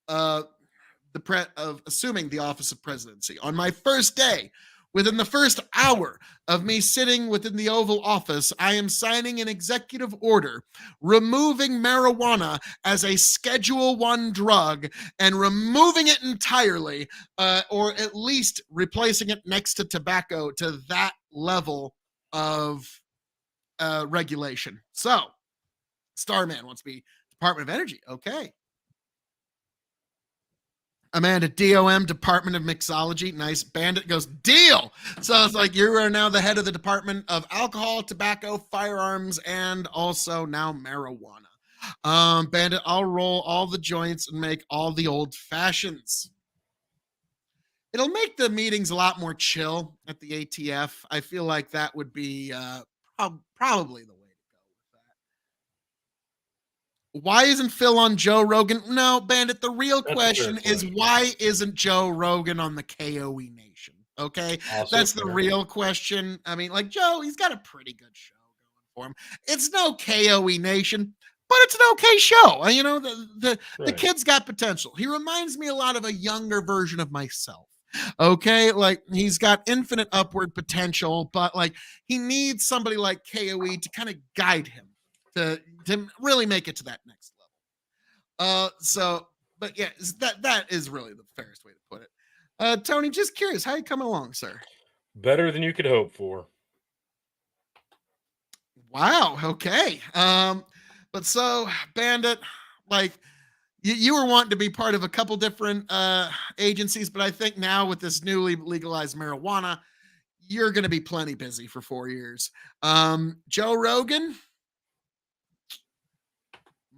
Speaker 2: of assuming the office of presidency, on my first day, within the first hour of me sitting within the Oval Office, I am signing an executive order removing marijuana as a Schedule I drug and removing it entirely, or at least replacing it next to tobacco to that level of regulation. So, Starman wants to be Department of Energy. Okay. Amanda, DOM, Department of Mixology. Nice. Bandit goes, deal. So it's like you are now the head of the Department of Alcohol, Tobacco, Firearms, and also now marijuana. Bandit, I'll roll all the joints and make all the old fashions. It'll make the meetings a lot more chill at the ATF. I feel like that would be probably the way. Why isn't Phil on Joe Rogan? No, Bandit, the real question is why isn't Joe Rogan on the KOE Nation? Okay? Also that's the real question. I mean, like Joe, he's got a pretty good show going for him. It's no KOE Nation, but it's an okay show. You know, the kid's got potential. He reminds me a lot of a younger version of myself. Okay, like he's got infinite upward potential, but like he needs somebody like KOE to kind of guide him to really make it to that next level. But yeah, that is really the fairest way to put it. Tony, just curious, how you coming along, sir?
Speaker 1: Better than you could hope for.
Speaker 2: Wow. Okay. But so Bandit, like you were wanting to be part of a couple different agencies, but I think now with this newly legalized marijuana, you're going to be plenty busy for 4 years. Joe Rogan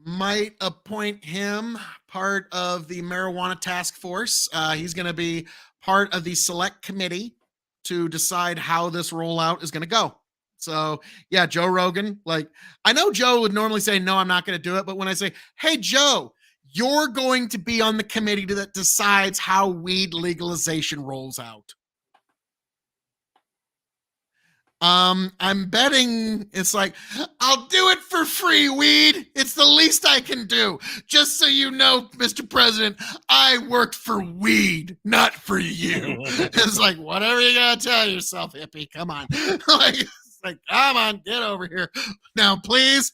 Speaker 2: might appoint him part of the marijuana task force. He's going to be part of the select committee to decide how this rollout is going to go. So yeah, Joe Rogan, like I know Joe would normally say, no, I'm not going to do it. But when I say, hey, Joe, you're going to be on the committee that decides how weed legalization rolls out. I'm betting it's like, I'll do it for free, weed. It's the least I can do. Just so you know, Mr. President, I worked for weed, not for you. It's like, whatever you gotta tell yourself, hippie. Come on. like, come on, get over here. Now, please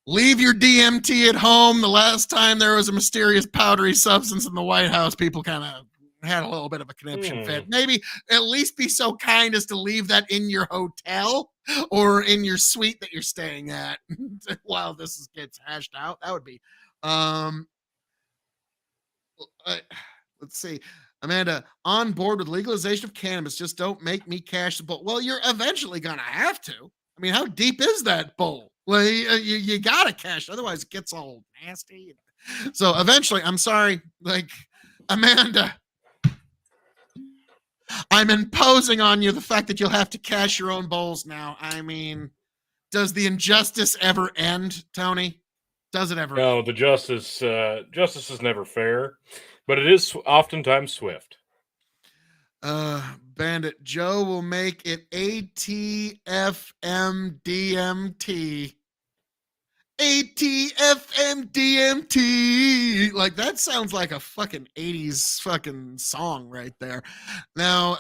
Speaker 2: leave your DMT at home. The last time there was a mysterious powdery substance in the White House, people kind of had a little bit of a conniption fit. Maybe at least be so kind as to leave that in your hotel or in your suite that you're staying at while this gets hashed out. That would be let's see. Amanda, on board with legalization of cannabis, just don't make me cash the bowl. Well, you're eventually gonna have to. I mean, how deep is that bowl? Well, you gotta cash, otherwise it gets all nasty. So eventually, I'm sorry, like Amanda, I'm imposing on you the fact that you'll have to cash your own bowls now. I mean, does the injustice ever end, Tony? Does it ever?
Speaker 1: No, the justice is never fair, but it is oftentimes swift.
Speaker 2: Bandit Joe will make it ATFMDMT. ATFMDMT. Like that sounds like a fucking 80s fucking song right there. Now,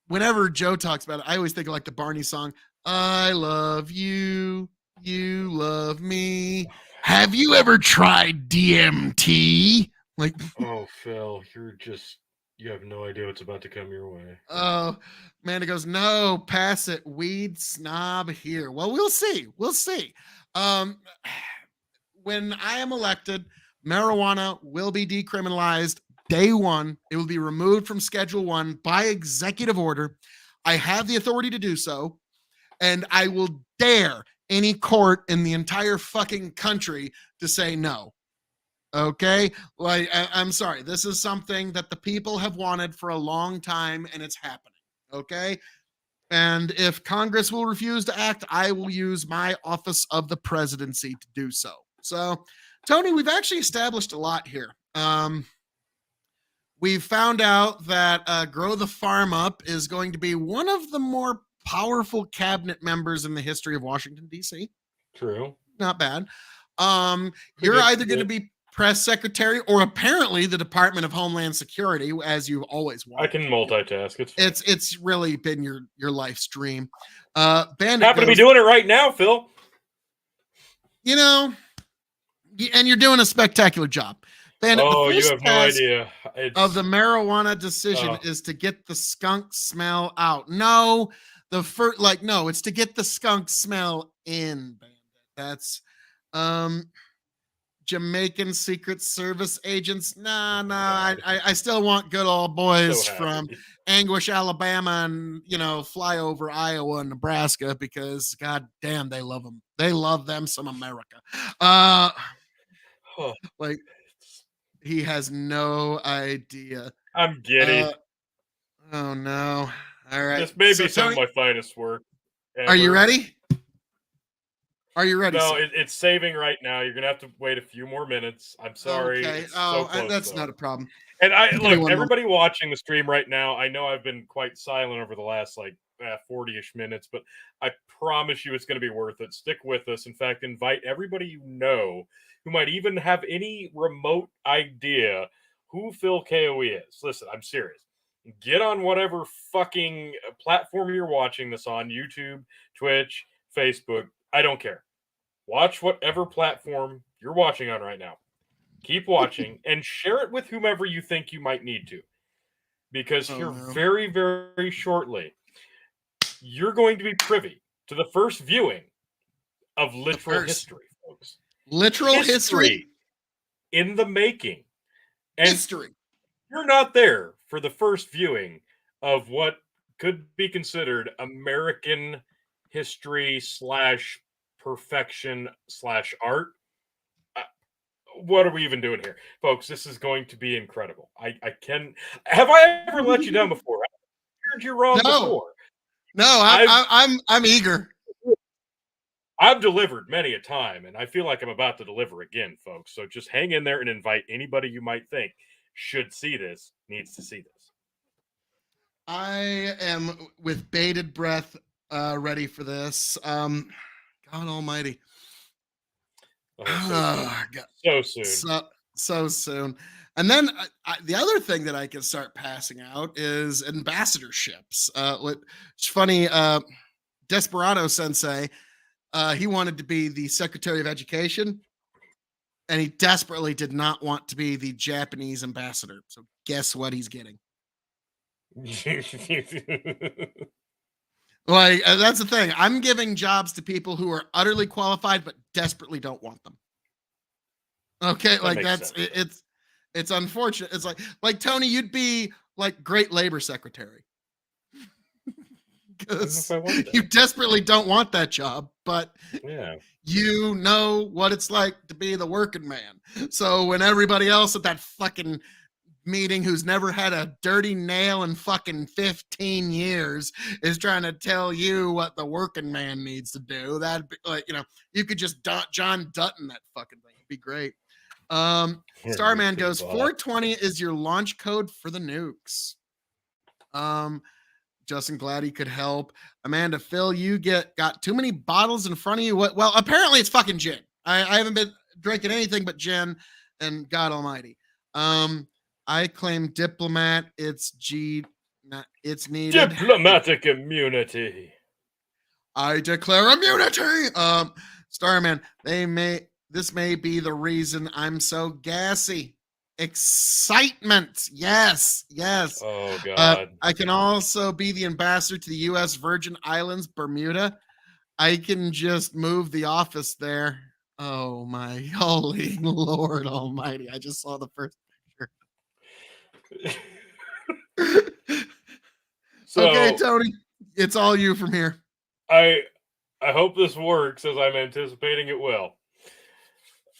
Speaker 2: whenever Joe talks about it, I always think of like the Barney song, I love you, you love me. Have you ever tried DMT? Like,
Speaker 1: oh, Phil, you're just You have no idea what's about to come your way.
Speaker 2: Oh, Amanda goes, no, pass it. Weed snob here. Well, we'll see. We'll see. Um, when I am elected, marijuana will be decriminalized day one. It will be removed from Schedule 1 by executive order. I have the authority to do so, and I will dare any court in the entire fucking country to say no. Okay? Like, I'm sorry. This is something that the people have wanted for a long time, and it's happening. Okay? And if Congress will refuse to act, I will use my office of the presidency to do so. So, Tony, we've actually established a lot here. We've found out that Grow the Farm Up is going to be one of the more powerful cabinet members in the history of Washington, D.C.
Speaker 1: True.
Speaker 2: Not bad. You're either going to be press secretary or apparently the Department of Homeland Security, as you've always wanted.
Speaker 1: I can multitask. It's fine.
Speaker 2: It's really been your life's dream. Bandit
Speaker 1: happen to be
Speaker 2: goes,
Speaker 1: doing it right now, Phil.
Speaker 2: you know, and you're doing a spectacular job. Bandit,
Speaker 1: Oh,
Speaker 2: the
Speaker 1: you
Speaker 2: first
Speaker 1: have no
Speaker 2: task
Speaker 1: idea.
Speaker 2: of the marijuana decision is to get the skunk smell out. No, no, it's to get the skunk smell in, Bandit. That's Jamaican Secret Service agents. Nah, I still want good old boys
Speaker 1: So
Speaker 2: from
Speaker 1: happy.
Speaker 2: Anguish, Alabama, and fly over Iowa and Nebraska because god damn, they love them. They love them some America.
Speaker 1: Oh,
Speaker 2: Like he has no idea.
Speaker 1: I'm giddy.
Speaker 2: Oh no. All right.
Speaker 1: This may
Speaker 2: So
Speaker 1: be some
Speaker 2: Tony,
Speaker 1: of my finest work ever.
Speaker 2: are you ready? Are you ready?
Speaker 1: No,
Speaker 2: sir?
Speaker 1: it's saving right now. You're gonna have to wait a few more minutes. I'm sorry.
Speaker 2: Okay.
Speaker 1: It's so
Speaker 2: Oh,
Speaker 1: close,
Speaker 2: that's
Speaker 1: though.
Speaker 2: not a problem.
Speaker 1: And I
Speaker 2: Give me
Speaker 1: look,
Speaker 2: one moment.
Speaker 1: everybody watching the stream right now. I know I've been quite silent over the last 40-ish minutes, but I promise you it's going to be worth it. Stick with us. In fact, invite everybody you know who might even have any remote idea who Phil KOE is. Listen, I'm serious. Get on whatever fucking platform you're watching this on, YouTube, Twitch, Facebook. I don't care. Watch whatever platform you're watching on right now. Keep watching and share it with whomever you think you might need to. Because here very, very shortly, you're going to be privy to the first viewing of literal history, folks.
Speaker 2: Literal history
Speaker 1: in the making. And
Speaker 2: history.
Speaker 1: You're not there for the first viewing of what could be considered American history / perfection / art. What are we even doing here, folks? This is going to be incredible. Have I ever let you down before? I heard you wrong before.
Speaker 2: No, I'm eager.
Speaker 1: I've delivered many a time, and I feel like I'm about to deliver again, folks. So just hang in there and invite anybody you might think should see this, needs to see this.
Speaker 2: I am with bated breath ready for this. God almighty.
Speaker 1: Oh, so soon.
Speaker 2: So soon. And then the other thing that I can start passing out is ambassadorships. It's funny, Desperado Sensei, he wanted to be the Secretary of Education, and he desperately did not want to be the Japanese ambassador. So guess what he's getting? Like that's the thing. I'm giving jobs to people who are utterly qualified but desperately don't want them. Okay, like that's it's unfortunate. It's like Tony, you'd be like great labor secretary. Because you desperately don't want that job, but you know what it's like to be the working man. So when everybody else at that fucking meeting who's never had a dirty nail in fucking 15 years is trying to tell you what the working man needs to do, that'd be like, you could just John Dutton that fucking thing. It'd be great. Starman goes, 420 is your launch code for the nukes. Justin, glad he could help. Amanda, Phil, you got too many bottles in front of you. Well, apparently it's fucking gin. I haven't been drinking anything but gin, and God almighty. I claim diplomat. It's needed.
Speaker 1: Diplomatic immunity.
Speaker 2: I declare immunity. Starman, this may be the reason I'm so gassy. excitement. Yes.
Speaker 1: Oh God.
Speaker 2: I can also be the ambassador to the U.S. Virgin Islands, Bermuda. I can just move the office there. Oh my holy Lord Almighty! I just saw the first picture. Okay,
Speaker 1: So
Speaker 2: Tony, it's all you from here.
Speaker 1: I hope this works as I'm anticipating it will.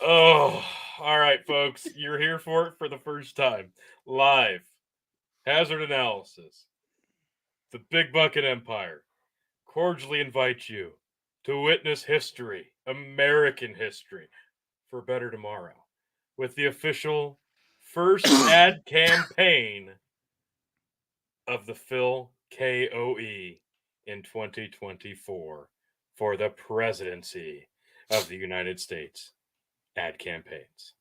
Speaker 1: Oh, all right, folks. You're here for it for the first time. Live. Hazard analysis. The Big Bucket Empire cordially invite you to witness history, American history, for a better tomorrow, with the official first ad campaign of the Phil KOE in 2024 for the presidency of the United States. Ad campaigns.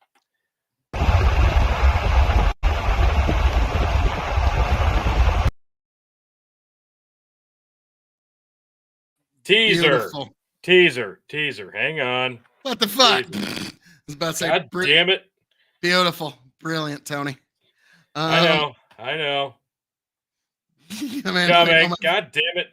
Speaker 2: Beautiful.
Speaker 1: Teaser. Hang on.
Speaker 2: What the fuck?
Speaker 1: Teaser.
Speaker 2: I was about to say,
Speaker 1: God damn it.
Speaker 2: beautiful, brilliant, Tony.
Speaker 1: I know.
Speaker 2: I mean,
Speaker 1: Coming. God damn it.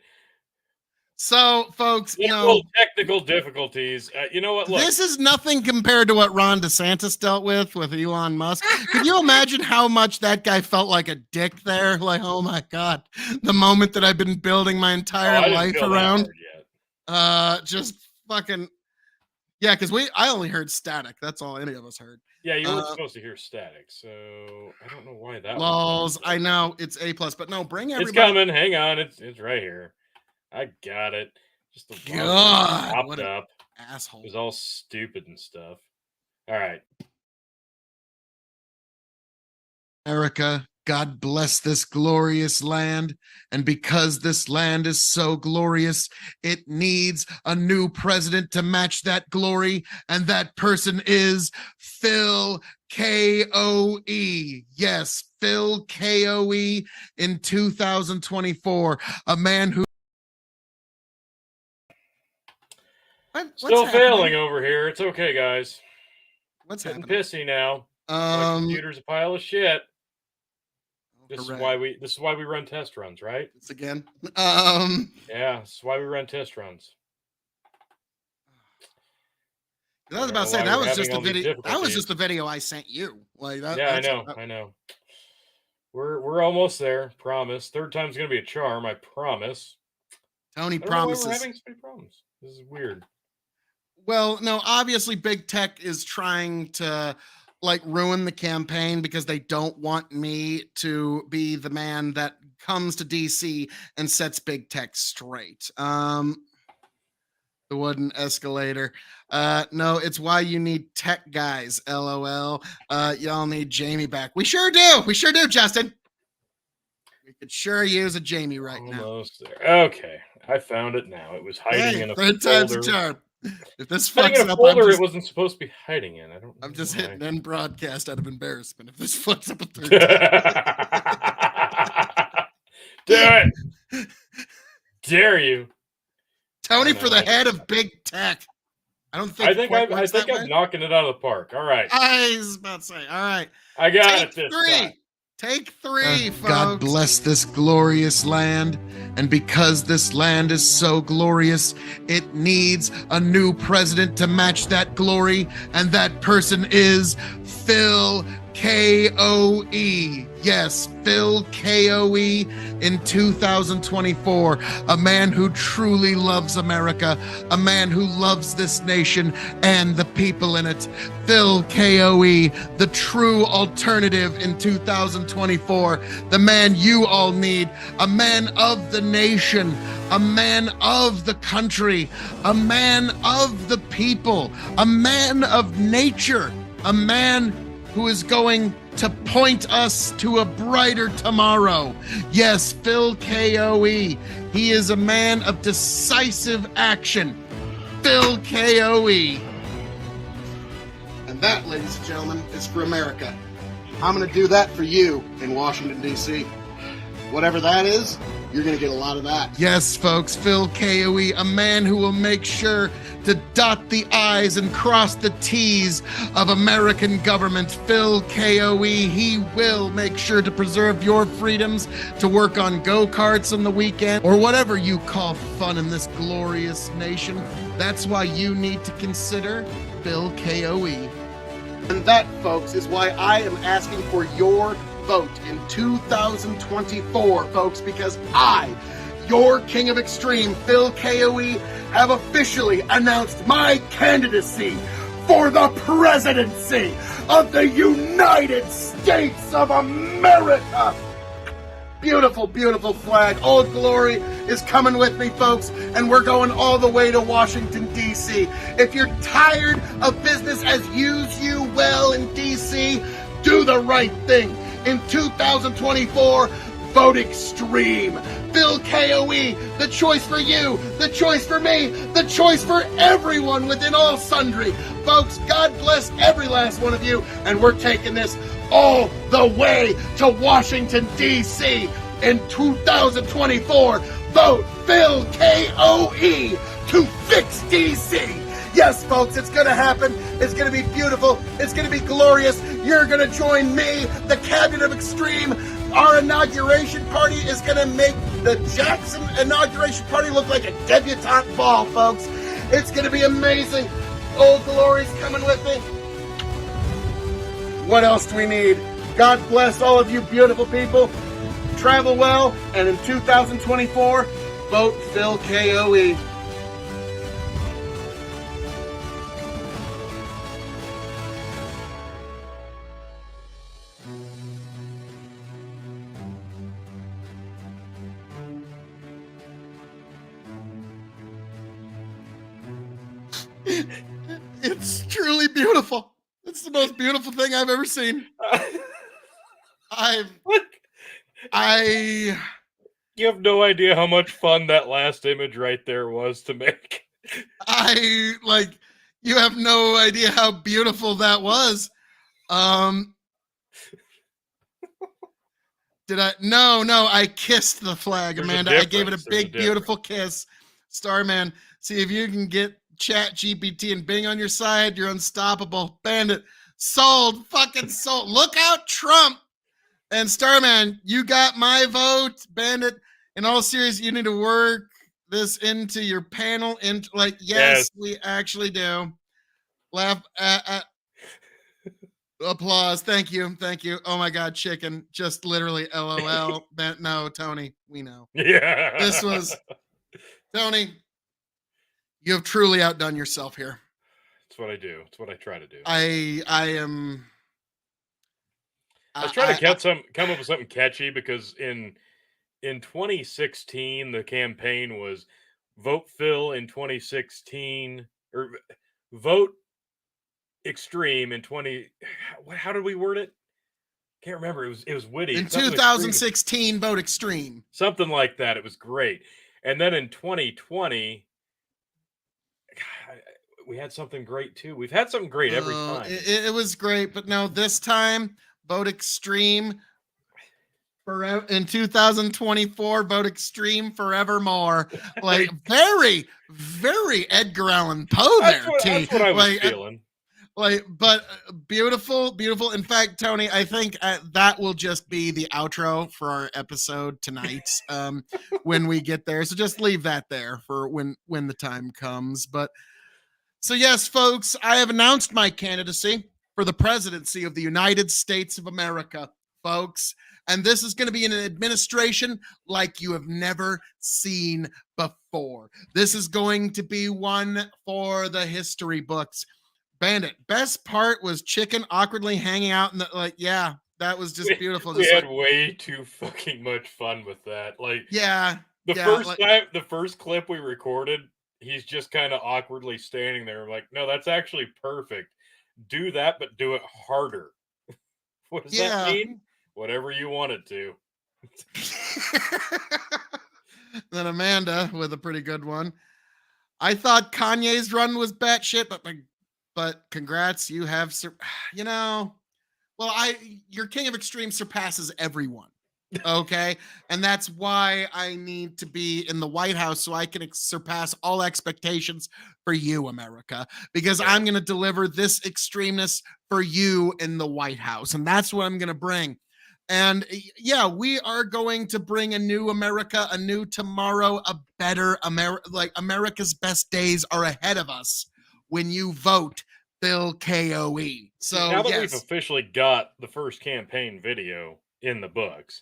Speaker 2: So, folks,
Speaker 1: Technical difficulties. You know what? Look,
Speaker 2: this is nothing compared to what Ron DeSantis dealt with Elon Musk. Can you imagine how much that guy felt like a dick there? Like, oh my God, the moment that I've been building my entire life around. Just fucking, yeah, because I only heard static. That's all any of us heard.
Speaker 1: Yeah, you weren't supposed to hear static, so I don't know why that
Speaker 2: was. I know it's A+, but no, bring everybody.
Speaker 1: It's coming. Hang on, it's right here. I got it. Just the
Speaker 2: God,
Speaker 1: popped up.
Speaker 2: Asshole.
Speaker 1: It was all stupid and stuff. All right.
Speaker 2: America, God bless this glorious land. And because this land is so glorious, it needs a new president to match that glory. And that person is Phil KOE. Yes, Phil KOE in 2024. A man who
Speaker 1: Still failing over here. It's okay, guys.
Speaker 2: What's
Speaker 1: getting
Speaker 2: happening?
Speaker 1: Pissy now. My computer's a pile of shit. This is why we run test runs, right?
Speaker 2: It's again.
Speaker 1: Yeah, this is why we run test runs.
Speaker 2: I was about to say that was just a video. That was just a video I sent you. Like that.
Speaker 1: Yeah, I know. We're almost there. Promise. Third time's gonna be a charm. I promise.
Speaker 2: Tony promises.
Speaker 1: We're having so many problems. This is weird.
Speaker 2: Well, no, obviously big tech is trying to like ruin the campaign because they don't want me to be the man that comes to DC and sets big tech straight. The wooden escalator. No, it's why you need tech guys, LOL. Y'all need Jamie back. We sure do, Justin. We could sure use a Jamie right
Speaker 1: Almost now. There. Okay, I found it now. It was hiding in a folder.
Speaker 2: Third time's a charm. If this
Speaker 1: fucks up, folder it wasn't supposed to be hiding in.
Speaker 2: I'm just hitting end broadcast out of embarrassment. If this fucks up a third time.
Speaker 1: Do it. Dare you.
Speaker 2: Tony for the head of big tech. I think
Speaker 1: I'm knocking it out of the park. All right.
Speaker 2: I was about to say, all right.
Speaker 1: I got it this time.
Speaker 2: Take three, folks. God bless this glorious land. And because this land is so glorious, it needs a new president to match that glory. And that person is Phil KOE. Yes, Phil KOE in 2024. A man who truly loves America, a man who loves this nation and the people in it. Phil KOE, the true alternative in 2024. The man you all need, a man of the nation, a man of the country, a man of the people, a man of nature, a man who is going to point us to a brighter tomorrow. Yes, Phil KOE. He is a man of decisive action. Phil KOE. And that, ladies and gentlemen, is for America. I'm going to do that for you in Washington, D.C. Whatever that is, you're going to get a lot of that. Yes, folks, Phil KOE, a man who will make sure to dot the I's and cross the T's of American government. Phil KOE, he will make sure to preserve your freedoms to work on go-karts on the weekend or whatever you call fun in this glorious nation. That's why you need to consider Phil KOE. And that, folks, is why I am asking for your vote in 2024, folks, because I, your King of Extreme, Phil KOE, have officially announced my candidacy for the presidency of the United States of America. Beautiful, beautiful flag. Old Glory is coming with me, folks, and we're going all the way to Washington, D.C. If you're tired of business as usual in D.C., do the right thing. In 2024, vote extreme. Phil KOE, the choice for you, the choice for me, the choice for everyone within all sundry. Folks, God bless every last one of you, and we're taking this all the way to Washington, D.C. in 2024. Vote Phil KOE to fix D.C. Yes, folks, it's going to happen. It's going to be beautiful. It's going to be glorious. You're going to join me, the Cabinet of Extreme. Our inauguration party is going to make the Jackson inauguration party look like a debutante ball, folks. It's going to be amazing. Old Glory's coming with me. What else do we need? God bless all of you beautiful people. Travel well, and in 2024, vote Phil KOE. It's truly beautiful. It's the most beautiful thing I've ever seen.
Speaker 1: You have no idea how much fun that last image right there was to make.
Speaker 2: You have no idea how beautiful that was. No, I kissed the flag,
Speaker 1: There's
Speaker 2: Amanda. I gave it a big, beautiful kiss. Starman, see if you can get Chat GPT and Bing on your side. You're unstoppable. Bandit, sold, fucking sold. Look out, Trump. And Starman, you got my vote. Bandit, in all seriousness, you need to work this into your panel. And yes, we actually do. Laugh. Applause. Thank you. Oh my God, chicken. Just literally LOL. No, Tony, we know.
Speaker 1: Yeah.
Speaker 2: This was Tony. You have truly outdone yourself here.
Speaker 1: That's what I do. It's what I try to do.
Speaker 2: I
Speaker 1: was trying to come up with something catchy because in 2016 the campaign was vote Phil in 2016 or vote extreme in 20. How did we word it? Can't remember. It was witty.
Speaker 2: In 2016, vote extreme.
Speaker 1: Something like that. It was great. And then in 2020. We had something great too. We've had something great every time.
Speaker 2: It was great, but no, this time vote extreme forever. In 2024, vote extreme forevermore. Like very, very Edgar Allan Poe there.
Speaker 1: That's what I was feeling.
Speaker 2: But beautiful. In fact, Tony, I think that will just be the outro for our episode tonight. When we get there, so just leave that there for when the time comes. But. So yes, folks, I have announced my candidacy for the presidency of the United States of America, folks. And this is going to be an administration like you have never seen before. This is going to be one for the history books. Bandit, best part was chicken awkwardly hanging out in the, that was just beautiful.
Speaker 1: We had way too fucking much fun with that. The first clip we recorded, he's just kind of awkwardly standing there. I'm like, no, that's actually perfect. Do that, but do it harder. What does that mean? Whatever you want it to.
Speaker 2: Then Amanda with a pretty good one. I thought Kanye's run was batshit, but congrats, you have, your King of Extreme surpasses everyone. Okay. And that's why I need to be in the White House so I can surpass all expectations for you, America, because
Speaker 1: Yeah.
Speaker 2: I'm going to deliver this extremeness for you in the White House. And that's what I'm going to bring. And yeah, we are going to bring a new America, a new tomorrow, a better America. Like America's best days are ahead of us when you vote Phil KOE.
Speaker 1: See,
Speaker 2: So,
Speaker 1: now that we've
Speaker 2: yes.
Speaker 1: officially got the first campaign video in the books,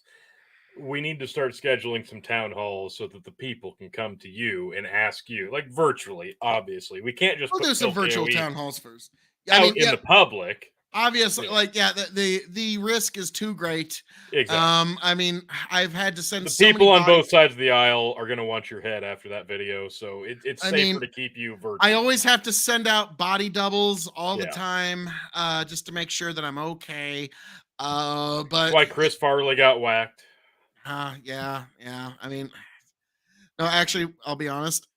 Speaker 1: we need to start scheduling some town halls so that the people can come to you and ask you, like virtually, obviously. We can't just
Speaker 2: We'll
Speaker 1: put
Speaker 2: do some
Speaker 1: Phil
Speaker 2: virtual
Speaker 1: KOE
Speaker 2: town halls first. I
Speaker 1: out
Speaker 2: mean,
Speaker 1: in
Speaker 2: yeah,
Speaker 1: the public.
Speaker 2: obviously,
Speaker 1: Yeah,
Speaker 2: like, yeah, the risk is too great.
Speaker 1: exactly.
Speaker 2: I mean, I've had to send
Speaker 1: The
Speaker 2: so many
Speaker 1: people on
Speaker 2: body.
Speaker 1: both sides of the aisle are going to want your head after that video, so it's
Speaker 2: I
Speaker 1: safer
Speaker 2: mean,
Speaker 1: to keep you
Speaker 2: I
Speaker 1: virtual.
Speaker 2: always have to send out body doubles all the
Speaker 1: Yeah.
Speaker 2: time, just to make sure that I'm okay.
Speaker 1: That's
Speaker 2: But
Speaker 1: why Chris Farley got whacked.
Speaker 2: yeah, yeah. I mean, no, actually, I'll be honest.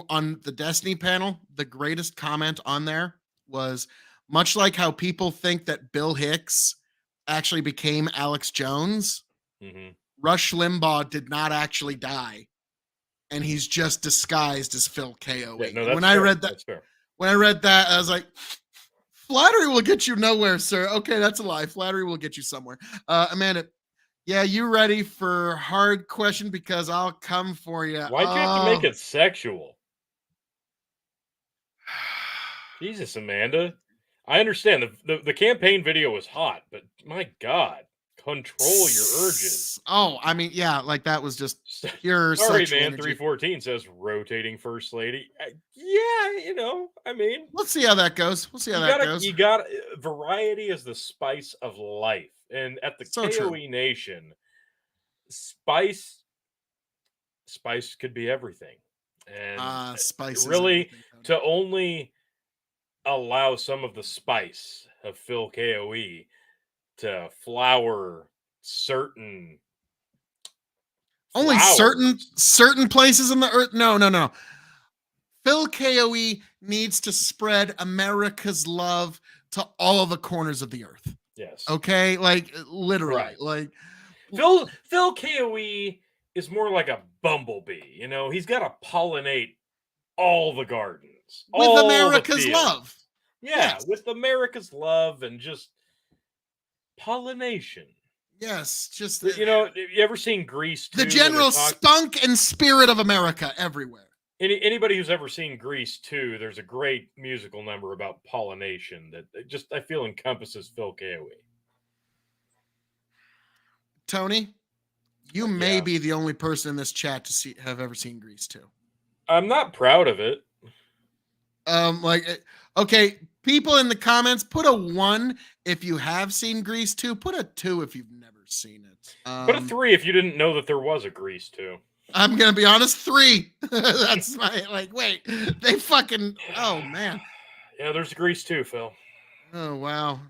Speaker 2: On the Destiny panel, the greatest comment on there was much like how people think that Bill Hicks actually became Alex Jones.
Speaker 1: Hmm.
Speaker 2: Rush Limbaugh did not actually die, and he's just disguised as Phil
Speaker 1: Yeah,
Speaker 2: KOE.
Speaker 1: no,
Speaker 2: And
Speaker 1: that's fair. That's fair.
Speaker 2: when I read that, I was like, flattery will get you nowhere, sir. Okay, that's a lie. Flattery will get you somewhere. Amanda, yeah, you ready for hard question because I'll come for you.
Speaker 1: Why'd you have to make
Speaker 2: Oh,
Speaker 1: it sexual? Jesus, Amanda. I understand the campaign video was hot, but my God, control your urges.
Speaker 2: oh, I mean, yeah, like that was just pure
Speaker 1: Sorry,
Speaker 2: sexual
Speaker 1: man.
Speaker 2: energy.
Speaker 1: 314 says rotating first lady. Yeah, I mean,
Speaker 2: Let's see how that goes. We'll see how that goes.
Speaker 1: you got variety is the spice of life, and at the
Speaker 2: So true.
Speaker 1: KOE Nation, spice spice could be everything, and
Speaker 2: Spice is
Speaker 1: really
Speaker 2: everything, Tony.
Speaker 1: to only allow some of the spice of Phil KOE to flower certain
Speaker 2: Only
Speaker 1: flowers.
Speaker 2: certain places in the earth. No, no, no. Phil KOE needs to spread America's love to all the corners of the earth.
Speaker 1: Yes.
Speaker 2: Okay, like literally,
Speaker 1: Right.
Speaker 2: like
Speaker 1: Phil KOE is more like a bumblebee, he's got to pollinate all the gardens,
Speaker 2: with
Speaker 1: all the
Speaker 2: America's
Speaker 1: fields.
Speaker 2: love.
Speaker 1: Yeah,
Speaker 2: Yes,
Speaker 1: with America's love and just pollination.
Speaker 2: yes, just
Speaker 1: Have you ever seen Grease
Speaker 2: the
Speaker 1: 2 when they're
Speaker 2: general
Speaker 1: talking?
Speaker 2: spunk and spirit of America everywhere.
Speaker 1: Anybody who's ever seen Grease 2, there's a great musical number about pollination that I feel encompasses Phil KOE.
Speaker 2: Tony, you may
Speaker 1: Yeah.
Speaker 2: be the only person in this chat to have ever seen Grease too.
Speaker 1: I'm not proud of it.
Speaker 2: Okay, people in the comments, put a 1 if you have seen Grease 2, put a 2 if you've never seen it.
Speaker 1: Put a 3 if you didn't know that there was a Grease 2.
Speaker 2: I'm gonna be honest, 3. That's my wait, they fucking oh man.
Speaker 1: Yeah, there's a Grease 2, Phil.
Speaker 2: Oh wow.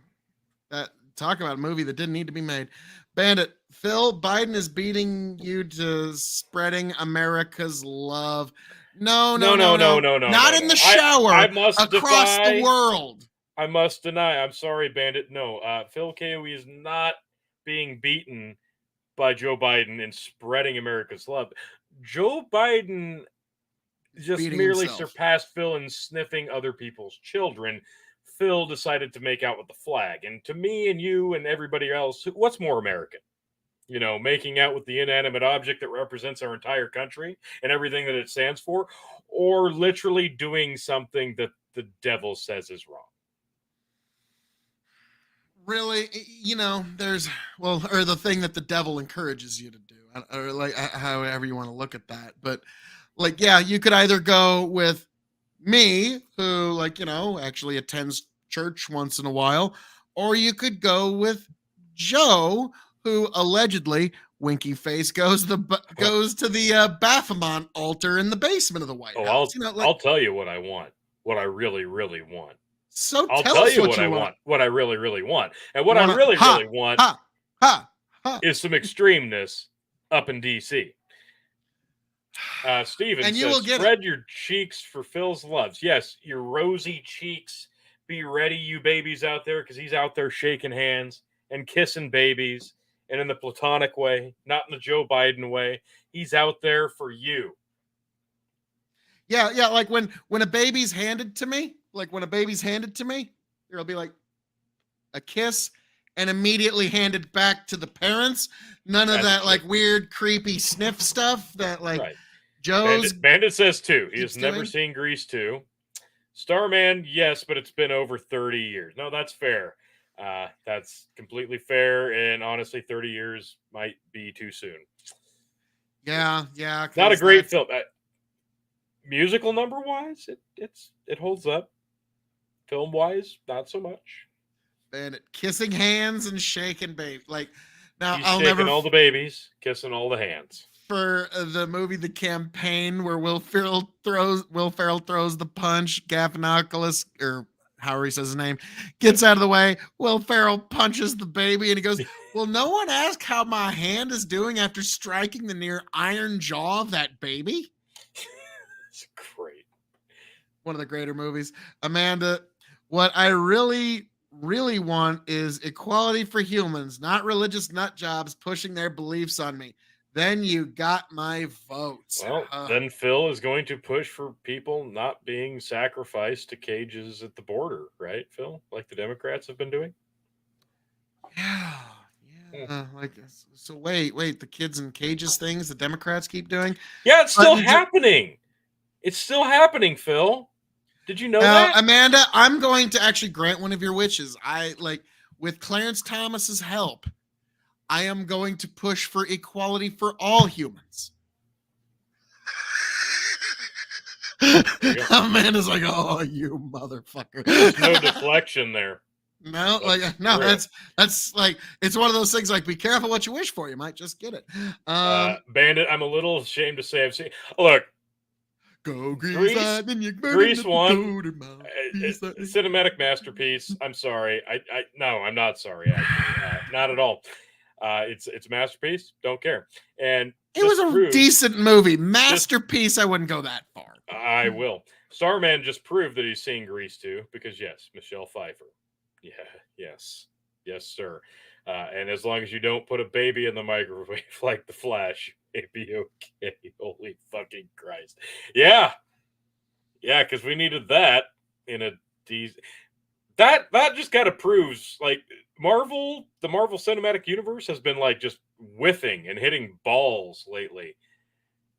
Speaker 2: That talk about a movie that didn't need to be made. Bandit, Phil Biden is beating you to spreading America's love. No, no,
Speaker 1: No,
Speaker 2: no,
Speaker 1: no, no,
Speaker 2: no.
Speaker 1: no, no,
Speaker 2: Not
Speaker 1: no,
Speaker 2: in the
Speaker 1: no. I
Speaker 2: shower,
Speaker 1: must
Speaker 2: across the
Speaker 1: defy.
Speaker 2: world.
Speaker 1: I must deny. I'm sorry, Bandit. No, Phil KOE is not being beaten by Joe Biden in spreading America's love. Joe Biden just
Speaker 2: Beating
Speaker 1: merely
Speaker 2: himself.
Speaker 1: surpassed Phil in sniffing other people's children. Phil decided to make out with the flag. And to me and you and everybody else, what's more American? Making out with the inanimate object that represents our entire country and everything that it stands for, or literally doing something that the devil says is wrong.
Speaker 2: Really, there's or the thing that the devil encourages you to do, or like however you want to look at that. But like, yeah, you could either go with me, who actually attends church once in a while, or you could go with Joe, who allegedly winky face goes goes to the Baphomet altar in the basement of the White
Speaker 1: Oh,
Speaker 2: House.
Speaker 1: I'll tell you what I want. What I really, really want.
Speaker 2: So
Speaker 1: I'll
Speaker 2: tell
Speaker 1: tell
Speaker 2: us
Speaker 1: you
Speaker 2: what
Speaker 1: what
Speaker 2: you
Speaker 1: I
Speaker 2: want.
Speaker 1: want. What I really, really want. And
Speaker 2: You
Speaker 1: what I
Speaker 2: want to
Speaker 1: really, really want
Speaker 2: ha ha.
Speaker 1: is some extremeness up in DC. Steven
Speaker 2: And you
Speaker 1: says,
Speaker 2: will get it.
Speaker 1: spread your cheeks for Phil's loves. Yes, your rosy cheeks. Be ready, you babies out there, because he's out there shaking hands and kissing babies and in the platonic way, not in the Joe Biden way. He's out there for you.
Speaker 2: Yeah, yeah. Like when a baby's handed to me, there'll be like a kiss and immediately handed back to the parents. None of
Speaker 1: That's
Speaker 2: that like
Speaker 1: different.
Speaker 2: weird, creepy sniff stuff that like
Speaker 1: Right.
Speaker 2: Joe's
Speaker 1: Bandit says 2. He
Speaker 2: keeps
Speaker 1: has never
Speaker 2: doing.
Speaker 1: seen Grease 2. Starman, yes, but it's been over 30 years. No, that's fair. That's completely fair. And honestly, 30 years might be too soon.
Speaker 2: Yeah, yeah.
Speaker 1: Not a
Speaker 2: Because
Speaker 1: great
Speaker 2: that's
Speaker 1: film. Musical number wise, it holds up. Film wise, not so much.
Speaker 2: and kissing hands and shaking baby. Like now,
Speaker 1: He's
Speaker 2: I'll never
Speaker 1: shaking all the babies, kissing all the hands.
Speaker 2: for the movie The Campaign where Will Ferrell throws the punch. Gaffinopoulos, or however he says his name, gets out of the way. Will Ferrell punches the baby and he goes, "Will no one ask how my hand is doing after striking the near iron jaw of that baby?"
Speaker 1: It's great.
Speaker 2: One of the greater movies. Amanda, what I really, really want is equality for humans, not religious nut jobs pushing their beliefs on me. Then you got my vote.
Speaker 1: Well, then Phil is going to push for people not being sacrificed to cages at the border, right, Phil? Like the Democrats have been doing?
Speaker 2: Yeah. Yeah. Like, so wait, the kids in cages things the Democrats keep doing?
Speaker 1: Yeah, it's
Speaker 2: But
Speaker 1: still
Speaker 2: you just,
Speaker 1: happening. It's still happening, Phil. Did you know that?
Speaker 2: Amanda, I'm going to actually grant one of your wishes. I like with Clarence Thomas's help, I am going to push for equality for all humans. Amanda's like, "Oh, you motherfucker!"
Speaker 1: There's no deflection there.
Speaker 2: No, like no,
Speaker 1: real.
Speaker 2: that's like it's one of those things. Like, be careful what you wish for. You might just get it.
Speaker 1: Bandit, I'm a little ashamed to say I've seen. Look,
Speaker 2: Go
Speaker 1: Grease one, cinematic masterpiece. I'm sorry. No, I'm not sorry. Actually, not at all. It's a masterpiece. Don't care. And
Speaker 2: It was a
Speaker 1: proved,
Speaker 2: decent movie, masterpiece. I wouldn't go that far.
Speaker 1: I will. Starman just proved that he's seen Grease too, because yes, Michelle Pfeiffer. Yeah, yes, sir. And as long as you don't put a baby in the microwave like the Flash, it'd be okay. Holy fucking Christ! Yeah, because we needed that in a that just kind of proves like the Marvel Cinematic Universe has been like just whiffing and hitting balls lately.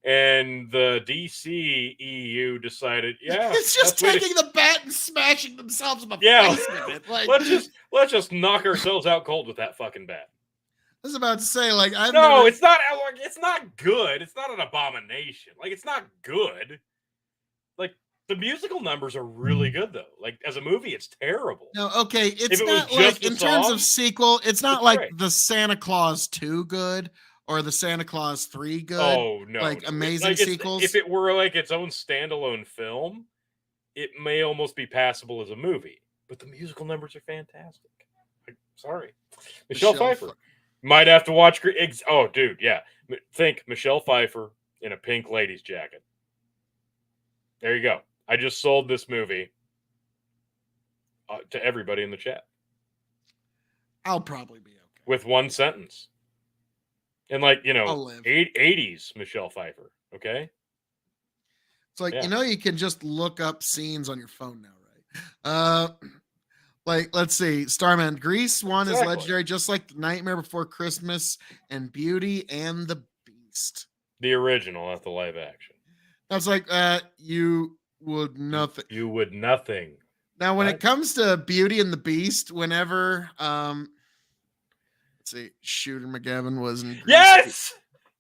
Speaker 1: And the DC EU decided,
Speaker 2: It's just taking the bat and smashing themselves in the face with it. Like,
Speaker 1: let's just knock ourselves out cold with that fucking bat.
Speaker 2: I was about to say, like,
Speaker 1: it's not good. It's not an abomination. Like, it's not good. Like, the musical numbers are really good though. Like, as a movie, it's terrible.
Speaker 2: No, okay, it's not like in terms of sequel, it's not like the Santa Claus 2 good or the Santa Claus 3 good.
Speaker 1: Oh no,
Speaker 2: like amazing sequels.
Speaker 1: If it were like its own standalone film, it may almost be passable as a movie. But the musical numbers are fantastic. Sorry, Michelle Pfeiffer. Might have to watch. Oh, dude, yeah. Think Michelle Pfeiffer in a pink lady's jacket. There you go. I just sold this movie to everybody in the chat.
Speaker 2: I'll probably be okay
Speaker 1: with one sentence. And 80s Michelle Pfeiffer. Okay.
Speaker 2: It's like, you can just look up scenes on your phone now, right? Like, let's see. Starman, Grease 1 is legendary, just like Nightmare Before Christmas and Beauty and the Beast.
Speaker 1: The original, not the live action.
Speaker 2: That's like, you would nothing.
Speaker 1: You would nothing.
Speaker 2: Now, when it comes to Beauty and the Beast, whenever, let's see, Shooter McGavin was in Grease.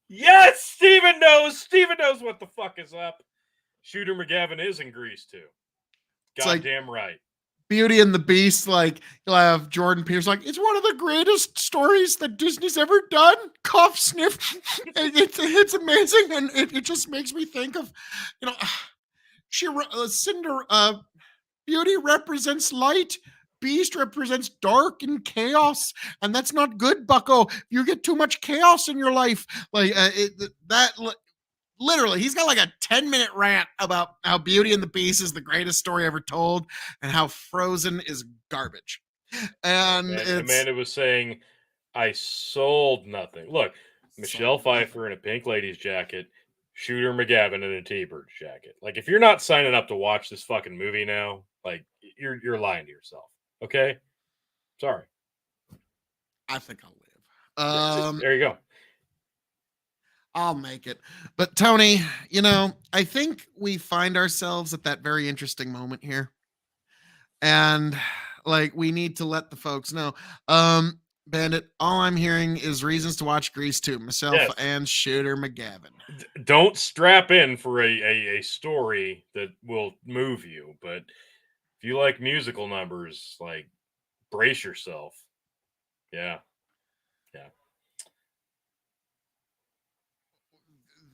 Speaker 1: Yes! Steven knows what the fuck is up. Shooter McGavin is in Grease too. Goddamn right.
Speaker 2: Beauty and the Beast, like, you'll have Jordan Peterson, like, it's one of the greatest stories that Disney's ever done. Cough, sniff. It's amazing, and it just makes me think of, Beauty represents light. Beast represents dark and chaos, and that's not good, bucko. You get too much chaos in your life. Like, literally, he's got like a 10-minute rant about how Beauty and the Beast is the greatest story ever told and how Frozen is garbage. And
Speaker 1: Amanda was saying I sold nothing. Look, Michelle
Speaker 2: Sold nothing.
Speaker 1: Pfeiffer in a pink lady's jacket, Shooter McGavin in a T-Bird jacket. Like, if you're not signing up to watch this fucking movie now, like, you're lying to yourself. Okay, sorry.
Speaker 2: I think I'll
Speaker 1: Yeah,
Speaker 2: live.
Speaker 1: there you go.
Speaker 2: I'll make it. But Tony, I think we find ourselves at that very interesting moment here. And like we need to let the folks know. Bandit, all I'm hearing is reasons to watch Grease 2, myself
Speaker 1: Yes.
Speaker 2: and Shooter McGavin.
Speaker 1: Don't strap in for a story that will move you, but if you like musical numbers, like, brace yourself. Yeah. Yeah.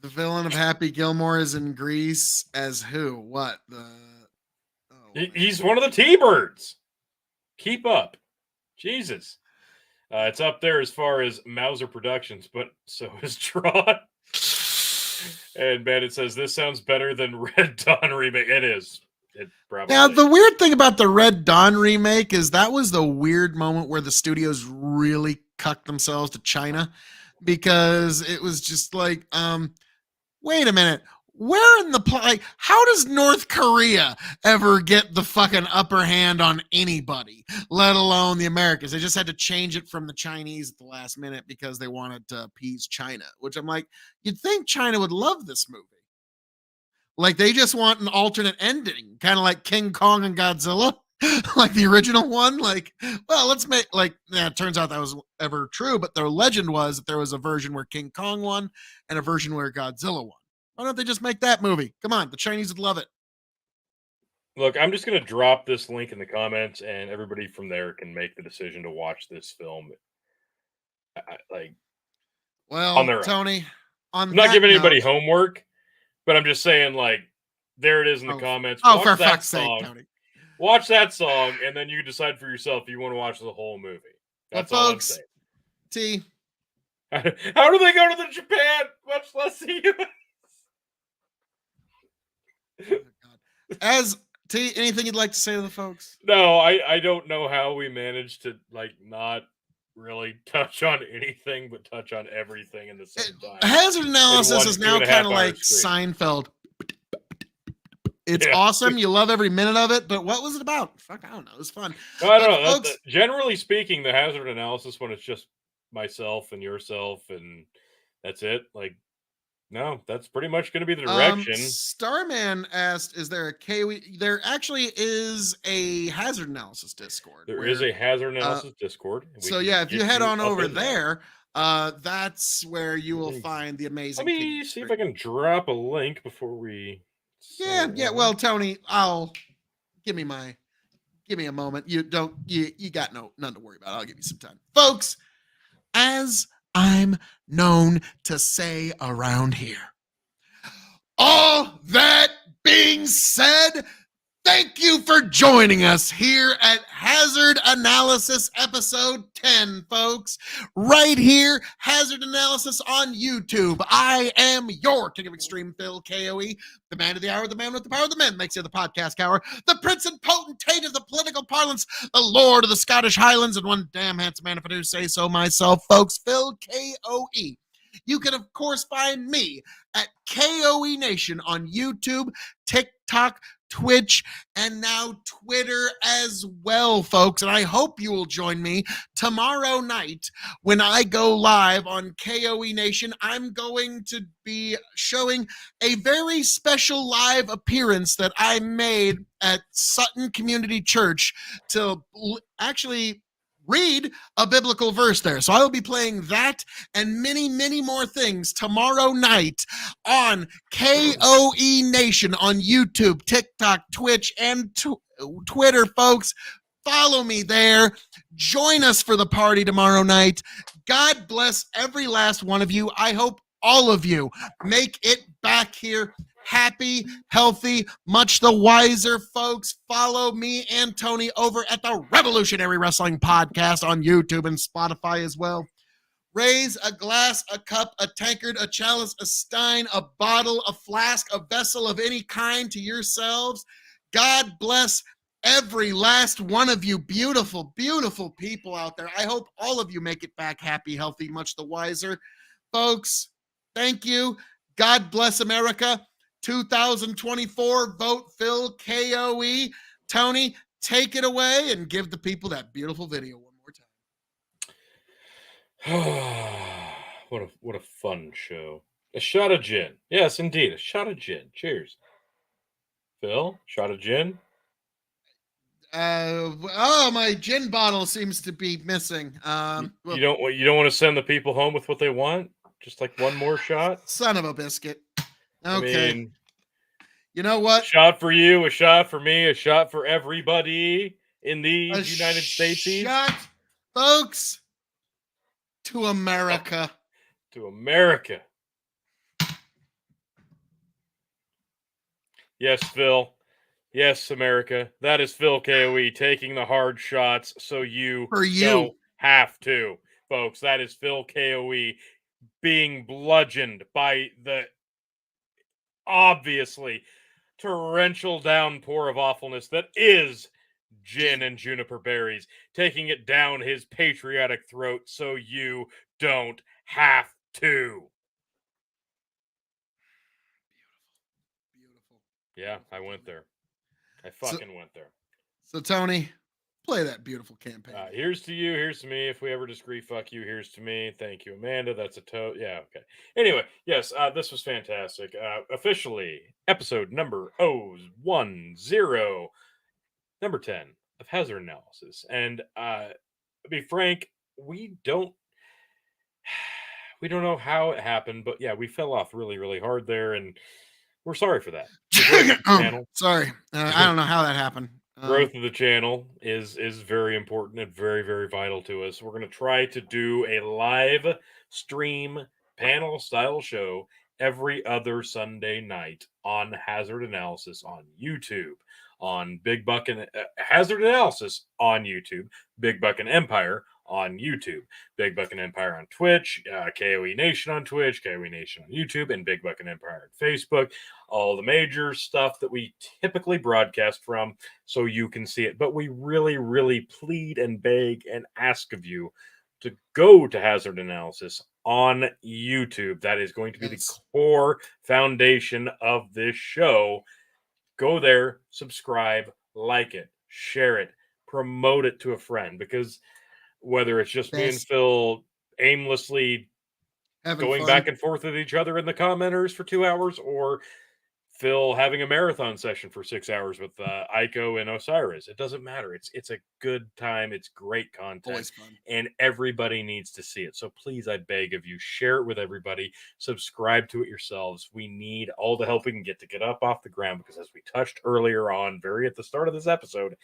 Speaker 2: The villain of Happy Gilmore is in Grease as who? What?
Speaker 1: He's one of the T-Birds. Keep up. Jesus. It's up there as far as Mauser Productions, but so is Tron. And Bandit says, this sounds better than Red Dawn remake. It is. It probably
Speaker 2: Now, the
Speaker 1: is.
Speaker 2: weird thing about the Red Dawn remake is that was the weird moment where the studios really cucked themselves to China, because it was just like, wait a minute. Where in the like, how does North Korea ever get the fucking upper hand on anybody, let alone the Americans? They just had to change it from the Chinese at the last minute because they wanted to appease China, which I'm like, you'd think China would love this movie. Like, they just want an alternate ending, kind of like King Kong and Godzilla, like the original one. Like, well, let's make, like, yeah, it turns out that was ever true, but the legend was that there was a version where King Kong won and a version where Godzilla won. Why don't they just make that movie? Come on, the Chinese would love it.
Speaker 1: Look, I'm just going to drop this link in the comments, and everybody from there can make the decision to watch this film. Like, on
Speaker 2: Well,
Speaker 1: their own.
Speaker 2: Tony, on
Speaker 1: I'm not
Speaker 2: that
Speaker 1: giving
Speaker 2: note,
Speaker 1: anybody homework, but I'm just saying, like, there it is in the comments.
Speaker 2: Oh,
Speaker 1: Watch
Speaker 2: for
Speaker 1: that
Speaker 2: fuck's
Speaker 1: song.
Speaker 2: sake, Tony.
Speaker 1: Watch that song, and then you can decide for yourself if you want to watch the whole movie. That's all I'm saying.
Speaker 2: T.
Speaker 1: How do they go to the Japan, much less the US?
Speaker 2: As T, anything you'd like to say to the folks?
Speaker 1: No, I don't know how we managed to, like, not really touch on anything, but touch on everything in the same time.
Speaker 2: Hazard analysis is now kind of like
Speaker 1: screen.
Speaker 2: Seinfeld. It's awesome. You love every minute of it, but what was it about? Fuck, I don't know. It was fun.
Speaker 1: No, I don't know. Folks, generally speaking, the hazard analysis, when it's just myself and yourself and that's it, like, no, that's pretty much going to be the direction.
Speaker 2: Starman asked, is there a KOE? There actually is a hazard analysis Discord.
Speaker 1: There is a hazard analysis Discord.
Speaker 2: So yeah, if you head on over there, that's where you will find the amazing.
Speaker 1: Let me see if I can drop a link before we.
Speaker 2: Yeah. Well, Tony, give me a moment. You got nothing to worry about. I'll give you some time, folks. As I'm known to say around here, all that being said, thank you for joining us here at Hazard Analysis episode 10, folks. Right here, Hazard Analysis on YouTube. I am your King of Extreme, Phil KOE, the man of the hour, the man with the power, the man makes you the podcast cower, the prince and potentate of the political parlance, the lord of the Scottish Highlands, and one damn handsome man, if I do say so myself, folks, Phil KOE. You can, of course, find me at KOE Nation on YouTube, TikTok, Twitch, and now Twitter as well, folks. And I hope you will join me tomorrow night when I go live on KOE Nation. I'm going to be showing a very special live appearance that I made at Sutton Community Church to actually read a biblical verse there. So I will be playing that and many, many more things tomorrow night on KOE Nation on YouTube, TikTok, Twitch, and Twitter, folks. Follow me there. Join us for the party tomorrow night. God bless every last one of you. I hope all of you make it back here happy, healthy, much the wiser, folks. Follow me and Tony over at the Revolutionary Wrestling Podcast on YouTube and Spotify as well. Raise a glass, a cup, a tankard, a chalice, a stein, a bottle, a flask, a vessel of any kind to yourselves. God bless every last one of you beautiful, beautiful people out there. I hope all of you make it back happy, healthy, much the wiser. Folks, thank you. God bless America. 2024, vote Phil KOE. Tony, take it away and give the people that beautiful video one more time.
Speaker 1: What a fun show. A shot of gin. Yes, indeed, a shot of gin. Cheers. Phil, shot of gin.
Speaker 2: My gin bottle seems to be missing.
Speaker 1: You don't want to send the people home with what they want? Just like one more shot?
Speaker 2: Son of a biscuit.
Speaker 1: I
Speaker 2: Okay.
Speaker 1: mean,
Speaker 2: you know what?
Speaker 1: A shot for you, a shot for me, a shot for everybody in these
Speaker 2: A
Speaker 1: United States.
Speaker 2: Shot, folks, to America.
Speaker 1: To America. Yes, Phil. Yes, America. That is Phil KOE taking the hard shots so you don't have to. Folks, that is Phil KOE being bludgeoned by the obviously torrential downpour of awfulness that is gin and juniper berries, taking it down his patriotic throat so you don't have to.
Speaker 2: Beautiful.
Speaker 1: Yeah, I went there. I fucking went there.
Speaker 2: So, Tony, play that beautiful campaign.
Speaker 1: Here's to you, here's to me. If we ever disagree, fuck you, here's to me. Thank you, Amanda. That's a toe. Yeah, okay. Anyway, yes, this was fantastic. Officially, episode number 010, number 10 of Hazard Analysis. And to be frank, we don't know how it happened, but yeah, we fell off really, really hard there, and we're sorry for that.
Speaker 2: Sorry, I don't know how that happened.
Speaker 1: Growth of the channel is very important and very, very vital to us. We're going to try to do a live stream panel style show every other Sunday night on Hazard Analysis on YouTube, on Big Buck and Hazard Analysis on YouTube, Big Buck and Empire on YouTube, Big Buck and Empire on Twitch, KOE Nation on Twitch, KOE Nation on YouTube, and Big Buck and Empire on Facebook. All the major stuff that we typically broadcast from so you can see it. But we really, really plead and beg and ask of you to go to Hazard Analysis on YouTube. That is going to be the core foundation of this show. Go there, subscribe, like it, share it, promote it to a friend, because whether it's just me and Phil aimlessly going back and forth with each other in the commenters for 2 hours, or Phil having a marathon session for 6 hours with Aiko and Osiris, it doesn't matter. It's a good time. It's great content, and everybody needs to see it. So please, I beg of you, share it with everybody. Subscribe to it yourselves. We need all the help we can get up off the ground, because as we touched earlier on, very at the start of this episode,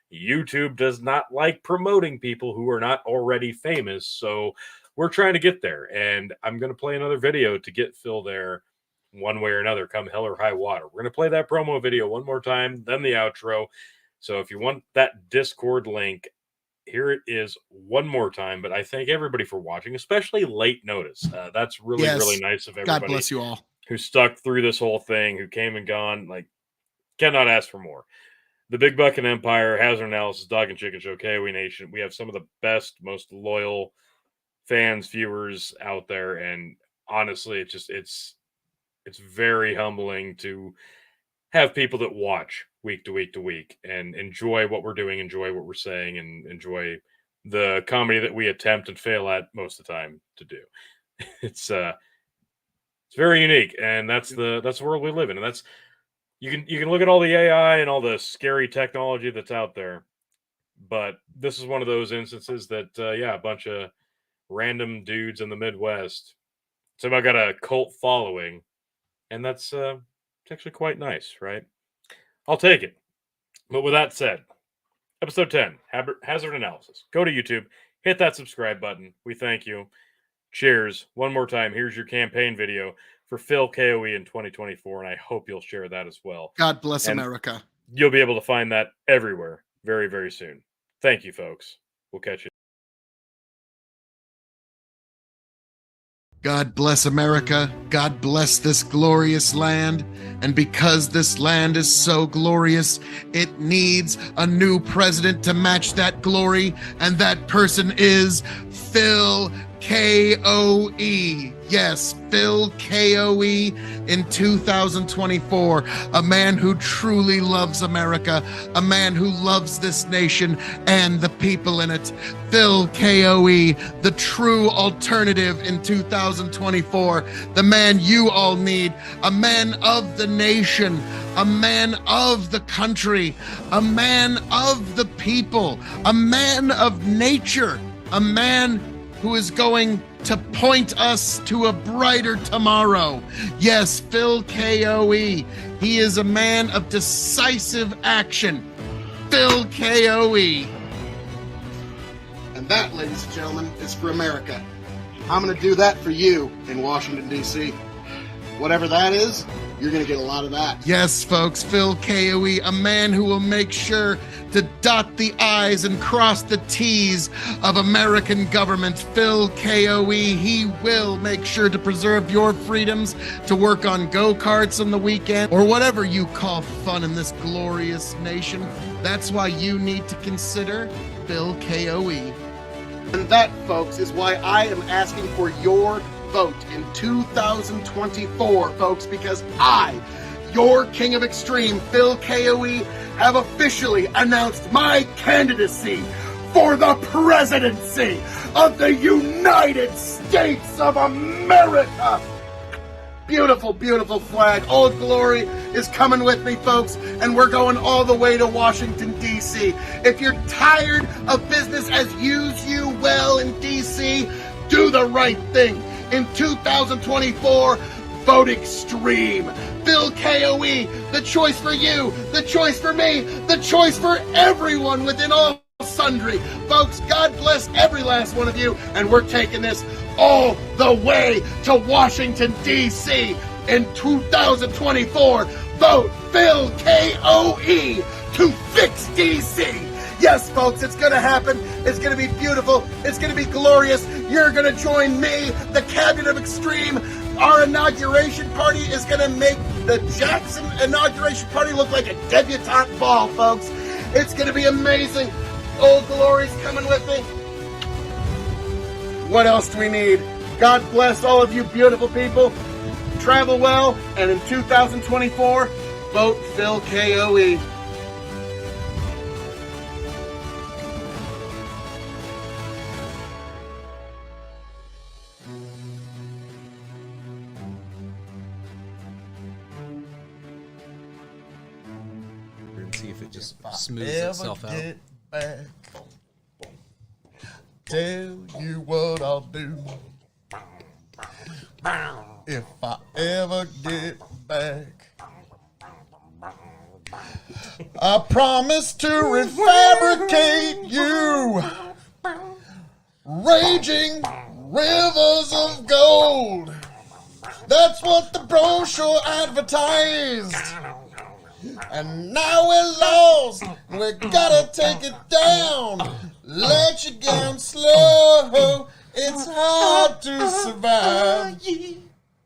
Speaker 1: YouTube does not like promoting people who are not already famous. So we're trying to get there, and I'm going to play another video to get Phil there one way or another, come hell or high water. We're going to play that promo video one more time, then the outro. So if you want that Discord link, here it is one more time. But I thank everybody for watching, especially late notice. That's really, really nice of everybody.
Speaker 2: God bless you all
Speaker 1: who stuck through this whole thing, who came and gone. Like, cannot ask for more. The Big Buck and Empire, Hazard Analysis, Dog and Chicken Show, KOE Nation. We have some of the best, most loyal fans, viewers out there, and honestly, it's very humbling to have people that watch week to week to week and enjoy what we're doing, enjoy what we're saying, and enjoy the comedy that we attempt and fail at most of the time to do. It's very unique, and that's the world we live in, and that's. You can look at all the AI and all the scary technology that's out there, but this is one of those instances that a bunch of random dudes in the Midwest somehow got a cult following, and that's it's actually quite nice, right? I'll take it. But with that said, episode 10, Hazard Analysis. Go to YouTube, hit that subscribe button. We thank you. Cheers. One more time. Here's your campaign video for Phil KOE in 2024, and I hope you'll share that as well.
Speaker 2: God bless America.
Speaker 1: You'll be able to find that everywhere very, very soon. Thank you, folks. We'll catch you.
Speaker 2: God bless America. God bless this glorious land. And because this land is so glorious, it needs a new president to match that glory. And that person is Phil KOE. Yes, Phil KOE in 2024. A man who truly loves America, a man who loves this nation and the people in it. Phil KOE, the true alternative in 2024. The man you all need, a man of the nation, a man of the country, a man of the people, a man of nature, a man who is going to point us to a brighter tomorrow. Yes, Phil KOE. He is a man of decisive action. Phil KOE. And that, ladies and gentlemen, is for America. I'm going to do that for you in Washington, D.C. Whatever that is, you're going to get a lot of that. Yes, folks, Phil KOE, a man who will make sure to dot the I's and cross the T's of American government. Phil KOE, he will make sure to preserve your freedoms to work on go-karts on the weekend or whatever you call fun in this glorious nation. That's why you need to consider Phil KOE. And that, folks, is why I am asking for your vote in 2024, folks, because I, your King of Extreme, Phil KOE, have officially announced my candidacy for the presidency of the United States of America. Beautiful, beautiful flag. Old Glory is coming with me, folks, and we're going all the way to Washington, D.C. If you're tired of business as usual in D.C., do the right thing. In 2024, vote extreme. Phil KOE, the choice for you, the choice for me, the choice for everyone within all sundry. Folks, God bless every last one of you, and we're taking this all the way to Washington, D.C. in 2024. Vote Phil KOE to fix D.C. Yes, folks, it's going to happen. It's going to be beautiful. It's going to be glorious. You're going to join me, the Cabinet of Extreme. Our inauguration party is going to make the Jackson inauguration party look like a debutante ball, folks. It's going to be amazing. Old Glory's coming with me. What else do we need? God bless all of you beautiful people. Travel well, and in 2024, vote Phil KOE.
Speaker 3: And see if it just smooths itself out.
Speaker 2: Get back, tell you what I'll do. If I ever get back, I promise to refabricate you, raging rivers of gold. That's what the brochure advertised. And now we're lost, we gotta take it down. Let you down slow, it's hard to survive.